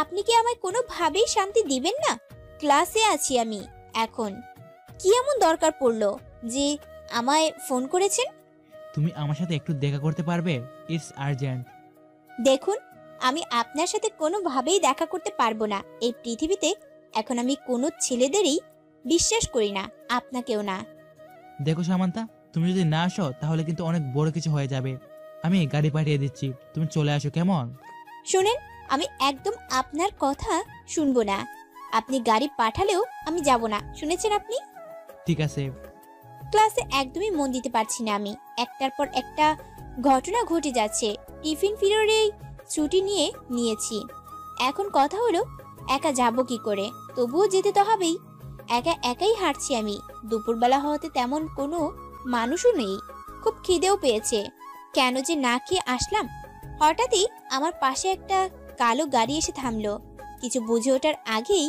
Speaker 2: আপনি কি আমায় কোনোভাবেই শান্তি দিবেন না? ক্লাসে আছি আমি এখন, কি এমন দরকার পড়লো যে আমায় ফোন করেছেন?
Speaker 9: তুমি আমার সাথে একটু দেখা করতে পারবে? It's urgent.
Speaker 2: দেখুন, আমি আপনার সাথে কোনোভাবেই দেখা করতে পারবো না। এই পৃথিবীতে এখন আমি কোনো ছেলেদেরই বিশ্বাস করি না, আপনাকেও না।
Speaker 9: দেখো সামান্তা, তুমি যদি না আসো তাহলে কিন্তু অনেক বড় কিছু হয়ে যাবে। আমি গাড়ি পাঠিয়ে দিচ্ছি, তুমি চলে আসো, কেমন?
Speaker 2: শুনেন, আমি একদম আপনার কথা শুনবো না। আপনি গাড়ি পাঠালেও আমি যাব না, শুনেছেন আপনি?
Speaker 9: ঠিক আছে।
Speaker 2: ক্লাসে একদমই মন দিতে পারছি না আমি, একটার পর একটা ঘটনা ঘটে যাচ্ছে। টিফিন পিরিয়ডেই ছুটি নিয়েছি। এখন কথা হলো একা যাব কি করে? তবুও যেতে তো হবেই। একাই হাঁটছি আমি। দুপুরবেলা হওয়াতে তেমন কোনো মানুষও নেই, খুব খিদেও পেয়েছে। কেন যে না খেয়ে আসলাম। হঠাৎই আমার পাশে একটা কালো গাড়ি এসে থামলো। কিছু বুঝে ওঠার আগেই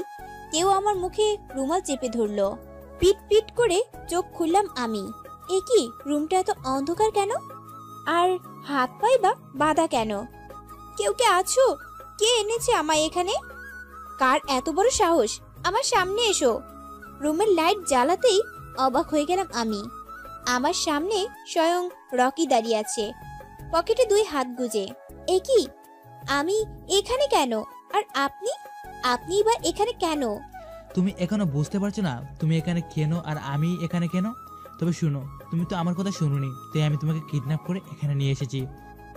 Speaker 2: কেউ আমার মুখে রুমাল চেপে ধরলো। পিট পিট করে চোখ খুললাম আমি। এ কি, রুমটা এত অন্ধকার কেন? আর হাত পাই বা বাঁধা কেন? কেউ কে আছো? কে এনেছে আমায় এখানে? কার এত বড় সাহস? আমার সামনে এসো। রুমের লাইট জ্বালাতেই অবাক হয়ে গেলাম আমি। আমার সামনে স্বয়ং রকি দাঁড়িয়ে আছে, পকেটে 2 হাত গুজে। এ কি, আমি এখানে কেন? আর আপনি বা এখানে কেন?
Speaker 9: তুমি এখনো বুঝতে পারছো না তুমি এখানে কেন আর আমি এখানে কেন? তবে শুনো, তুমি তো আমার কথা শুনোনি, তাই আমি তোমাকে কিডন্যাপ করে এখানে নিয়ে এসেছি।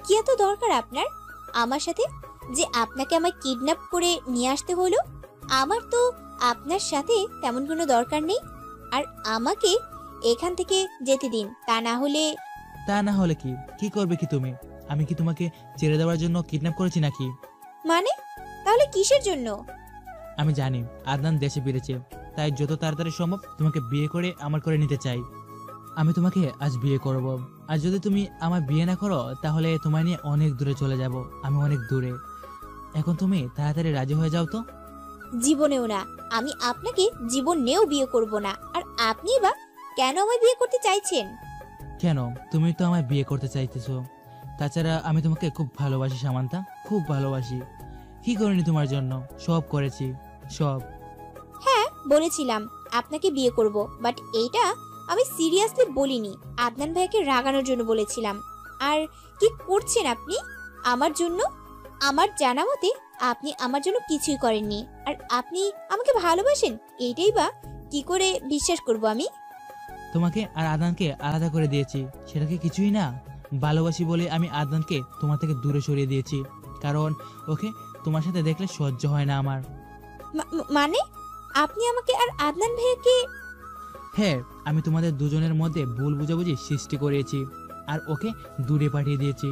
Speaker 2: কি এত দরকার আপনার আমার সাথে যে আপনাকে আমায় কিডন্যাপ করে নিয়ে আসতে হলো? আমার তো আপনার সাথে তেমন কোনো দরকার নেই। আর আমাকে এখান থেকে যেতে দিন, তা না হলে
Speaker 9: কি করবে কি তুমি? আমি কি তোমাকে ছেড়ে দেওয়ার জন্য কিডন্যাপ করেছি নাকি?
Speaker 2: মানে তাহলে কিসের জন্য?
Speaker 9: আমি জানি আদনান দেশে ফিরেছে, তাই যত তাড়াতাড়ি সম্ভব তোমাকে বিয়ে করে আমার করে নিতে চাই। আমি তোমাকে আজ বিয়ে করব, আর যদি তুমি আমার বিয়ে না করো তাহলে তোমায় নিয়ে অনেক দূরে চলে যাব, আমি অনেক দূরে। এখন তুমি তাড়াতাড়ি রাজি হয়ে যাও তো।
Speaker 2: জীবনেও না, আমি আপনাকে জীবনেও বিয়ে করব না। আর আপনি বা কেন আমায় বিয়ে করতে চাইছেন?
Speaker 9: কেন, তুমি তো আমায় বিয়ে করতে চাইতেছো। তাছাড়া আমি তোমাকে খুব ভালোবাসি সামান্তা, খুব ভালোবাসি। কি করিনি তোমার জন্য? সব করেছি, সব।
Speaker 2: হ্যাঁ, বলেছিলাম আপনাকে বিয়ে করব, বাট এইটা আমি সিরিয়াসলি বলিনি। আদনান ভাইকে রাগানোর জন্য বলেছিলাম। আর কি করছেন আপনি আমার জন্য? আমার জানা মতে আপনি আমার জন্য কিছুই করেননি। আর আপনি আমাকে ভালোবাসেন, এইটাই বা কি করে বিশ্বাস করব আমি?
Speaker 9: তোমাকে আর আদনানকে আলাদা করে দিয়েছি, সেটা কি কিছুই না? ভালোবাসি বলে আমি আদনানকে তোমার থেকে দূরে সরিয়ে দিয়েছি, কারণ ওকে তোমার সাথে দেখলে সহ্য হয় না আমার।
Speaker 2: মানে আপনি আমাকে আর আদনান ভাইকে?
Speaker 9: হ্যাঁ, আমি তোমাদের দুজনের মধ্যে ভুল বুঝাবুঝি সৃষ্টি করেছি আর ওকে দূরে পাঠিয়ে দিয়েছি।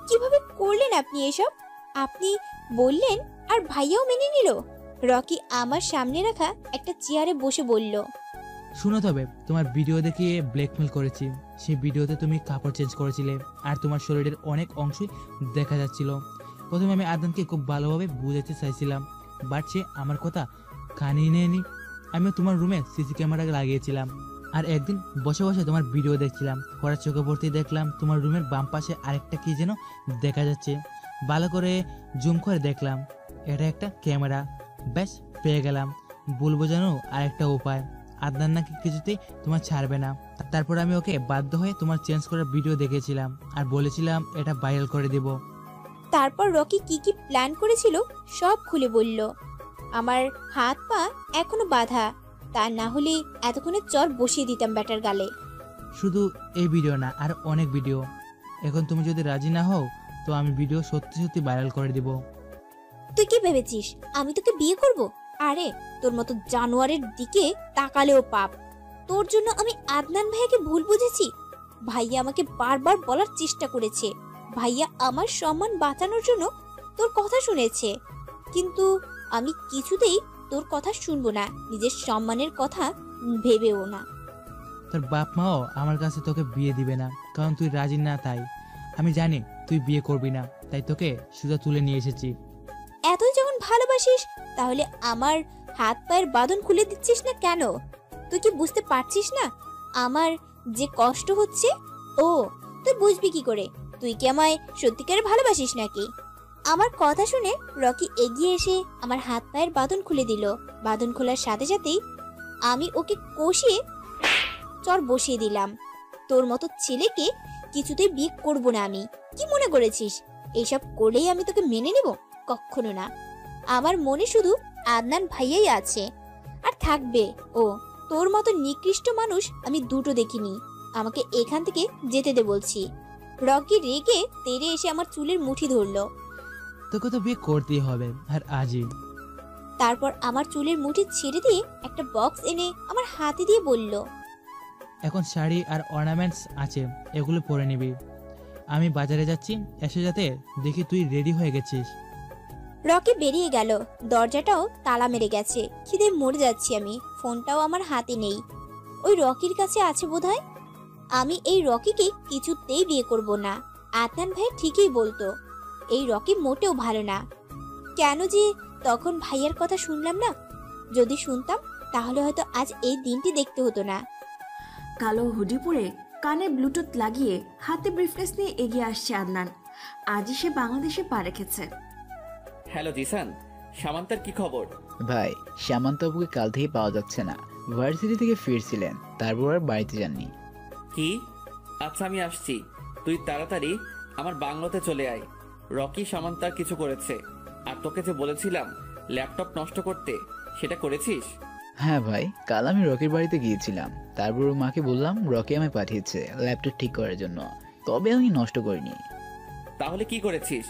Speaker 2: কিভাবে করলেন আপনি এসব? আপনি বললেন আর ভাইয়াও মেনে নিল? রকি আমার সামনে রাখা একটা চেয়ারে বসে বলল,
Speaker 9: শুনো, তবে তোমার ভিডিও দেখিয়ে ব্ল্যাকমেল করেছি। সেই ভিডিওতে তুমি কাপড় চেঞ্জ করেছিলে আর তোমার শরীরের অনেক অংশই দেখা যাচ্ছিল। প্রথমে আমি আদনানকে খুব ভালোভাবে বুঝাতে চাইছিলাম, বাট সে আমার কথা কানে নেয়নি। আমিও তোমার রুমে সিসি ক্যামেরা লাগিয়েছিলাম, আর একদিন বসে বসে তোমার ভিডিও দেখছিলাম। হঠাৎ চোখে পড়তে দেখলাম তোমার রুমের বাম পাশে আরেকটা কি যেন দেখা যাচ্ছে। ভালো করে জুম করে দেখলাম, এটা একটা ক্যামেরা। ব্যাস, পেয়ে গেলাম। ভুল বোঝানো আরেকটা উপায়। আদনান নাকি কিছুতেই তোমার ছাড়বে না। তারপর আমি ওকে বাধ্য হয়ে তোমার চেঞ্জ করার ভিডিও দেখেছিলাম আর বলেছিলাম এটা ভাইরাল করে দেব।
Speaker 2: তারপর রকি কি কি প্ল্যান করেছিল সব খুলে বলল। আমার হাত পা এখনো বাঁধা, তা না হলে এতক্ষণে চর বসিয়ে দিতাম ব্যাটার গালে।
Speaker 9: শুধু এই ভিডিও না, আর অনেক ভিডিও। এখন তুমি যদি রাজি না হও তো আমি ভিডিও সত্যি সত্যি ভাইরাল করে দেব।
Speaker 2: তুই কি ভেবেছিস আমি তোকে বিয়ে করব? আরে তোর মতো জানোয়ারের দিকে তাকালেও পাপ। তোর জন্য আমি আদনান ভাইয়াকে ভুল বুঝেছি। ভাইয়া আমাকে বারবার বলার চেষ্টা করেছে, ভাইয়া আমার সম্মান বাঁচানোর জন্য তোর কথা শুনেছে। কিন্তু আমি কিছুতেই তোর কথা শুনবো না, নিজের সম্মানের কথা ভেবেও না।
Speaker 9: তোর বাপ মাও আমার কাছে তোকে বিয়ে দিবে না, কারণ তুই রাজি না। তাই আমি জানি তুই বিয়ে করবি না, তাই তোকে সুজা তুলে নিয়ে এসেছি।
Speaker 2: এতই যখন ভালোবাসিস তাহলে আমার হাত পায়ের বাঁধন খুলে দিচ্ছিস না কেন? তুই কি বুঝতে পারছিস না আমার যে কষ্ট হচ্ছে? ও তুই বুঝবি কি করে? তুই কি আমায় সত্যিকারে ভালোবাসিস নাকি? আমার কথা শুনে রকি এগিয়ে এসে আমার হাত পায়ের বাঁধন খুলে দিল। বাঁধন খোলার সাথে সাথেই আমি ওকে কষিয়ে চর বসিয়ে দিলাম। তোর মতো ছেলেকে কিছুতেই বিয়ে করব না আমি। কি মনে করেছিস এইসব করলেই আমি তোকে মেনে নেব? কখনো না। আমার মনে শুধু আদনান ভাইয়াই আছে, আর থাকবে। ও তোর মতো নিকৃষ্ট মানুষ আমি দুটো দেখিনি। আমাকে এখান থেকে যেতে দে বলছি। রকি রেগে তেড়ে এসে আমার চুলের মুঠি ধরলো।
Speaker 9: তোকে তো বিয়ে করতেই হবে, আর আজই।
Speaker 2: তারপর আমার চুলের মুঠি ছেড়ে দিয়ে একটা বক্স এনে আমার হাতে দিয়ে বলল,
Speaker 9: এখন শাড়ি আর অর্নামেন্টস আছে, এগুলো পরে নিবি। আমি বাজারে যাচ্ছি, এসে যাতে দেখি তুই রেডি হয়ে গেছিস।
Speaker 2: রকি বেরিয়ে গেল। দরজাটাও তালা মেরে গেছে। খিদে মরে যাচ্ছি আমি। ফোনটাও আমার হাতে নেই, ওই রকির কাছে আছে বোধহয়। আমি এই রকিকে কিছুতেই বিয়ে করব না। আদনান ভাই ঠিকই বলতো, এই রকি মোটেও ভালো না। কেন যে তখন ভাইয়ার কথা শুনলাম না? যদি শুনতাম তাহলে হয়তো আজ এই দিনটি দেখতে হতো না।
Speaker 4: কালো হুডি পরে কানে ব্লুটুথ লাগিয়ে হাতে ব্রিফকেস নিয়ে এগিয়ে আসছে আদনান। আজই সে বাংলাদেশে পা রেখেছে।
Speaker 3: হ্যালো জিসান, সামান্তার কি খবর?
Speaker 12: ভাই, শ্যামান্তবাবুকে কাল থেকে পাওয়া যাচ্ছে না। ভার্সিটি থেকে ফিরছিলেন, তারপর আর বাড়িতে যাননি।
Speaker 3: কি? আচ্ছা আমি আসছি, তুই তাড়াতাড়ি আমার বাংলোতে চলে আয়। রকি সামান্তার কিছু করেছে, আর তোকে যে বলেছিলাম ল্যাপটপ নষ্ট করতে, সেটা করেছিস?
Speaker 12: হ্যাঁ ভাই, কাল আমি রকির বাড়িতে গিয়েছিলাম, তারপর ওর মাকে বললাম রকি আমায় পাঠিয়েছে ল্যাপটপ ঠিক করার জন্য, তবে আমি নষ্ট করিনি।
Speaker 3: তাহলে কি করেছিস?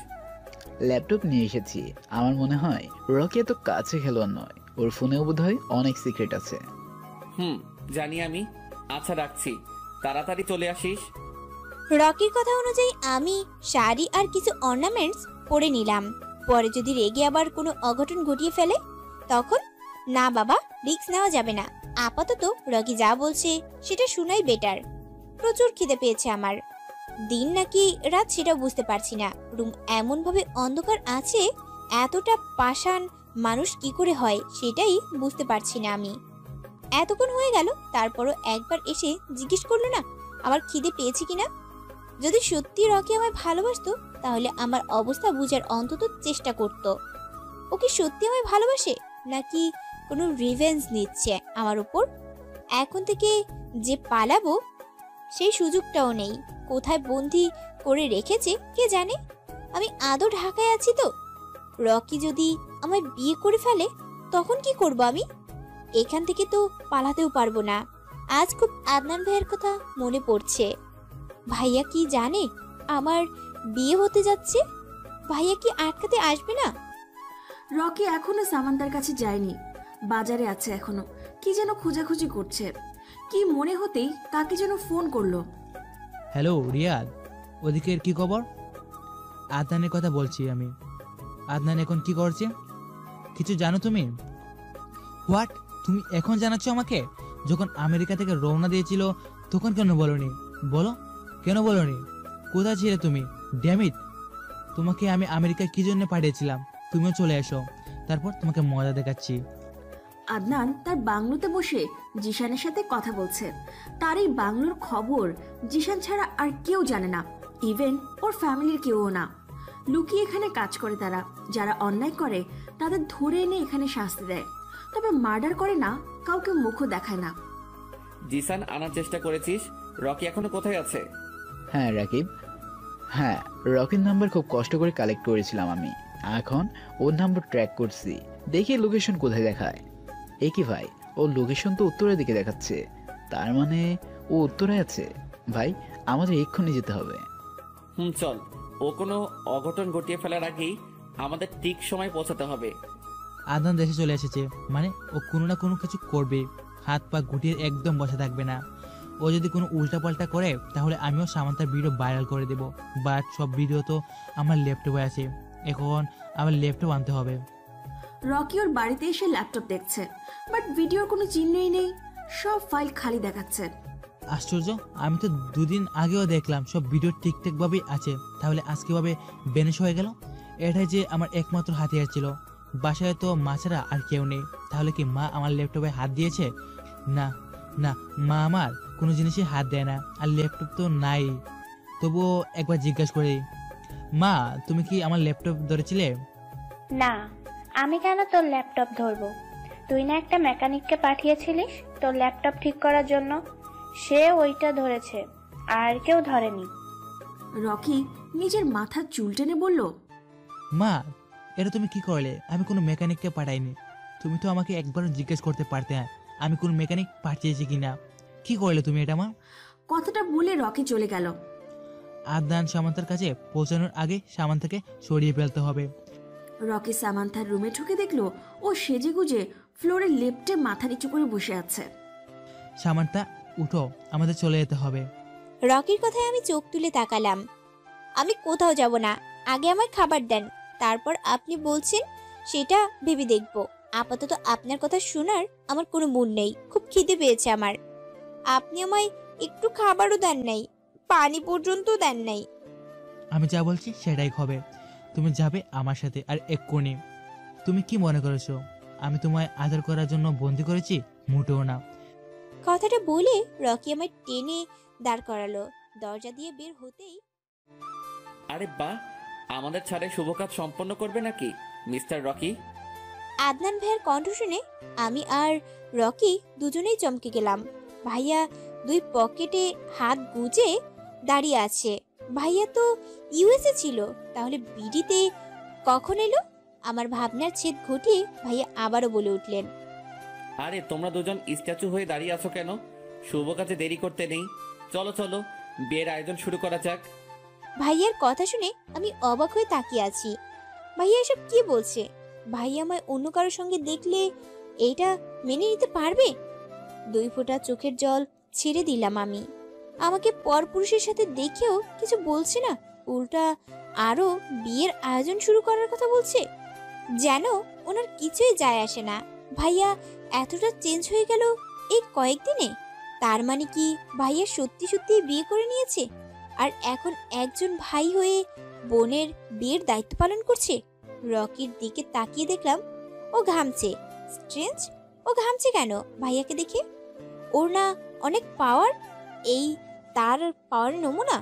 Speaker 12: ল্যাপটপ নিয়ে এসেছি। আমার মনে হয় রকি এত কাছে খেলোয়াড় নয়, ওর ফোনেও বোধহয় অনেক সিক্রেট আছে।
Speaker 3: জানি আমি। আচ্ছা রাখছি, তাড়াতাড়ি চলে আসিস।
Speaker 2: রকির কথা অনুযায়ী আমি শাড়ি আর কিছু অর্নামেন্টস পরে নিলাম। পরে যদি রেগে আবার কোনো অঘটন ঘটিয়ে ফেলে তখন? না বাবা, রিস্ক নেওয়া যাবে না। আপাতত রকি যা বলছে সেটা শোনাই বেটার। প্রচুর খিদে পেয়েছে আমার। দিন নাকি রাত সেটাও বুঝতে পারছি না। রুম এমন ভাবে অন্ধকার আছে, এতটা পাষাণ মানুষ কি করে হয় সেটাই বুঝতে পারছি না আমি। এতক্ষণ হয়ে গেল, তারপরও একবার এসে জিজ্ঞেস করলো না আমার খিদে পেয়েছে কিনা। যদি সত্যি রকি আমায় ভালোবাসতো তাহলে আমার অবস্থা বুঝার অন্তত চেষ্টা করত। ও কি সত্যি আমায় ভালোবাসে, নাকি কোনো রিভেঞ্জ নিচ্ছে আমার উপর? এখন থেকে যে পালাবো সেই সুযোগটাও নেই। কোথায় বন্দি করে রেখেছে কে জানে। আমি আদৌ ঢাকায় আছি তো? রকি যদি আমায় বিয়ে করে ফেলে তখন কি করব আমি? এখান থেকে তো পালাতেও পারবো না। আজ খুব আদনান ভাইয়ের কথা মনে পড়ছে। ভাইয়া কি জানে আমার বিয়ে হতে যাচ্ছে? ভাইয়া কি আটকাতে আসবে না?
Speaker 4: রকি এখনো সামান্তার কাছে যায়নি, বাজারে আছে এখনো। কি যেন খোঁজাখুঁজি করছে। কি মনে হতেই কাকে যেন ফোন করলো।
Speaker 9: হ্যালো রিয়াদ, ওদিকের কি খবর? আদনানের কথা বলছি আমি। আদনান এখন কি করছে কিছু জানো তুমি? হোয়াট? তুমি এখন জানাচ্ছ আমাকে? যখন আমেরিকা থেকে রওনা দিয়েছিল তখন কেন বলনি? বলো, কেন বলনি? কোথায় ছিলে তুমি? ড্যামিট, তোমাকে আমি আমেরিকায় কি জন্য পাঠিয়েছিলাম? তুমিও চলে এসো, তারপর তোমাকে মজা দেখাচ্ছি।
Speaker 4: আদনান তার বাংলোতে বসে জিশানের সাথে কথা বলছে। তার এই বাংলোর খবর জিশান ছাড়া আর কেউ জানে না, ইভেন ওর ফ্যামিলির কেউও না। লুকিয়ে এখানে কাজ করে তারা। যারা অন্যায় করে তাদের ধরে এনে এখানে শাস্তি দেয়, তবে মার্ডার করে না, কাউকে মুখও দেখায় না।
Speaker 3: জিসান, আনার চেষ্টা করেছিস? রকি এখনো কোথায় আছে?
Speaker 12: হ্যাঁ রাকিব, হ্যাঁ রকির নাম্বার খুব কষ্ট করে কালেক্ট করেছিলাম আমি। এখন ওর নাম্বার ট্র্যাক করছি, দেখি লোকেশন কোথায় দেখায়। এ কি ভাই, ওর লোকেশন তো উত্তরের দিকে দেখাচ্ছে, তার মানে ও উত্তরে আছে। ভাই আমাদের এক্ষুনি যেতে হবে।
Speaker 3: চল, ও কোনো অঘটন ঘটিয়ে ফেলার আগেই আমাদের ঠিক সময় পৌঁছাতে হবে।
Speaker 9: আদনান দেশে চলে এসেছে মানে ও কোনো না কোনো কিছু করবে। হাত পা গুটিয়ে একদম বসে থাকবে না। ও যদি কোনো উল্টাপাল্টা করে তাহলে আমিও সামান্তার ভিডিও ভাইরাল করে দেব। বাট সব ভিডিও তো আমার ল্যাপটপে আছে, এখন আমার ল্যাপটপ আনতে হবে।
Speaker 4: রকি ওর বাড়িতে এসে ল্যাপটপ দেখছে, বাট ভিডিওর কোনো চিহ্নই নেই, সব ফাইল খালি দেখাচ্ছে।
Speaker 9: আশ্চর্য, আমি তো 2 দিন আগেও দেখলাম সব ভিডিও ঠিকঠাক ভাবেই আছে, তাহলে আজকে ভাবে বেনিশ হয়ে গেল। এটাই যে আমার একমাত্র হাতিয়ার ছিল। বাসায় তো মা ছাড়া আর কেউ নেই, তাহলে কি মা আমার ল্যাপটপে হাত দিয়েছে? না না, মা আমার কোনো জিনিসে হাত দেয় না, আর ল্যাপটপ তো নাই। তবুও একবার জিজ্ঞাসা করি, মা তুমি কি আমার ল্যাপটপ ধরেছিলে?
Speaker 10: না, আমি কেন তোর ল্যাপটপ ধরবো? তুই না একটা মেকানিককে পাঠিয়েছিলিস তোর ল্যাপটপ ঠিক করার জন্য, সে ওইটা ধরেছে, আর কেউ ধরেনি।
Speaker 4: রকি নিজের মাথার চুল টেনে বলল,
Speaker 9: মা এটা তুমি কি করলে? আমি কোনো মেকানিককে পাঠাইনি। তুমি তো আমাকে একবার জিজ্ঞেস করতে পারতে আমি কোন মেকানিক পাঠিয়েছি কিনা। কি করলে তুমি এটা মা?
Speaker 4: কথাটা বলে রকি চলে গেল।
Speaker 9: আদনান সামান্তার কাছে পৌঁছানোর আগে সামান্তাকে সরিয়ে ফেলতে হবে।
Speaker 4: রকি সামান্থার রুমে ঢুকে দেখলো ও সেজে গুজে ফ্লোরের লেফটে মাথা নিচু করে বসে আছে।
Speaker 9: সামান্তা উঠো, আমাদের চলে যেতে হবে।
Speaker 2: রকির কথায় আমি চোখ তুলে তাকালাম। আমি কোথাও যাব না, আগে আমার খাবার দেন, তারপর আপনি বলছেন সেটা ভেবে দেখব। আপাতত আপনার কথা শোনার আমার কোনো মন নেই, খুব খিদে পেয়েছে আমার। আপনি আমায় একটু খাবারও দেন নাই, পানি পর্যন্ত দেন নাই।
Speaker 9: আমি যা বলছি সেটাই হবে। তুমি যাবে আমার সাথে, আর এক্ষুনি। তুমি কি মনে করেছো আমি তোমায় আদর করার জন্য বন্দি করেছি? মোটেও না।
Speaker 2: কথাটা বলে রকি আমায় টেনে দাঁড় করালো। দরজা দিয়ে বের হতেই,
Speaker 3: আরে বাহ, আমাদের ছাড়ে শুভ কাজ সম্পন্ন করবে নাকি মিস্টার রকি?
Speaker 2: আদনান ভাইয়ের কণ্ঠ শুনে আমি আর রকি দুজনেই চমকে গেলাম। ভাইয়া 2 পকেটে হাত গুজে দাঁড়িয়ে আছে। ভাইয়া তো ইউএসএ ছিল, তাহলে বিডিতে কখন এলো? আমার ভাবনার ছেদ ঘটিয়ে ভাইয়া আবারও বলে উঠলেন,
Speaker 3: আরে তোমরা দুজন স্ট্যাচু হয়ে দাঁড়িয়ে আছো কেন? শুভ কাজে দেরি করতে নেই, চলো চলো বিয়ের আয়োজন শুরু করা যাক।
Speaker 2: ভাইয়ার কথা শুনে আমি অবাক হয়ে তাকিয়ে আছি। ভাইয়া এসব কি বলছে? ভাইয়া আমায় অন্য কারোর সঙ্গে দেখলে এইটা মেনে নিতে পারবে? 2 ফোঁটা চোখের জল ছেড়ে দিলাম আমি। আমাকে পরপুরুষের সাথে দেখেও কিছু বলছে না, উল্টা আরো বিয়ের আয়োজন শুরু করার কথা বলছে। যেন ওনার কিছুই যায় আসে না। ভাইয়া এতটা চেঞ্জ হয়ে গেল এই কয়েকদিনে। তার মানে কি ভাইয়া সত্যি সত্যি বিয়ে করে নিয়েছে, আর এখন একজন ভাই হয়ে বোনের বিয়ের দায়িত্ব পালন করছে? রকির দিকে তাকিয়ে দেখলাম ও ঘামছে। স্ট্রেঞ্জ, ও ঘামছে কেন ভাইয়াকে দেখে? ওর না অনেক পাওয়ার, এই তার পাওয়ার নমুনা।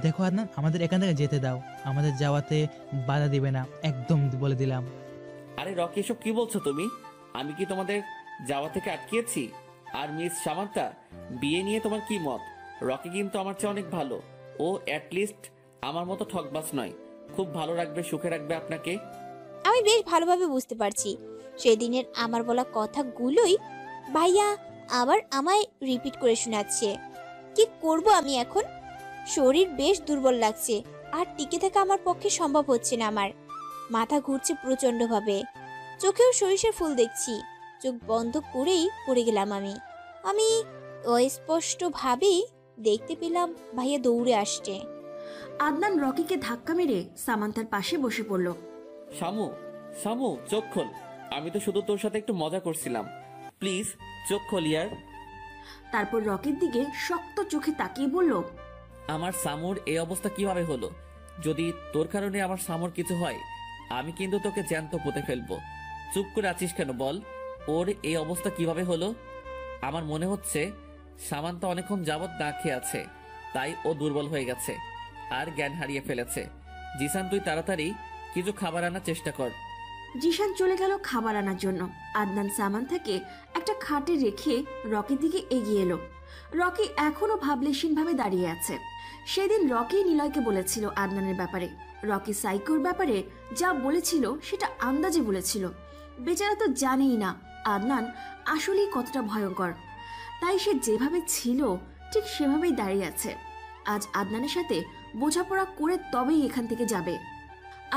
Speaker 9: দেখো আদনান, আমাদের এখান থেকে যেতে দাও, আমাদের যাওয়াতে বাধা দিবে না, একদম বলে দিলাম।
Speaker 3: আরে রকি, এসব কি বলছো তুমি? আমি কি তোমাদের যাওয়া থেকে আটকিয়েছি? আর মিস সামান্তা, বিয়ে নিয়ে তোমার কি মত? রকি কিন্তু আমার চেয়ে অনেক ভালো, ও অ্যাটলিস্ট আমার মতো ঠকবাজ নয়, খুব ভালো রাখবে, সুখে রাখবে আপনাকে।
Speaker 2: আমি বেশ ভালোভাবে বুঝতে পারছি সেদিনের আমার বলা কথাগুলোই ভাইয়া আবার আমায় রিপিট করে শোনাচ্ছে। কি করব আমি এখন? শরীর বেশ দুর্বল লাগছে, আর টিকে থাকা আমার পক্ষে সম্ভব হচ্ছে না। আমার মাথা ঘুরছে প্রচন্ডভাবে, চোখেও সরিষার ফুল দেখছি। চোখ বন্ধ করেই পড়ে গেলাম আমি অস্পষ্টভাবেই দেখতে পেলাম ভাইয়া দৌড়ে আসছে।
Speaker 4: আদনান রকিকে ধাক্কা মেরে সামান্থার পাশে বসে পড়ল।
Speaker 3: শামু, শামু চোখ খোল, আমি তো শুধু তোর সাথে একটু মজা করছিলাম, প্লিজ চোখ খোল ইয়ার।
Speaker 4: তারপর রকির দিকে শক্ত চোখে তাকিয়ে বলল,
Speaker 3: আমার সামুর এই অবস্থা কিভাবে হলো? যদি তোর কারণে আমার সামুর কিছু হয়, আমি কিন্তু তোকে জ্যান্ত পুঁতে ফেলবো। চুপ করে আছিস কেন বল? ওর এই অবস্থা কিভাবে হলো? আমার মনে হচ্ছে সামান্তা অনেকক্ষণ যাবৎ না খেয়ে আছে, তাই ও দুর্বল হয়ে গেছে আর জ্ঞান হারিয়ে ফেলেছে। জিসান, তুই তাড়াতাড়ি কিছু খাবার আনার চেষ্টা কর।
Speaker 4: জিসান চলে গেল খাবার আনার জন্য। আদনান সামান্থাকে একটা খাটে রেখে রকির দিকে এগিয়ে এলো। রকি এখনো ভাবলেশীন ভাবে দাঁড়িয়ে আছে। সেদিন রকি নিলয়কে বলেছিল আদনানের ব্যাপারে। রকি সাইকোর ব্যাপারে যা বলেছিল সেটা আন্দাজে বলেছিল। বেচারা তো জানেই না আদনান আসলেই কতটা ভয়ঙ্কর, তাই সে যেভাবে ছিল ঠিক সেভাবেই দাঁড়িয়ে আছে। আজ আদনানের সাথে বোঝাপড়া করে তবেই এখান থেকে যাবে।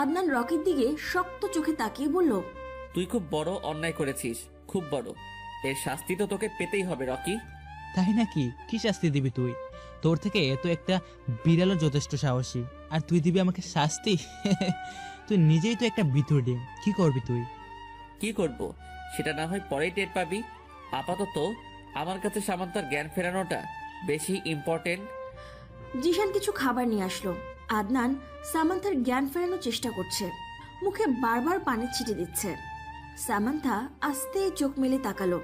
Speaker 4: আদনান রকির দিকে শক্ত চোখে তাকিয়ে বলল,
Speaker 3: তুই খুব বড় অন্যায় করেছিস, খুব বড়। এর শাস্তি তো তোকে পেতেই হবে রকি।
Speaker 9: তাই নাকি? কি শাস্তি দিবি তুই? তোর থেকে তো একটা বিড়ালও যথেষ্ট সাহসী, আর তুই দিবি আমাকে শাস্তি? তুই নিজেই তো একটা ভিতর ডিম, কি করবি তুই?
Speaker 3: কি করব সেটা না হয় পরেই টের পাবি। আপাতত আমার কাছে সামান্তার জ্ঞান ফেরানোটা বেশি ইম্পর্টেন্ট।
Speaker 4: জিশান কিছু খাবার নিয়ে আসলো। আদনান সামান্থার জ্ঞান ফেরানোর চেষ্টা করছে, মুখে বারবার পানি ছিটে দিচ্ছে। সামান্থা আস্তে চোখ মেলে তাকালো।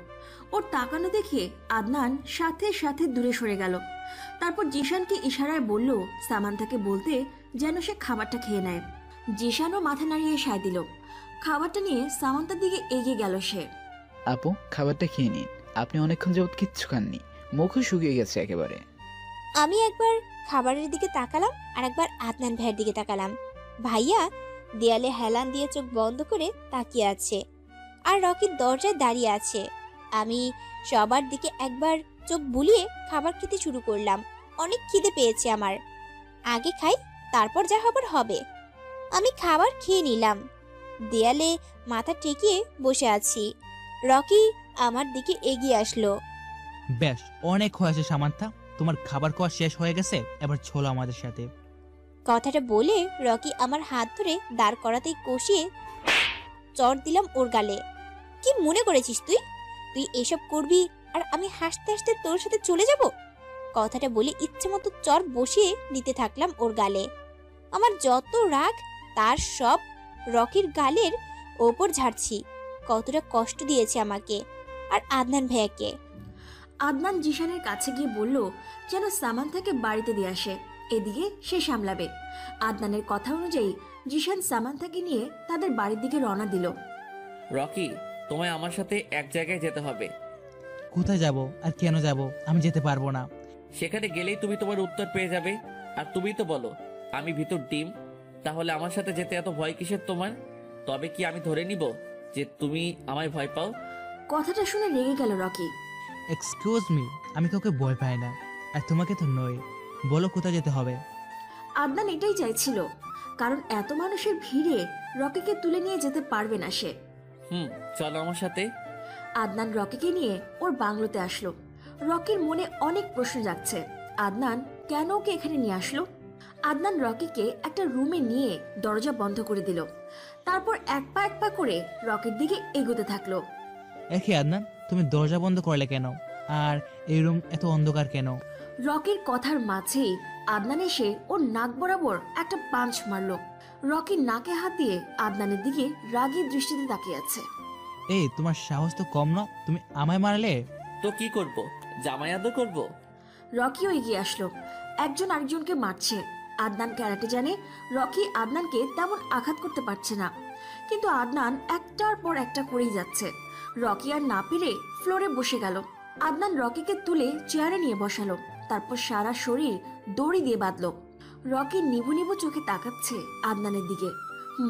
Speaker 4: ওর তাকানো দেখে আদনান সাথে সাথে দূরে সরে গেল। তারপর জিশানকে ইশারায় বলল সামান্থাকে বলতে যেন সে খাবারটা খেয়ে নেয়। জিশানও মাথা নাড়িয়ে সায় দিল। খাবারটা নিয়ে সামান্থার দিকে এগিয়ে গেল সে।
Speaker 12: আপু, খাবারটা খেয়ে নিন। আপনি অনেকক্ষণ যাবত কিচ্ছু খাননি, মুখও শুকিয়ে গেছে একেবারে।
Speaker 2: আমি একবার খাবারের দিকে তাকালাম আর একবার আদনান ভাইয়ের দিকে তাকালাম। ভাইয়া দেয়ালে হেলান দিয়ে চোখ বন্ধ করে তাকিয়ে আছে, আর রকি দরজায় দাঁড়িয়ে আছে। আমি সবার দিকে একবার চোখ বুলিয়ে খাবার খেতে শুরু করলাম। অনেক খিদে পেয়েছে আমার। আগে খাই, তারপর যা হবার হবে। আমি খাবার খেয়ে নিলাম, দেয়ালে মাথা ঠেকিয়ে বসে আছি। রকি আমার দিকে এগিয়ে আসলো।
Speaker 9: বেশ, অনেক হয়েছে সামান্থা, তোমার খাবার খাওয়া শেষ হয়ে গেছে, এবার চলো আমাদের সাথে।
Speaker 2: কথাটা বলে রকি আমার হাত ধরে দাঁড় করাতেই কষিয়ে চড় দিলাম ওর গালে। কি মনে করেছিস তুই তুই এসব করবি আর আমি হাসতে হাসতে তোর সাথে চলে যাব? কথাটা বলে ইচ্ছে মতো চড় বসিয়ে দিতে থাকলাম ওর গালে। আমার যত রাগ তার সব রকির গালের ওপর ঝাড়ছি। কতটা কষ্ট দিয়েছে আমাকে আর আদনান ভাইয়াকে।
Speaker 4: আদনান জিশানের কাছে গিয়ে বলল যেন সামান্থাকে বাড়িতে দিয়ে আসে, এদিকে সে সামলাবে। আদনানের কথা অনুযায়ী জিশান সামান্থাকে নিয়ে তাদের বাড়ির দিকে রওনা দিল।
Speaker 3: রকি, তোমায় আমার সাথে এক জায়গায় যেতে হবে।
Speaker 9: কোথায় যাব আর কেন যাব? আমি যেতে পারবো না।
Speaker 3: সেখানে গেলেই তুমি তোমার উত্তর পেয়ে যাবে। আর তুমি তো বলো আমি ভিতর ডিম, তাহলে আমার সাথে যেতে এত ভয় কিসের তোমার? তবে কি আমি ধরে নিব যে তুমি আমায় ভয় পাও?
Speaker 4: কথাটা শুনে রেগে গেল রকি।
Speaker 9: এক্সকিউজ মি, আমি কাউকে ভয় পাই না, আর তোমাকে তো নয়। বলো কোথায় যেতে হবে?
Speaker 4: আদনান এটাই চাইছিল, কারণ এত মানুষের ভিড়ে রকিকে তুলে নিয়ে যেতে পারবে না সে।
Speaker 3: চলো আমার সাথে।
Speaker 4: আদনান রকিকে নিয়ে ওর বাংলোতে আসলো। রকির মনে অনেক প্রশ্ন জাগছে। আদনান কেন ওকে এখানে নিয়ে আসলো? আদনান রকিকে একটা রুমে নিয়ে দরজা বন্ধ করে দিল। তারপর এক পা করে রকির দিকে এগোতে থাকলো।
Speaker 9: একে আদনান, তুমি দরজা বন্ধ করলে কেন? আর এই রুম এত অন্ধকার কেন?
Speaker 4: রকির কথার মাঝেই আদনান এসে ওর নাক বরাবর একটা পাঞ্চ মারলো। রকির নাকে হাত দিয়ে আদনানের দিকে রাগী দৃষ্টিতে তাকিয়ে আছে।
Speaker 9: এই, তোমার সাহস তো কম না, তুমি আমায় মারলে?
Speaker 3: তো কি করব, জামাই আদর করব?
Speaker 4: রকিও এগিয়ে আসলো। একজন আরেকজনকে মারছে। আদনান ক্যারাটে জানে, রকি আদনানকে তেমন আঘাত করতে পারছে না, কিন্তু আদনান একটার পর একটা করেই যাচ্ছে। রকি আর না পেরে ফ্লোরে বসে গেল। আদনান রকিকে তুলে চেয়ারে নিয়ে বসালো, তারপর সারা শরীর দড়ি দিয়ে বাঁধলো। রকি নিবু নিবু চোখে তাকাচ্ছে আদনানের দিকে।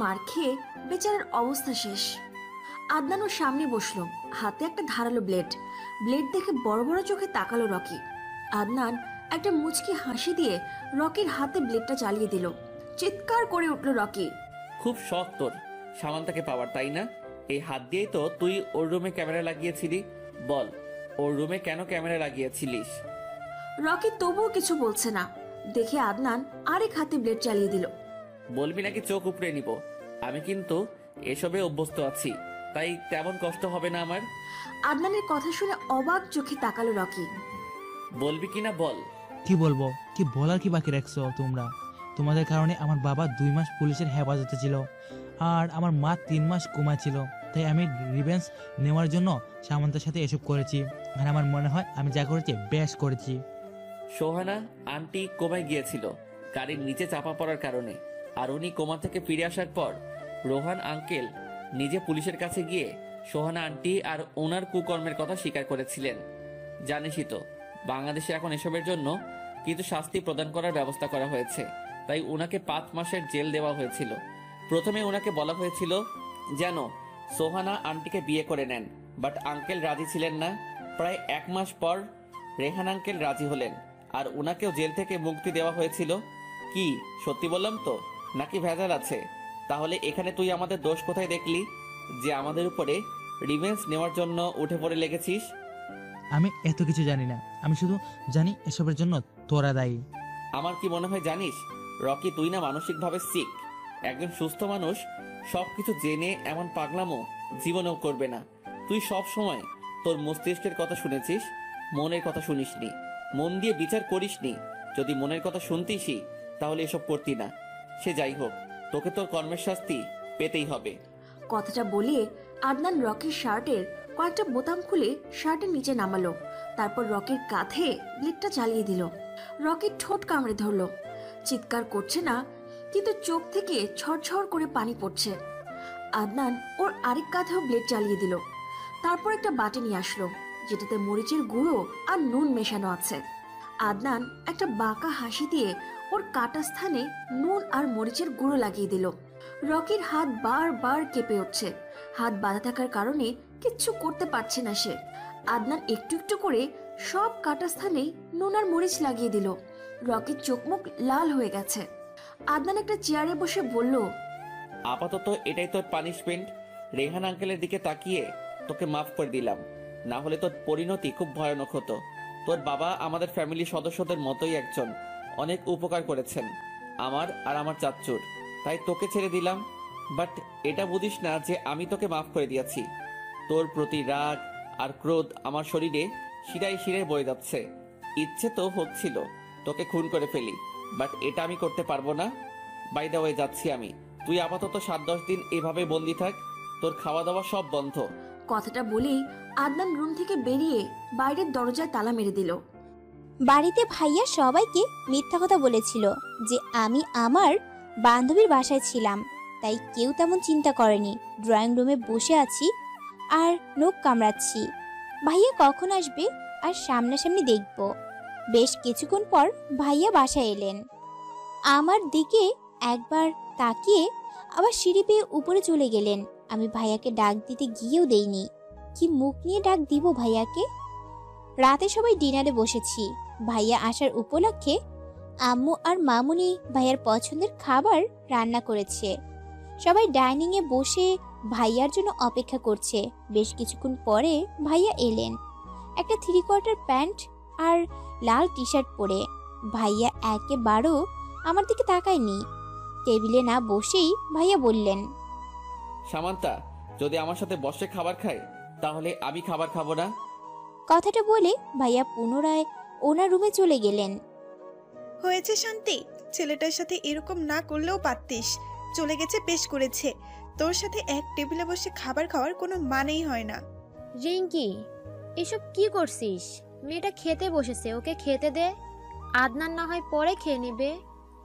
Speaker 4: মার খেয়ে বেচারার অবস্থা শেষ। আদনান ওর সামনে বসলো, হাতে একটা ধারালো ব্লেড দেখে বড় বড় চোখে তাকালো রকি। আদনান একটা মুচকি হাসি দিয়ে রকির হাতে ব্লেডটা চালিয়ে দিল। চিৎকার করে উঠলো রকি।
Speaker 3: খুব শখ তোর সামান্তাকে পাওয়ার, তাই না? এই হাত দিয়েই তো তুই ওর রুমে ক্যামেরা লাগিয়েছিলি। বল, ওর রুমে কেন ক্যামেরা লাগিয়েছিলিস?
Speaker 4: রকি তবুও কিছু বলছে না দেখে আদনান আরেক হাতে ব্লেড চালিয়ে দিল।
Speaker 3: বলবি নাকি চোখ উপড়ে নিব? আমি কিন্তু এসবে অভ্যস্ত আছি, তাই তেমন কষ্ট হবে না আমার।
Speaker 4: আদনানের কথা শুনে অবাক চোখে তাকালো রকি।
Speaker 3: বলবি কিনা বল।
Speaker 9: কি বলবো? কি বলার কি বাকি রাখছো তোমরা? তোমাদের কারণে আমার বাবা 2 মাস পুলিশের হেফাজতে ছিল, আর আমার মা 3 মাস কোমা ছিল। তাই আমি রিভেঞ্জ নেওয়ার জন্য সামান্তার সাথে এসব করেছি, আর আমার মনে হয় আমি যা করেছি বেশ করেছি।
Speaker 3: সোহানা আন্টি কোমায় গিয়েছিল গাড়ির নিচে চাপা পড়ার কারণে, আর উনি কোমা থেকে ফিরে আসার পর রোহান আঙ্কেল নিজে পুলিশের কাছে গিয়ে সোহানা আন্টি আর ওনার কুকর্মের কথা স্বীকার করেছিলেন। জানিসই তো বাংলাদেশে এখন এসবের জন্য কিন্তু শাস্তি প্রদান করার ব্যবস্থা করা হয়েছে, তাই ওনাকে 5 মাসের জেল দেওয়া হয়েছিল। প্রথমে ওনাকে বলা হয়েছিল যেন সোহানা আন্টিকে বিয়ে করে নেন, বাট আঙ্কেল রাজি ছিলেন না। প্রায় 1 মাস পর রেহান আঙ্কেল রাজি হলেন, আর ওনাকেও জেল থেকে মুক্তি দেওয়া হয়েছিল। কি সত্যি বললাম তো, নাকি ভেজাল আছে? তাহলে এখানে তুই আমাদের দোষ কোথায় দেখলি যে আমাদের উপরে রিভেঞ্জ নেওয়ার জন্য উঠে পড়ে লেগেছিস?
Speaker 9: আমি এত কিছু জানি না, আমি শুধু জানি এসবের জন্য তোরা দায়ী।
Speaker 3: আমার কি মনে হয় জানিস রকি, তুই না মানসিকভাবে সিক। একজন সুস্থ মানুষ সবকিছু জেনে এমন পাগলামো জীবনেও করবে না। তুই সব সময় তোর মস্তিষ্কের কথা শুনেছিস, মনের কথা শুনিসনি, মন দিয়ে বিচার করিসনি। যদি মনের কথা শুনতিসই তাহলে এসব করতি না। সে যাই হোক, তোকে তোর কর্মের শাস্তি পেতেই হবে।
Speaker 4: কথাটা বলে আদনান রকির শার্টের কয়েকটা বোতাম খুলে শার্টের নিচে নামালো। তারপর রকির কাঁধে ব্লেডটা চালিয়ে দিল। রকির ঠোঁট কামড়ে ধরলো। চিৎকার করছে না, কিন্তু চোখ থেকে ছড়ছড় করে পানি পড়ছে। আদনান ওর আরেক কাঁধেও ব্লেড চালিয়ে দিল। তারপর একটা বাটি নিয়ে আসলো, যেটাতে মরিচের গুঁড়ো আর নুন মেশানো আছে। আদনান একটা বাঁকা হাসি দিয়ে ওর কাটা স্থানে নুন আর মরিচের গুঁড়ো লাগিয়ে দিল। রকির হাত বারবার কেঁপে উঠছে। হাত বাঁধা থাকার কারণে কিচ্ছু করতে পারছে না সে। আদনান একটু একটু করে সব কাটা স্থানে নুন আর মরিচ লাগিয়ে দিল। রকির চোখ মুখ লাল হয়ে গেছে। আদনান একটা চেয়ারে বসে বলল,
Speaker 3: আপাতত এটাই তোর পানিশমেন্ট। রেহান আঙ্কেলের দিকে তাকিয়ে তোকে মাফ করে দিলাম, না হলে তোর পরিণতি খুব ভয়ানক হতো। তোর বাবা আমাদের ফ্যামিলির সদস্যদের মতোই একজন, অনেক উপকার করেছেন আমার আর আমার চাচ্চুর, তাই তোকে ছেড়ে দিলাম। বাট এটা বুঝিস না যে আমি তোকে মাফ করে দিয়েছি। তোর প্রতি রাগ আর ক্রোধ আমার শরীরে শিরায় শিরায় বয়ে যাচ্ছে। ইচ্ছে তো হচ্ছিল তোকে খুন করে ফেলি, বাট এটা আমি করতে পারবো না। বাই দ্য ওয়ে যাচ্ছি আমি। তুই আপাতত 7-10 দিন এভাবে বন্দি থাক, তোর খাওয়া দাওয়া সব বন্ধ।
Speaker 4: কথাটা বলেই আদনান রুম থেকে বেরিয়ে বাইরের দরজায় তালা মেরে দিল।
Speaker 2: বাড়িতে ভাইয়া সবাইকে মিথ্যা কথা বলেছিল যে আমি আমার বান্ধবীর বাসায় ছিলাম, তাই কেউ তেমন চিন্তা করেনি। ড্রয়িং রুমে বসে আছি আর নখ কামড়াচ্ছি। ভাইয়া কখন আসবে আর সামনাসামনি দেখব। বেশ কিছুক্ষণ পর ভাইয়া বাসায় এলেন। আমার দিকে একবার তাকিয়ে আবার সিঁড়ি পেয়ে উপরে চলে গেলেন। আমি ভাইয়াকে ডাক দিতে গিয়েও দেইনি। কি মুখ নিয়ে ডাক দিব ভাইয়াকে? রাতে সবাই ডিনারে বসেছি। ভাইয়া আসার উপলক্ষে আম্মু আর মামুনি ভাইয়ার পছন্দের খাবার রান্না করেছে। সবাই ডাইনিংয়ে বসে ভাইয়ার জন্য অপেক্ষা করছে। বেশ কিছুক্ষণ পরে ভাইয়া এলেন, একটা 3/4 প্যান্ট আর লাল টি শার্ট পরে। ভাইয়া একেবারেও আমার দিকে তাকায়নি। টেবিলে না বসেই ভাইয়া বললেন,
Speaker 3: সামান্তা যদি আমার সাথে বসে খাবার খায় তাহলে আমি খাবার খাবো না।
Speaker 2: কথাটা বলে ভাইয়া পুনরায় ওনার রুমে চলে গেলেন।
Speaker 5: হয়েছে শান্তি, ছেলেটার সাথে এরকম না করলেও পারতিস। চলে গেছে, বেশ করেছে। তোর সাথে এক টেবিলে বসে খাবার খাওয়ার কোনো মানেই হয় না।
Speaker 7: রিঙ্কি, এসব কি করছিস? মেয়েটা খেতে বসেছে, ওকে খেতে দে। আদনান না হয় পরে খেয়ে নেবে।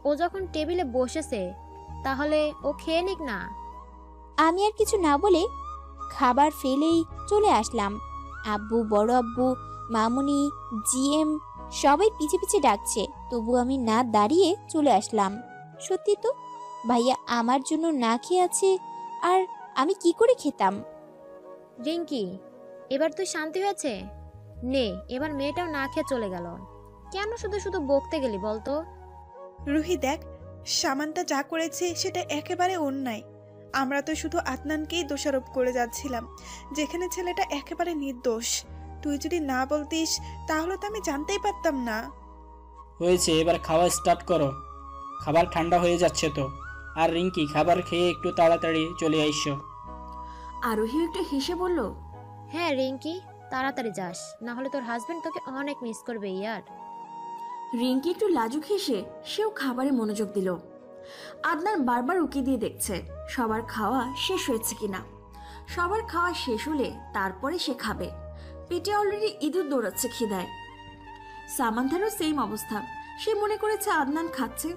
Speaker 7: ও যখন টেবিলে বসেছে তাহলে ও খেয়ে নিক না।
Speaker 2: আমি আর কিছু না বলে খাবার ফেলেই চলে আসলাম। আব্বু, বড় আব্বু, মামুনি, জিএম সবাই পিছে পিছে ডাকছে, তবু আমি না দাঁড়িয়ে চলে আসলাম। সত্যি তো, ভাইয়া আমার জন্য না খেয়ে আছে, আর আমি কি করে খেতাম?
Speaker 7: রিঙ্কি, এবার তুই শান্তি হয়েছে? নে, এবার মেয়েটাও না খেয়ে চলে গেল। কেন শুধু শুধু বকতে গেলি বলতো?
Speaker 5: রুহি দেখ, সামান্তা যা করেছে সেটা একেবারে অন্যায়। আমরা তো শুধু আদনানকেই দোষারোপ করে যাচ্ছিলাম, যেখানে ছেলেটা একেবারে নির্দোষ। তুই যদি না বলতিস তাহলে তো আমি জানতেই পারতাম না।
Speaker 6: হয়েছে, এবার খাওয়া স্টার্ট করো। খাবার ঠান্ডা হয়ে যাচ্ছে তো। আর রিঙ্কি, খাবার খেয়ে একটু তাড়াতাড়ি চলে আইসো।
Speaker 4: আরোহী একটু হেসে বলল,
Speaker 7: হ্যাঁ রিঙ্কি, তাড়াতাড়ি যাস, না হলে তোর হাজবেন্ড তোকে অনেক মিস করবে ইয়ার।
Speaker 4: রিঙ্কি একটু লাজুক হেসে সেও খাবারে মনোযোগ দিল। আদনান বারবার উকি দিয়ে দেখছে সবার খাওয়া শেষ হয়েছে কিনা। সবার খাওয়া শেষ হলে তারপরে সে খাবে। পেটে অলরেডি ইঁদুর দৌড়াচ্ছে খিদায়। সামান্থারও সেম অবস্থা। সে মনে করেছে আদনান খাচ্ছে,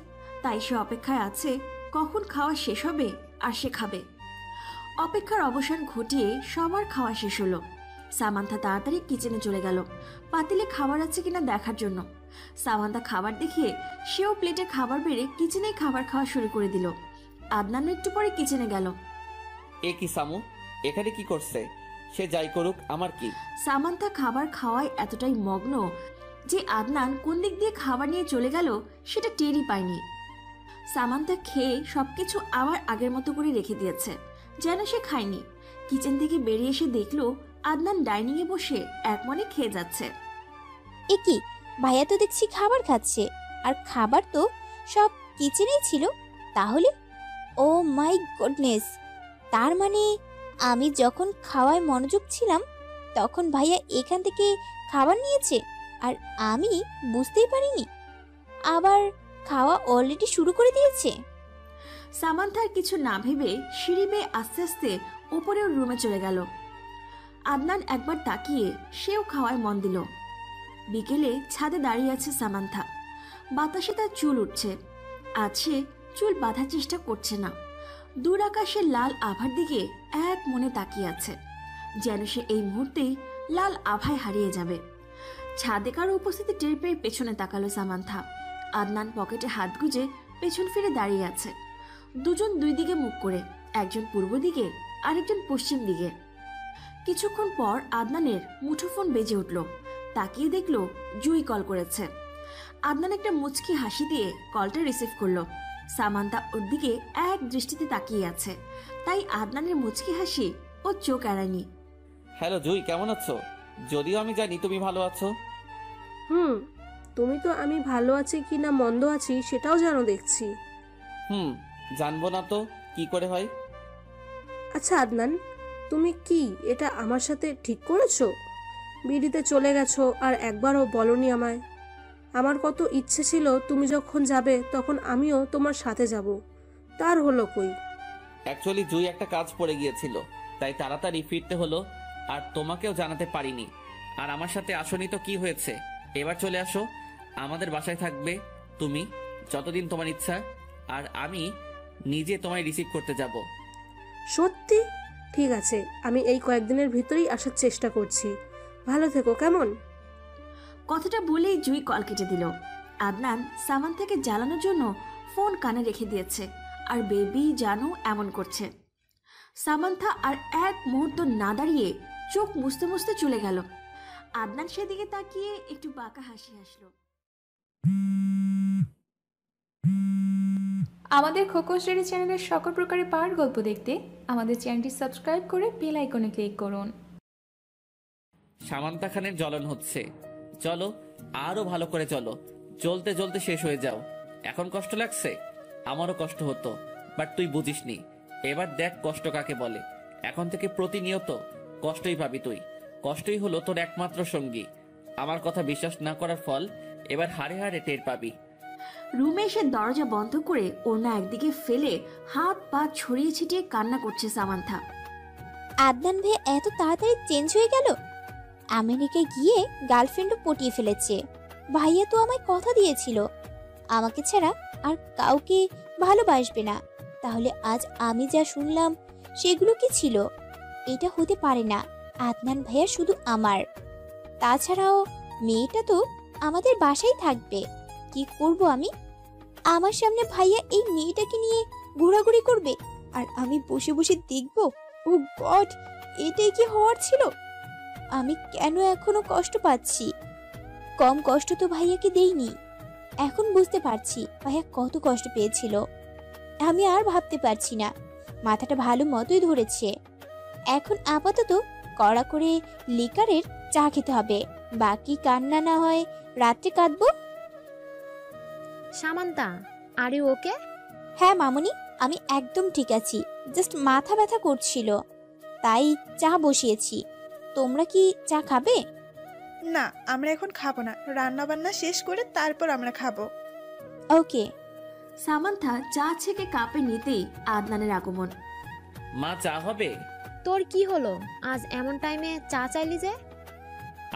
Speaker 4: তাই সে অপেক্ষায় আছে কখন খাওয়া শেষ হবে আর সে খাবে। অপেক্ষার অবসান ঘটিয়ে সবার খাওয়া শেষ হলো। সামান্থা তাড়াতাড়ি কিচেনে চলে গেল পাতিলে খাবার আছে কিনা দেখার জন্য। সামান্থা খাবার দেখিয়ে সেও প্লেটে খাবার বেড়ে কিচেনেই খাবার খাওয়া শুরু করে দিল। আদনান একটু পরে কিচেনে গেল।
Speaker 3: এ কি সামু, এখানে কি করছে? সে যাই করুক, আমার কি?
Speaker 4: সামান্থা খাবার খাওয়ায় এতটাই মগ্ন যে আদনান কোন দিক দিয়ে খাবার নিয়ে চলে গেল সেটা টেরই পায়নি। সামান্থা খেয়ে সবকিছু আবার আগের মতো করে রেখে দিয়েছে, যেন সে খায়নি। কিচেন থেকে বেরিয়ে এসে দেখলো আদনান ডাইনিংয়ে বসে একমনে খেয়ে যাচ্ছে।
Speaker 2: এ কি, ভাইয়া তো দেখছি খাবার খাচ্ছে, আর খাবার তো সব কিচেনেই ছিল। তাহলে ও মাই গডনেস, তার মানে আমি যখন খাওয়ায় মনোযোগ ছিলাম তখন ভাইয়া এখান থেকে খাবার নিয়েছে আর আমি বুঝতেই পারিনি। আবার খাওয়া অলরেডি শুরু করে দিয়েছে।
Speaker 4: সামান্থার কিছু না ভেবে সিঁড়ি বেয়ে আস্তে আস্তে ওপরের রুমে চলে গেল। আদনান একবার তাকিয়ে সেও খাওয়ায় মন দিল। বিকেলে ছাদে দাঁড়িয়ে আছে সামান্থা। বাতাসে তার চুল উঠছে। আজ সে চুল বাঁধার চেষ্টা করছে না, দূর আকাশের লাল আভার দিকে এক মনে তাকিয়ে আছে, যেন সে এই মুহূর্তেই লাল আভায় হারিয়ে যাবে। ছাদে কারো উপস্থিতি টের পেয়ে পেছনে তাকালো সামান্থা। আদনান পকেটে হাত গুজে পেছন ফিরে দাঁড়িয়ে আছে। দুজন দুই দিকে মুখ করে, একজন পূর্ব দিকে আরেকজন পশ্চিম দিকে। কিছুক্ষণ পর আদনানের মুঠোফোন বেজে উঠল। তাকিয়ে দেখলো জুই কল করেছে। আদনান একটা মুচকি হাসি দিয়ে কলটা রিসিভ করলো। সামান্থা ওর দিকে এক দৃষ্টিতে তাকিয়ে আছে, তাই আদনানের মুচকি হাসি ও চোখ এড়ায়নি।
Speaker 3: হ্যালো জুই, কেমন আছো? যদিও আমি জানি তুমি ভালো আছো।
Speaker 14: তুমি তো আমি ভালো আছি কি না মন্দ আছি সেটাও জানো দেখছি।
Speaker 3: জানবো না তো কি করে হয়?
Speaker 14: আচ্ছা আদনান, তুমি কি এটা আমার সাথে ঠিক করেছো? বিড়িতে চলে গেছো আর একবারও বলনি আমায়। আমার কত ইচ্ছে ছিল তুমি যখন যাবে তখন আমিও তোমার সাথে যাব, তার হলো কই?
Speaker 3: অ্যাকচুয়ালি জুই একটা কাজ পড়ে গিয়েছিল, তাই তাড়াতাড়ি ফিরতে হলো আর তোমাকেও জানাতে পারিনি। আর আমার সাথে আসনি তো কি হয়েছে, এবার চলে আসো, আমাদের বাসায় থাকবে তুমি যতদিন তোমার ইচ্ছা, আর আমি নিজে তোমায় রিসিভ করতে যাব।
Speaker 14: সত্যি? ঠিক আছে, আমি এই কয়েকদিনের ভিতরেই আসার চেষ্টা করছি। ভালো থেকো কেমন?
Speaker 4: কথাটা বলেই জুই কল কেটে দিল। আদনান সামান্থাকে জ্বালানোর জন্য ফোন কানে রেখে দিয়েছে, আর বেবি জানু এমন করছে। সামান্থা আর এক মুহূর্ত না দাঁড়িয়ে চোখ মুছতে মুছতে চলে গেল। আদনান সেদিকে তাকিয়ে একটু বাঁকা হাসি হাসলো।
Speaker 11: আমাদের খোকন স্টোরি চ্যানেলের সকল প্রকারের পাওয়ার গল্প দেখতে আমাদের চ্যানেলটি সাবস্ক্রাইব করে বেল আইকনে ক্লিক করুন।
Speaker 3: সামান্তা খানের জ্বলন হচ্ছে, চলো আরো ভালো করে চলো, জ্বলতে জ্বলতে শেষ হয়ে যাও। এখন কষ্ট লাগছে? আমারও কষ্ট হতো, বাট তুই বুঝিসনি। এবার দেখ কষ্ট কাকে বলে। এখন থেকে প্রতিনিয়ত কষ্টই পাবি তুই। কষ্টই হলো তোর একমাত্র সঙ্গী। আমার কথা বিশ্বাস না করার ফল এবার হাড়ে হাড়ে টের পাবি।
Speaker 4: রুমে এসে দরজা বন্ধ করে ওড়না একদিকে ফেলে হাত পা ছড়িয়ে ছিটিয়ে কান্না করছে সামান্থা।
Speaker 2: আদনান ভাই এত তাড়াতাড়ি চেঞ্জ হয়ে গেল। আমেরিকায় গিয়ে গার্লফ্রেন্ডও পটিয়ে ফেলেছে। ভাইয়া তো আমায় কথা দিয়েছিল আমাকে ছাড়া আর কাউকে ভালোবাসবে না। তাহলে আজ আমি যা শুনলাম সেগুলো কি ছিল? এটা হতে পারে না। আদনান ভাইয়া শুধু আমার, তাছাড়াও মেয়েটা তো আমাদের বাসায় থাকবে। কি করব আমি? আমার সামনে ভাইয়া এই মেয়েটাকে নিয়ে ঘোরাঘুরি করবে আর আমি বসে বসে দেখব? ও গড, এটাই কি হওয়ার ছিল? আমি কেন এখনো কষ্ট পাচ্ছি? কম কষ্ট তো ভাইয়াকে দেইনি। এখন বুঝতে পারছি ভাইয়া কত কষ্ট পেয়েছিল। আমি আর ভাবতে পারছি না, মাথাটা ভালো মতোই ধরেছে। এখন আপাতত কড়া করে লিকারের চা খেতে হবে, বাকি কান্না না হয় রাত্রে কাঁদবো।
Speaker 7: সামান্তা, আর ইউ ওকে?
Speaker 2: হ্যাঁ মামুনি, আমি একদম ঠিক আছি। জাস্ট মাথা ব্যথা করছিল, তাই চা বসিয়েছি। তোমরা কি চা খাবে?
Speaker 5: না, আমরা এখন খাবো না, রান্না বান্না শেষ করে তারপর আমরা খাবো।
Speaker 2: ওকে।
Speaker 4: সামান্থা চা ছেঁকে কাপে নিতেই আদনানের আগমন।
Speaker 3: মা চা হবে?
Speaker 7: তোর কি হলো, আজ এমন টাইমে চা চাইলি যে?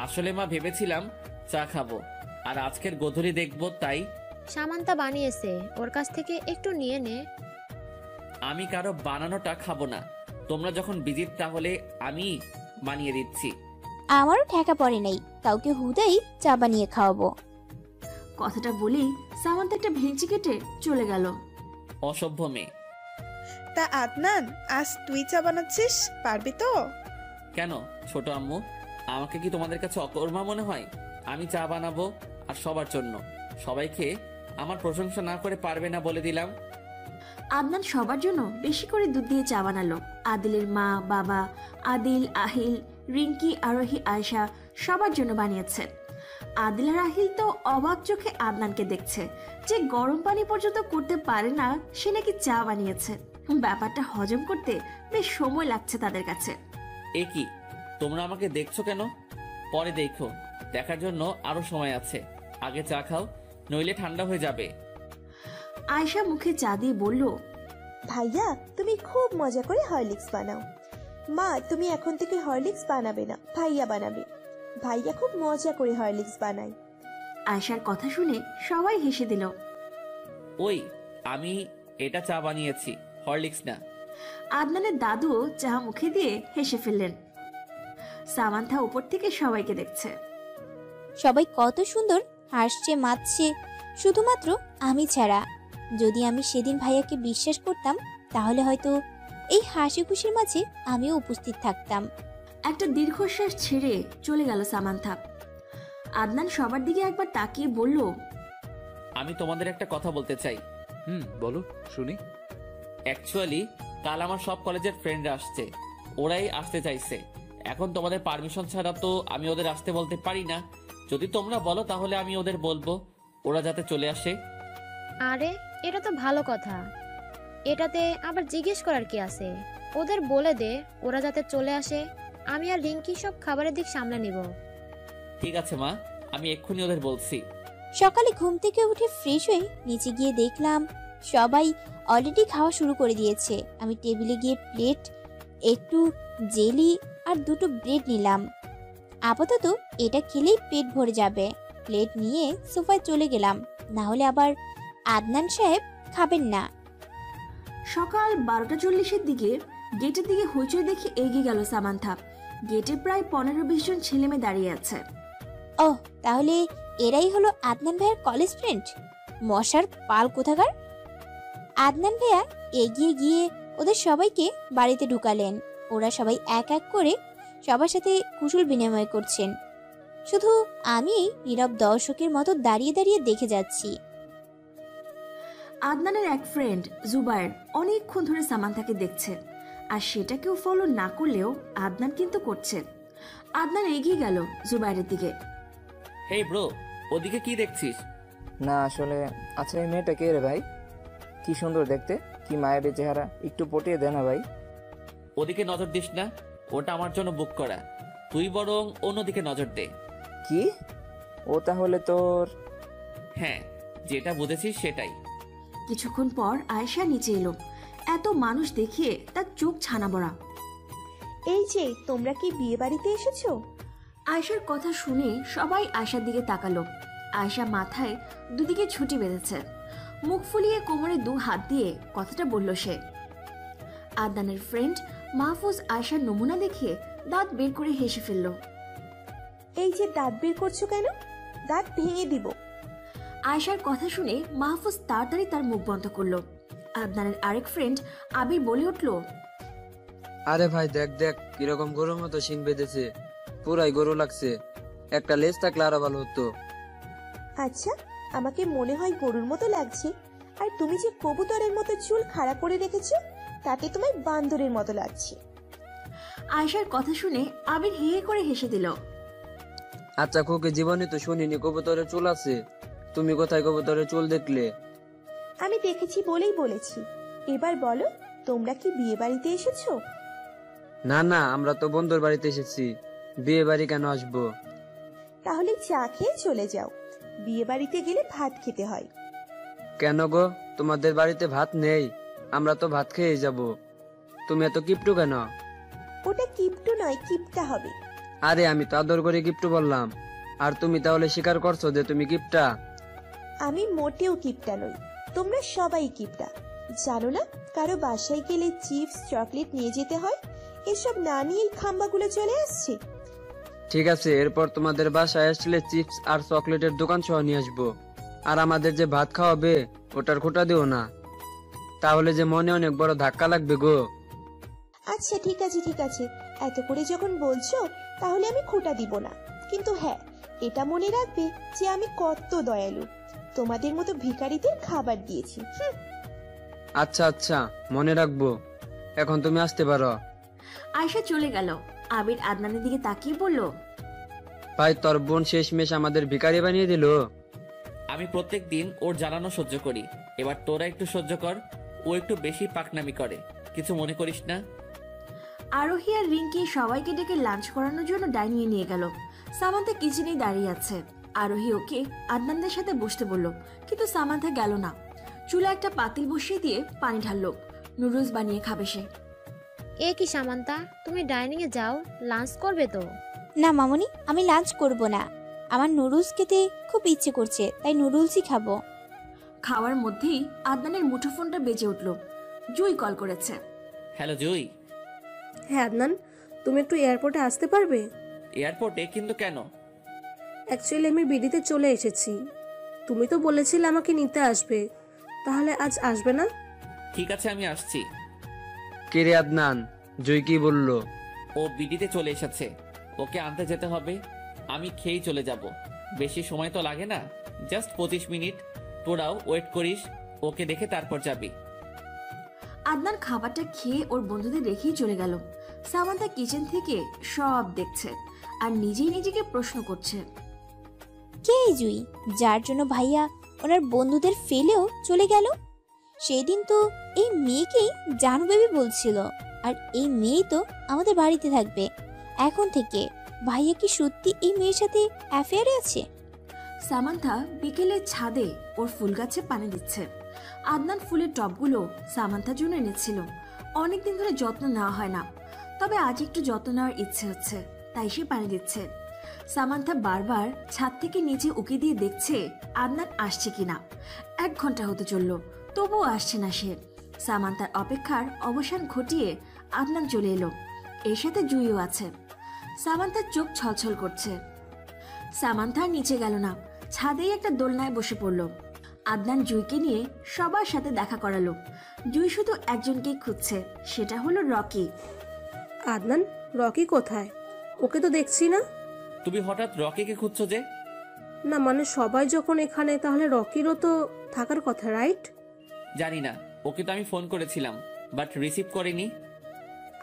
Speaker 3: আসলে মা ভেবেছিলাম চা খাবো আর আজকের গোধূলি দেখবো, তাই।
Speaker 7: সামান্তা বানিয়েছে, ওর কাছ থেকে একটু নিয়ে নে।
Speaker 3: আমি কারো বানানোটা খাবো না। তোমরা যখন বিজি তাহলে আমি বানিয়ে দিচ্ছি।
Speaker 2: আমারও ঠেকা পড়ে নাই, কাউকে হুদাই চা বানিয়ে খাওয়াবো।
Speaker 4: কথাটা বলেই সামান্থা একটা ভেঙচি কেটে চলে গেল।
Speaker 3: অসভ্য মেয়ে।
Speaker 5: তা আদনান, আজ তুই চা বানাচ্ছিস, পারবি তো?
Speaker 3: কেন ছোট আম্মু, আমাকে কি তোমাদের কাছে অকর্মা মনে হয়? আমি চা বানাবো আর সবার জন্য। সবাইকে আমার প্রশংসা না করে পারবে না বলে দিলাম।
Speaker 4: আদনান সবার জন্য বেশি করে দুধ দিয়ে চা বানালো। আদিলের মা, বাবা, আদিল, আহিল, রিঙ্কি, আরোহী, আয়েশা সবার জন্য বানিয়েছে। আদিল আর আহিল তো অবাক চোখে আদনানকে দেখছে, যে গরম পানি পর্যন্ত করতে পারে না সে নাকি চা বানিয়েছে। ব্যাপারটা হজম করতে বেশ সময় লাগছে তাদের কাছে।
Speaker 3: এ কি, তোমরা আমাকে দেখছো কেন? পরে দেখো, দেখার জন্য আরো সময় আছে। আগে চা খাও, নইলে ঠান্ডা হয়ে যাবে।
Speaker 4: আয়শা মুখে চা দিয়ে বলল,
Speaker 13: ভাইয়া তুমি খুব মজা করে হরলিক্স বানাও। মা তুমি এখন থেকে হরলিক্স বানাবে না, ভাইয়া বানাবে। ভাইয়া খুব মজা করে হরলিক্স বানায়।
Speaker 4: আয়শার কথা শুনে সবাই হেসে দিল।
Speaker 3: ওই, আমি এটা চা বানিয়েছি, হরলিক্স না।
Speaker 4: আদনানের দাদুও চা মুখে দিয়ে হেসে ফেললেন। সামান্থা উপর থেকে সবাইকে দেখছে।
Speaker 2: সবাই কত সুন্দর হাসছে মাতছে, শুধুমাত্র আমি ছাড়া। যদি আমি সেদিন ভাইয়াকে বিশ্বাস করতাম তাহলে হয়তো এই হাসি খুশির মাঝে আমিও উপস্থিত থাকতাম।
Speaker 4: একটা দীর্ঘশ্বাস ছেড়ে চলে গেল সামান্থা। আদনান সবার দিকে একবার তাকিয়ে বলল,
Speaker 3: আমি তোমাদের একটা কথা বলতে চাই।
Speaker 8: বলো শুনি।
Speaker 3: অ্যাকচুয়ালি কাল আমার সব কলেজের ফ্রেন্ডরা আসছে, ওরাই আসতে চাইছে। এখন তোমাদের পারমিশন ছাড়া তো আমি ওদের আসতে বলতে পারি না। যদি তোমরা বলো তাহলে আমি ওদের বলবো ওরা যাতে চলে আসে।
Speaker 7: আরে এটা তো ভালো কথা, এটাতে আবার জিজ্ঞেস করার কি আছে? ওদের বলে দে ওরা যাতে চলে আসে। আমি আর রিঙ্কি সব খাবারের দিক সামলে নিব।
Speaker 3: ঠিক আছে মা, আমি এক্ষুনি ওদের বলছি।
Speaker 2: সকালে ঘুম থেকে উঠে ফ্রেশ হয়ে নিচে গিয়ে দেখলাম সবাই অলরেডি খাওয়া শুরু করে দিয়েছে। আমি টেবিলে গিয়ে প্লেট, একটু জেলি আর দুটো ব্রেড নিলাম। আপাতত এটা খেলেই পেট ভরে যাবে। প্লেট নিয়ে সোফায় চলে গেলাম, না হলে আবার আদনান সাহেব খাবেন না।
Speaker 4: সকাল 12:40 দিকে গেটের দিকে হইচই দেখে এগিয়ে গেল সামান্থা। গেটে প্রায় 15-20 জন ছেলে মেয়ে দাঁড়িয়ে আছে।
Speaker 2: ওহ, তাহলে এরাই হলো আদনান ভাইয়ের কলেজ ফ্রেন্ড। মশার পাল কোথাকার। আদনান ভাইয়া এগিয়ে গিয়ে ওদের সবাইকে বাড়িতে ঢুকালেন। ওরা সবাই এক এক করে সবার সাথে কুশল বিনিময় করছেন, শুধু আমি নীরব দর্শকের মতো দাঁড়িয়ে দাঁড়িয়ে দেখে যাচ্ছি।
Speaker 4: আদনানের এক ফ্রেন্ড জুবায়ের অনেকক্ষণ ধরে সামান্থাকে দেখছে, আর সেটা কেউ ফলো না করলেও আদনান কিন্তু করছে। আদনান এগিয়ে গেল জুবায়েরের দিকে।
Speaker 3: হেই ব্রো, ওদিকে কি দেখছিস?
Speaker 15: না আসলে, আচ্ছা এই মেয়েটা কে রে ভাই? কি সুন্দর দেখতে, কি মায়াবী চেহারা, একটু পটিয়ে দে না ভাই।
Speaker 3: ওদিকে নজর দিস না, ওটা আমার জন্য বুক করা। তুই বরং অন্যদিকে নজর দে।
Speaker 15: কি? ও তাহলে তোর?
Speaker 3: হ্যাঁ, যেটা বুঝেছিস সেটাই।
Speaker 4: কিছুক্ষণ পর আয়েশা নিচে এলো। এত মানুষ দেখিয়ে তার চোখ ছানা বড়া।
Speaker 13: এই যে তোমরা কি বিয়ে বাড়িতে এসেছো?
Speaker 4: আয়েশার কথা শুনে সবাই আয়েশার দিকে তাকালো। আয়েশা মাথায় দুদিকে ছুটি বেঁধেছে, মুখ ফুলিয়ে কোমরে 2 হাত দিয়ে কথাটা বলল সে। আদনানের ফ্রেন্ড মাহফুজ আয়েশার নমুনা দেখে দাঁত বের করে হেসে ফেলল।
Speaker 13: এই যে দাঁত বের করছো কেন? দাঁত ভেঙে দিব।
Speaker 4: আয়েশার কথা শুনে মাহফুজ তাড়াতাড়ি তার মুখ বন্ধ করলো। আদনানের আরেক ফ্রেন্ড আবির বলে উঠল,
Speaker 16: আরে ভাই দেখ দেখ কিরকম গরুর মতো শিং বেঁধেছে, পুরাই গরু লাগছে। একটা লেজ থাকলে আরো ভালো হতো।
Speaker 13: আচ্ছা, আমাকে মনে হয় গরুর মতো লাগছে, আর তুমি যে কবুতরের মতো চুল খাড়া করে রেখেছো তাতে তোমায় বান্দরের মতো লাগছে।
Speaker 4: আয়েশার কথা শুনে আবির হে করে হেসে দিল।
Speaker 16: আচ্ছা খোকে, জীবনে তো শুনিনি কবুতরের চুল আছে। তুমি কোথায় কবুতরের চুল দেখলে?
Speaker 13: আমি দেখেছি বলেই বলেছি। এবার বলো, তোমরা কি বিয়ে বাড়িতে এসেছো?
Speaker 16: না না, আমরা তো বন্ধুর বাড়িতে এসেছি। বিয়ে বাড়ি কেন আসবো?
Speaker 13: তাহলে চা খেয়ে চলে যাও। বিয়ে বাড়িতে গেলে ভাত খেতে হয়।
Speaker 16: কেন গো, তোমাদের বাড়িতে ভাত নেই? আমরা তো ভাত খেয়ে যাব। তুমি এত কিপটু কেন?
Speaker 13: ওটা কিপটু নয়, কিপটা হবে।
Speaker 16: আরে আমি তো আদর করে কিপটু বললাম, আর তুমি তাহলে স্বীকার করছো যে তুমি কিপটা।
Speaker 13: আমি মোটেও কিপটা নই, তোমরা সবাই কিপটা। জানো না, কারো বাসায় গেলে চিপস চকলেট নিয়ে যেতে হয়, এসব না নিয়েই খাম্বাগুলো চলে আসছে।
Speaker 16: ঠিক আছে, এরপর তোমাদের বাসায় আসলে চিপস আর চকলেটের দোকান সহ নিয়ে আসবো। আর আমাদের যে ভাত খাওয়াবে ওটার খোটা দিও না, তাহলে যে মনে অনেক বড় ধাক্কা লাগবে গো।
Speaker 13: আচ্ছা ঠিক আছে ঠিক আছে, এত করে যখন বলছো তাহলে আমি খোটা দিব না। কিন্তু হ্যাঁ, এটা মনে রাখবে যে আমি কত দয়ালু, তোমাদের মতো ভিখারিদের খাবার দিয়েছি।
Speaker 16: আচ্ছা আচ্ছা, মনে রাখবো। এখন তুমি আসতে পারো।
Speaker 4: আয়েশা চলে গেল। আবির আদনানের দিকে তাকিয়ে বলল,
Speaker 16: ভাই তোর বোন শেষমেশ আমাদের ভিখারি বানিয়ে দিল।
Speaker 3: আমি প্রত্যেক দিন ওর জ্বালানো সহ্য করি, এবার তোরা একটু সহ্য কর। ও একটু বেশি পাকনামি করে, কিছু মনে করিস না?
Speaker 4: আরোহী আর রিঙ্কি সবাইকে ডেকে লাঞ্চ করানোর জন্য ডাইনিংয়ে নিয়ে গেল। সামান্থা কিচেনেই দাঁড়িয়ে আছে। আরোহী ওকে আদনানদের সাথে বসতে বলল, কিন্তু সামান্থা গেল না। চুলা একটা পাতিল বসিয়ে দিয়ে পানি ঢাললো। নুডলস বানিয়ে খাবে সে।
Speaker 7: এ কি সামান্তা, তুমি ডাইনিংয়ে যাও, লাঞ্চ করবে তো?
Speaker 2: না মামনি, আমি লাঞ্চ করব না। আমার নুডলস খেতে খুব ইচ্ছে করছে, তাই নুডলসই খাবো।
Speaker 4: খাওয়ার মধ্যেই আদনানের মুঠোফোনটা বেজে উঠল। জুই কল করেছে।
Speaker 3: হ্যালো জুই।
Speaker 14: হ্যাঁ আদনান, তুমি একটু এয়ারপোর্টে আসতে পারবে?
Speaker 3: এয়ারপোর্টে? কিন্তু কেন?
Speaker 14: অ্যাকচুয়ালি আমি বিডিতে চলে এসেছি। তুমি তো বলেছিলে আমাকে নিতে আসবে, তাহলে আজ আসবে না?
Speaker 3: ঠিক আছে, আমি আসছি।
Speaker 16: কে রে আদনান, জয় কি বললো?
Speaker 3: ও বিডিতে চলে এসেছে, ওকে আনতে যেতে হবে। আমি খেয়েই চলে যাব, বেশি সময় তো লাগে না, জাস্ট 25 মিনিট। তোরাও ওয়েট করিস, ওকে দেখে তারপর যাবি।
Speaker 4: আদনান খাবারটা খেয়ে ওর বন্ধুদের রেখেই চলে গেল। সামান্থা কিচেন থেকে সব দেখছে আর নিজেই নিজেকে প্রশ্ন করছে,
Speaker 2: কে এই জুই, যার জন্য ভাইয়া ওনার বন্ধুদের ফেলেও চলে গেল? সেই দিন তো এই মেয়েকেই জানু বেবি বলছিল, আর এই মেয়েই তো আমাদের বাড়িতে থাকবে এখন থেকে। ভাইয়া কি সত্যি এই মেয়ের সাথে অ্যাফেয়ারে আছে?
Speaker 4: সামান্থা বিকেলে ছাদে ওর ফুল গাছে পানি দিচ্ছে। আদনান ফুলের টবগুলো সামান্থার জন্য এনেছিল। অনেকদিন ধরে যত্ন নেওয়া হয় না, তবে আজ একটু যত্ন নেওয়ার ইচ্ছে হচ্ছে, তাই সে পানি দিচ্ছে। সামান্থা বারবার ছাদ থেকে নিচে উকি দিয়ে দেখছে আদনান আসছে কিনা। 1 ঘন্টা হতে চলল, তবুও আসছে না সে। সামান্থার অপেক্ষার অবসান ঘটিয়ে আদনান চলে এলো। এর সাথে জুইও আছে। সামান্থার চোখ ছলছল করছে। সামান্থা নিচে গেল না, ছাদেই একটা দোলনায় বসে পড়ল। আদনান জুইকে নিয়ে সবার সাথে দেখা করালো। জুই শুধু একজনকেই খুঁজছে, সেটা হলো রকি।
Speaker 14: আদনান, রকি কোথায়? ওকে তো দেখছি না।
Speaker 3: তুমি হঠাৎ রকিকে খুঁজছো যে?
Speaker 14: না মানে সবাই যখন এখানে, তাহলে রকিরও তো থাকার কথা, রাইট?
Speaker 3: জানি না, ওকে তো আমি ফোন করেছিলাম, বাট রিসিভ করেনি।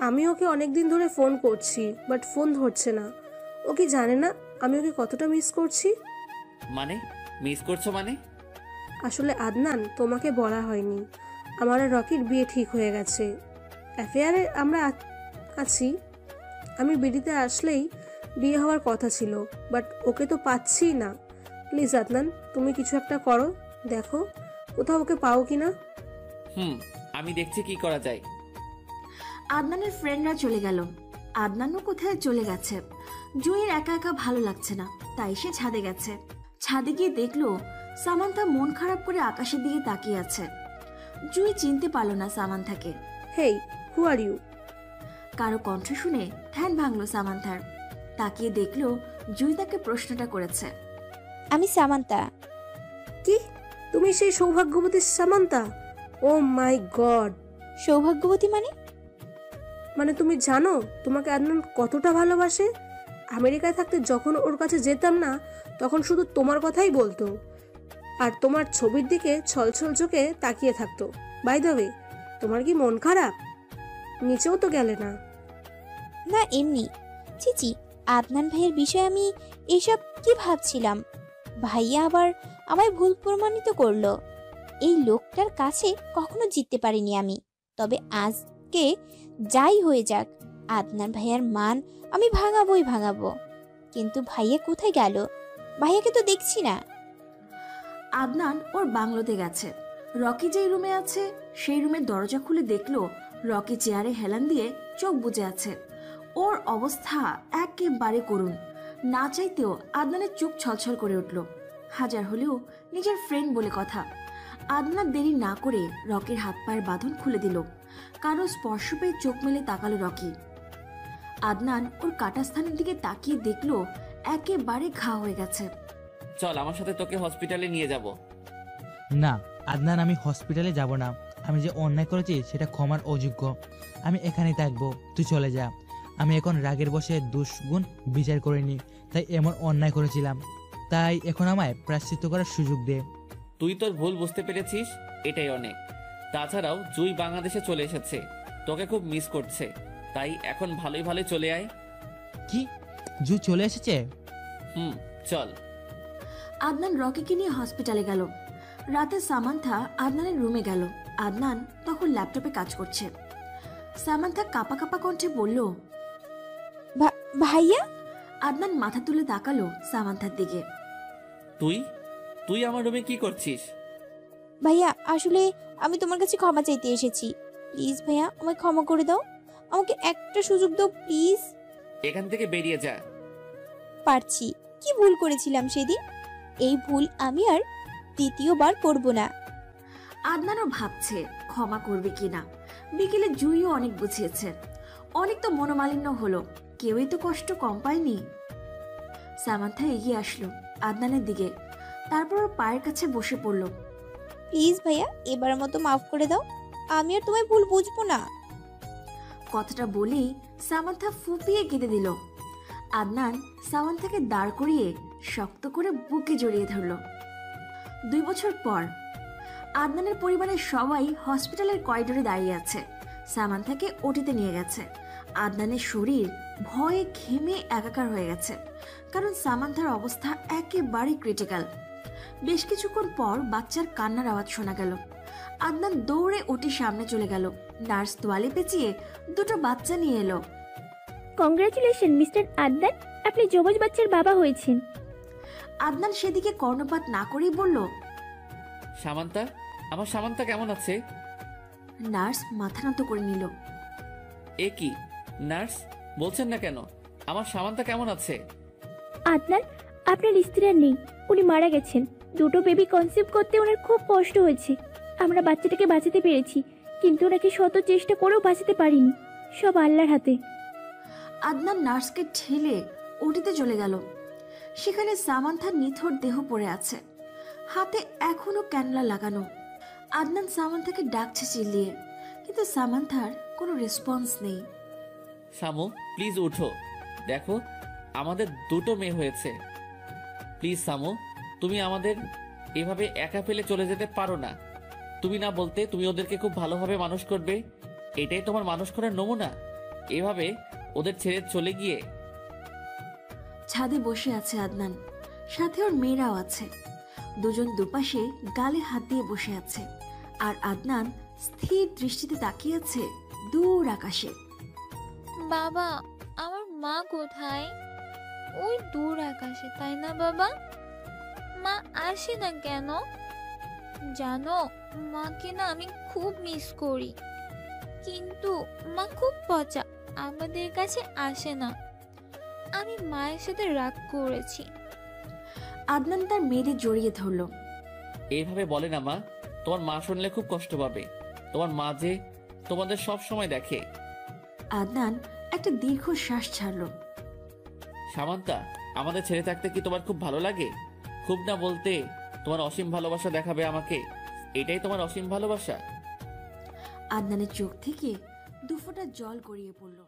Speaker 14: আমি ওকে অনেকদিন ধরে ফোন করছি, বাট ফোন ধরছে না। ও কি জানে না আমি ওকে কতটা মিস করছি?
Speaker 3: মানে মিস করছো মানে?
Speaker 14: আসলে আদনান, তোমাকে বলা হয়নি, আমার আর রকির বিয়ে ঠিক হয়ে গেছে। অ্যাফেয়ারে আমরা আছি। আমি বিডিতে আসলেই বিয়ে হওয়ার কথা ছিল, বাট ওকে তো পাচ্ছি না। প্লিজ আদনান, তুমি কিছু একটা করো, দেখো কোথাও ওকে পাও কিনা।
Speaker 3: আমি দেখছি কি করা যায়।
Speaker 4: আদনানের ফ্রেন্ডরা চলে গেল। আদনানও কোথায় চলে গেছে। জুইয়ের একা একা ভালো লাগছে না, তাই সে ছাদে গেছে। ছাদে গিয়ে দেখলো সামান্থা মন খারাপ করে আকাশের দিকে তাকিয়ে আছে। জুই চিনতে পারল না সামান্থাকে।
Speaker 14: হেই, হু আর ইউ?
Speaker 4: কারো কণ্ঠ শুনে ধ্যান ভাঙলো সামান্থার। তাকিয়ে দেখলো জুই তাকে প্রশ্নটা করেছে।
Speaker 2: আমি সামান্থা।
Speaker 14: কি, তুমি সেই সৌভাগ্যবতী সামান্থা? ও মাই গড!
Speaker 2: সৌভাগ্যবতী মানে?
Speaker 14: মানে তুমি জানো তোমাকে আদনান কতটা ভালোবাসে? আমেরিকায় থাকতে যখন ওর কাছে যেতাম না, তখন শুধু তোমার কথাই বলতো, আর তোমার ছবির দিকে ছলছল চোখে তাকিয়ে থাকতো। বাই দ্য ওয়ে, তোমার কি মন খারাপ? নিচেও তো গেলে না।
Speaker 2: না এমনি। চিচি, আদনান ভাইয়ের বিষয়ে আমি এসব কি ভাবছিলাম। ভাইয়া আবার আমায় ভুল প্রমাণিত করলো। এই লোকটার কাছে কখনো জিততে পারিনি আমি। তবে আজকে যাই হয়ে যাক, আদনান ভাইয়ার মান আমি ভাঙাবো। কিন্তু ভাইয়া কোথায় গেল? ভাইয়াকে তো দেখছি না।
Speaker 4: আদনান ওর বাংলোতে গেছে। রকি যেই রুমে আছে সেই রুমের দরজা খুলে দেখলো রকি চেয়ারে হেলান দিয়ে চোখ বুজে আছে। ওর অবস্থা একেবারে করুণ। না চাইতেও আদনানের চোখ ছলছল করে উঠল। হাজার হলেও নিজের ফ্রেন্ড বলে কথা। আদনান দেরি না করে রকির হাত পায়ের বাঁধন খুলে দিল। কারো স্পর্শ পেয়ে চোখ মেলে তাকালো রকি। আদনান ওর কাটা স্থানের দিকে তাকিয়ে দেখলো একেবারে ঘা হয়ে গেছে।
Speaker 3: চল আমার সাথে, তোকে হসপিটালে নিয়ে যাব।
Speaker 9: না আদনান, আমি হসপিটালে যাব না। আমি যে অন্যায় করেছি সেটা ক্ষমার অযোগ্য। আমি এখানেই থাকবো, তুই চলে যা। আমি এখন রাগের বসে দুষ্গুণ বিচার করিনি, তাই এমন অন্যায় করেছিলাম। তাই এখন আমায় প্রায়শ্চিত্ত করার সুযোগ দে।
Speaker 3: তুই তোর ভুল বুঝতে পেরেছিস, এটাই অনেক। তাছাড়াও জুই বাংলাদেশে চলে এসেছে, তোকে খুব মিস করছে, তাই এখন ভালোই ভালো চলে আয়।
Speaker 9: কি, জুই চলে এসেছে?
Speaker 3: চল।
Speaker 4: আদনান রকিকে নিয়ে হসপিটালে গেল। রাতে সামান্থা আদনানের রুমে গেল আদনান তখন ল্যাপটপে কাজ করছে। সামান্থা কাঁপা কাঁপা কণ্ঠে বলল,
Speaker 2: ভাইয়া।
Speaker 4: আদনান মাথা তুলে তাকালো সামান্থার দিকে।
Speaker 3: তুই তুই আমার রুমে কি করছিস?
Speaker 2: ভাইয়া আসলে আমি তোমার কাছে ক্ষমা চাইতে এসেছি। প্লিজ ভাইয়া আমায় ক্ষমা করে দাও, আমাকে একটা সুযোগ দাও প্লিজ।
Speaker 3: এখান থেকে বেরিয়ে যা।
Speaker 2: পারছি, কি ভুল করেছিলাম সেদিন, এই ভুল আমি আর দ্বিতীয়বার করব না।
Speaker 4: আদনানও ভাবছে ক্ষমা করবে কিনা। বিকেলে জুইও অনেক বুঝিয়েছে, অনেক তো মনোমালিন্য হলো, কেউই তো কষ্ট কম পায়নি। সামান্থা এগিয়ে আসলো আদনানের দিকে, তারপর ওর পায়ের কাছে বসে পড়ল।
Speaker 2: প্লিজ ভাইয়া এবার মতো মাফ করে দাও, আমি আর তোমায় ভুল বুঝবো না।
Speaker 4: কথাটা বলেই সামান্থা ফুপিয়ে কেঁদে দিল। আদনান সামান্থাকে দাঁড় করিয়ে শক্ত করে বুকে জড়িয়ে ধরল। 2 বছর পর আদনানের পরিবারের সবাই হসপিটালের করিডোরে দাঁড়িয়ে আছে। সামান্থাকে ওটিতে নিয়ে গেছে। আদনানের শরীর ভয়ে ঘেমে একাকার হয়ে গেছে, কারণ সামান্থার অবস্থা একেবারে ক্রিটিক্যাল। বেশ কিছুক্ষণ পর বাচ্চার কান্নার আওয়াজ শোনা গেল। আদনান দৌড়ে ওটির সামনে চলে গেল। নার্স তোয়ালে পেঁচিয়ে 2টো বাচ্চা নিয়ে এলো।
Speaker 17: কংগ্রাচুলেশন মিস্টার আদনান, আপনি যমজ বাচ্চার বাবা হয়েছেন।
Speaker 4: আদনান সেদিকে কর্ণপাত না করেই বলল,
Speaker 3: সামান্তা, আমার সামান্তা কেমন আছে?
Speaker 4: নার্স মাথা নত করে নিল।
Speaker 3: এ কি নার্স, বলছেন না কেন? আমার সামান্তা কেমন আছে?
Speaker 17: আদনান, আপনার স্ত্রী আর নেই, উনি মারা গেছেন। 2টো বেবি কনসিভ করতে ওনার খুব কষ্ট হয়েছে। আমরা বাচ্চাটাকে বাঁচাতে পেরেছি, কিন্তু ওনাকে শত চেষ্টা করেও বাঁচাতে পারিনি। সব আল্লাহর হাতে।
Speaker 4: আদনান নার্সকে ঠেলে ওটিতে চলে গেল। সেখানে সামান্থার নিথর দেহ পড়ে আছে, হাতে এখনো ক্যানলা লাগানো। আদনান সামান্থাকে ডাকছে চিল্লিয়ে, কিন্তু সামান্থার কোনো রেসপন্স নেই।
Speaker 3: শামু প্লিজ উঠো, দেখো আমাদের 2টো মেয়ে হয়েছে। প্লিজ শামু, তুমি আমাদের এভাবে একা ফেলে চলে যেতে পারো না। তুমি না বলতে তুমি ওদেরকে খুব ভালোভাবে মানুষ করবে, এটাই তোমার মানুষ করার নমুনা। এভাবে ওদের ছেড়ে চলে গিয়ে।
Speaker 4: ছাদে বসে আছে আদনান, সাথে ওর মেয়েরাও আছে। দুজন দুপাশে গালে হাত দিয়ে বসে আছে, আর আদনান স্থির দৃষ্টিতে তাকিয়ে আছে দূর আকাশে।
Speaker 18: বাবা, আমার মা কোথায়? ওই দূর আকাশে, তাই না বাবা? মা আসে না কেন? জানো, মাকে না আমি খুব মিস করি, কিন্তু মা খুব পচা, আমাদের কাছে আসে না। আমি মায়ের সাথে রাগ করেছি।
Speaker 4: আদনান তার মেয়েদের জড়িয়ে ধরল।
Speaker 3: এইভাবে বলে না মা, তোমার মা শুনলে খুব কষ্ট পাবে। তোমার মা যে তোমাদের সব সময় দেখে।
Speaker 4: আদনান একটা দীর্ঘ শ্বাস ছাড়ল।
Speaker 3: সামান্তা, আমাদের ছেড়ে থাকতে কি তোমার খুব ভালো লাগে? খুব না বলতে তোমার অসীম ভালোবাসা দেখাবে আমাকে, এটাই তোমার অসীম ভালোবাসা?
Speaker 4: আদনানের চোখ থেকে 2 ফোঁটা জল গড়িয়ে পড়ল।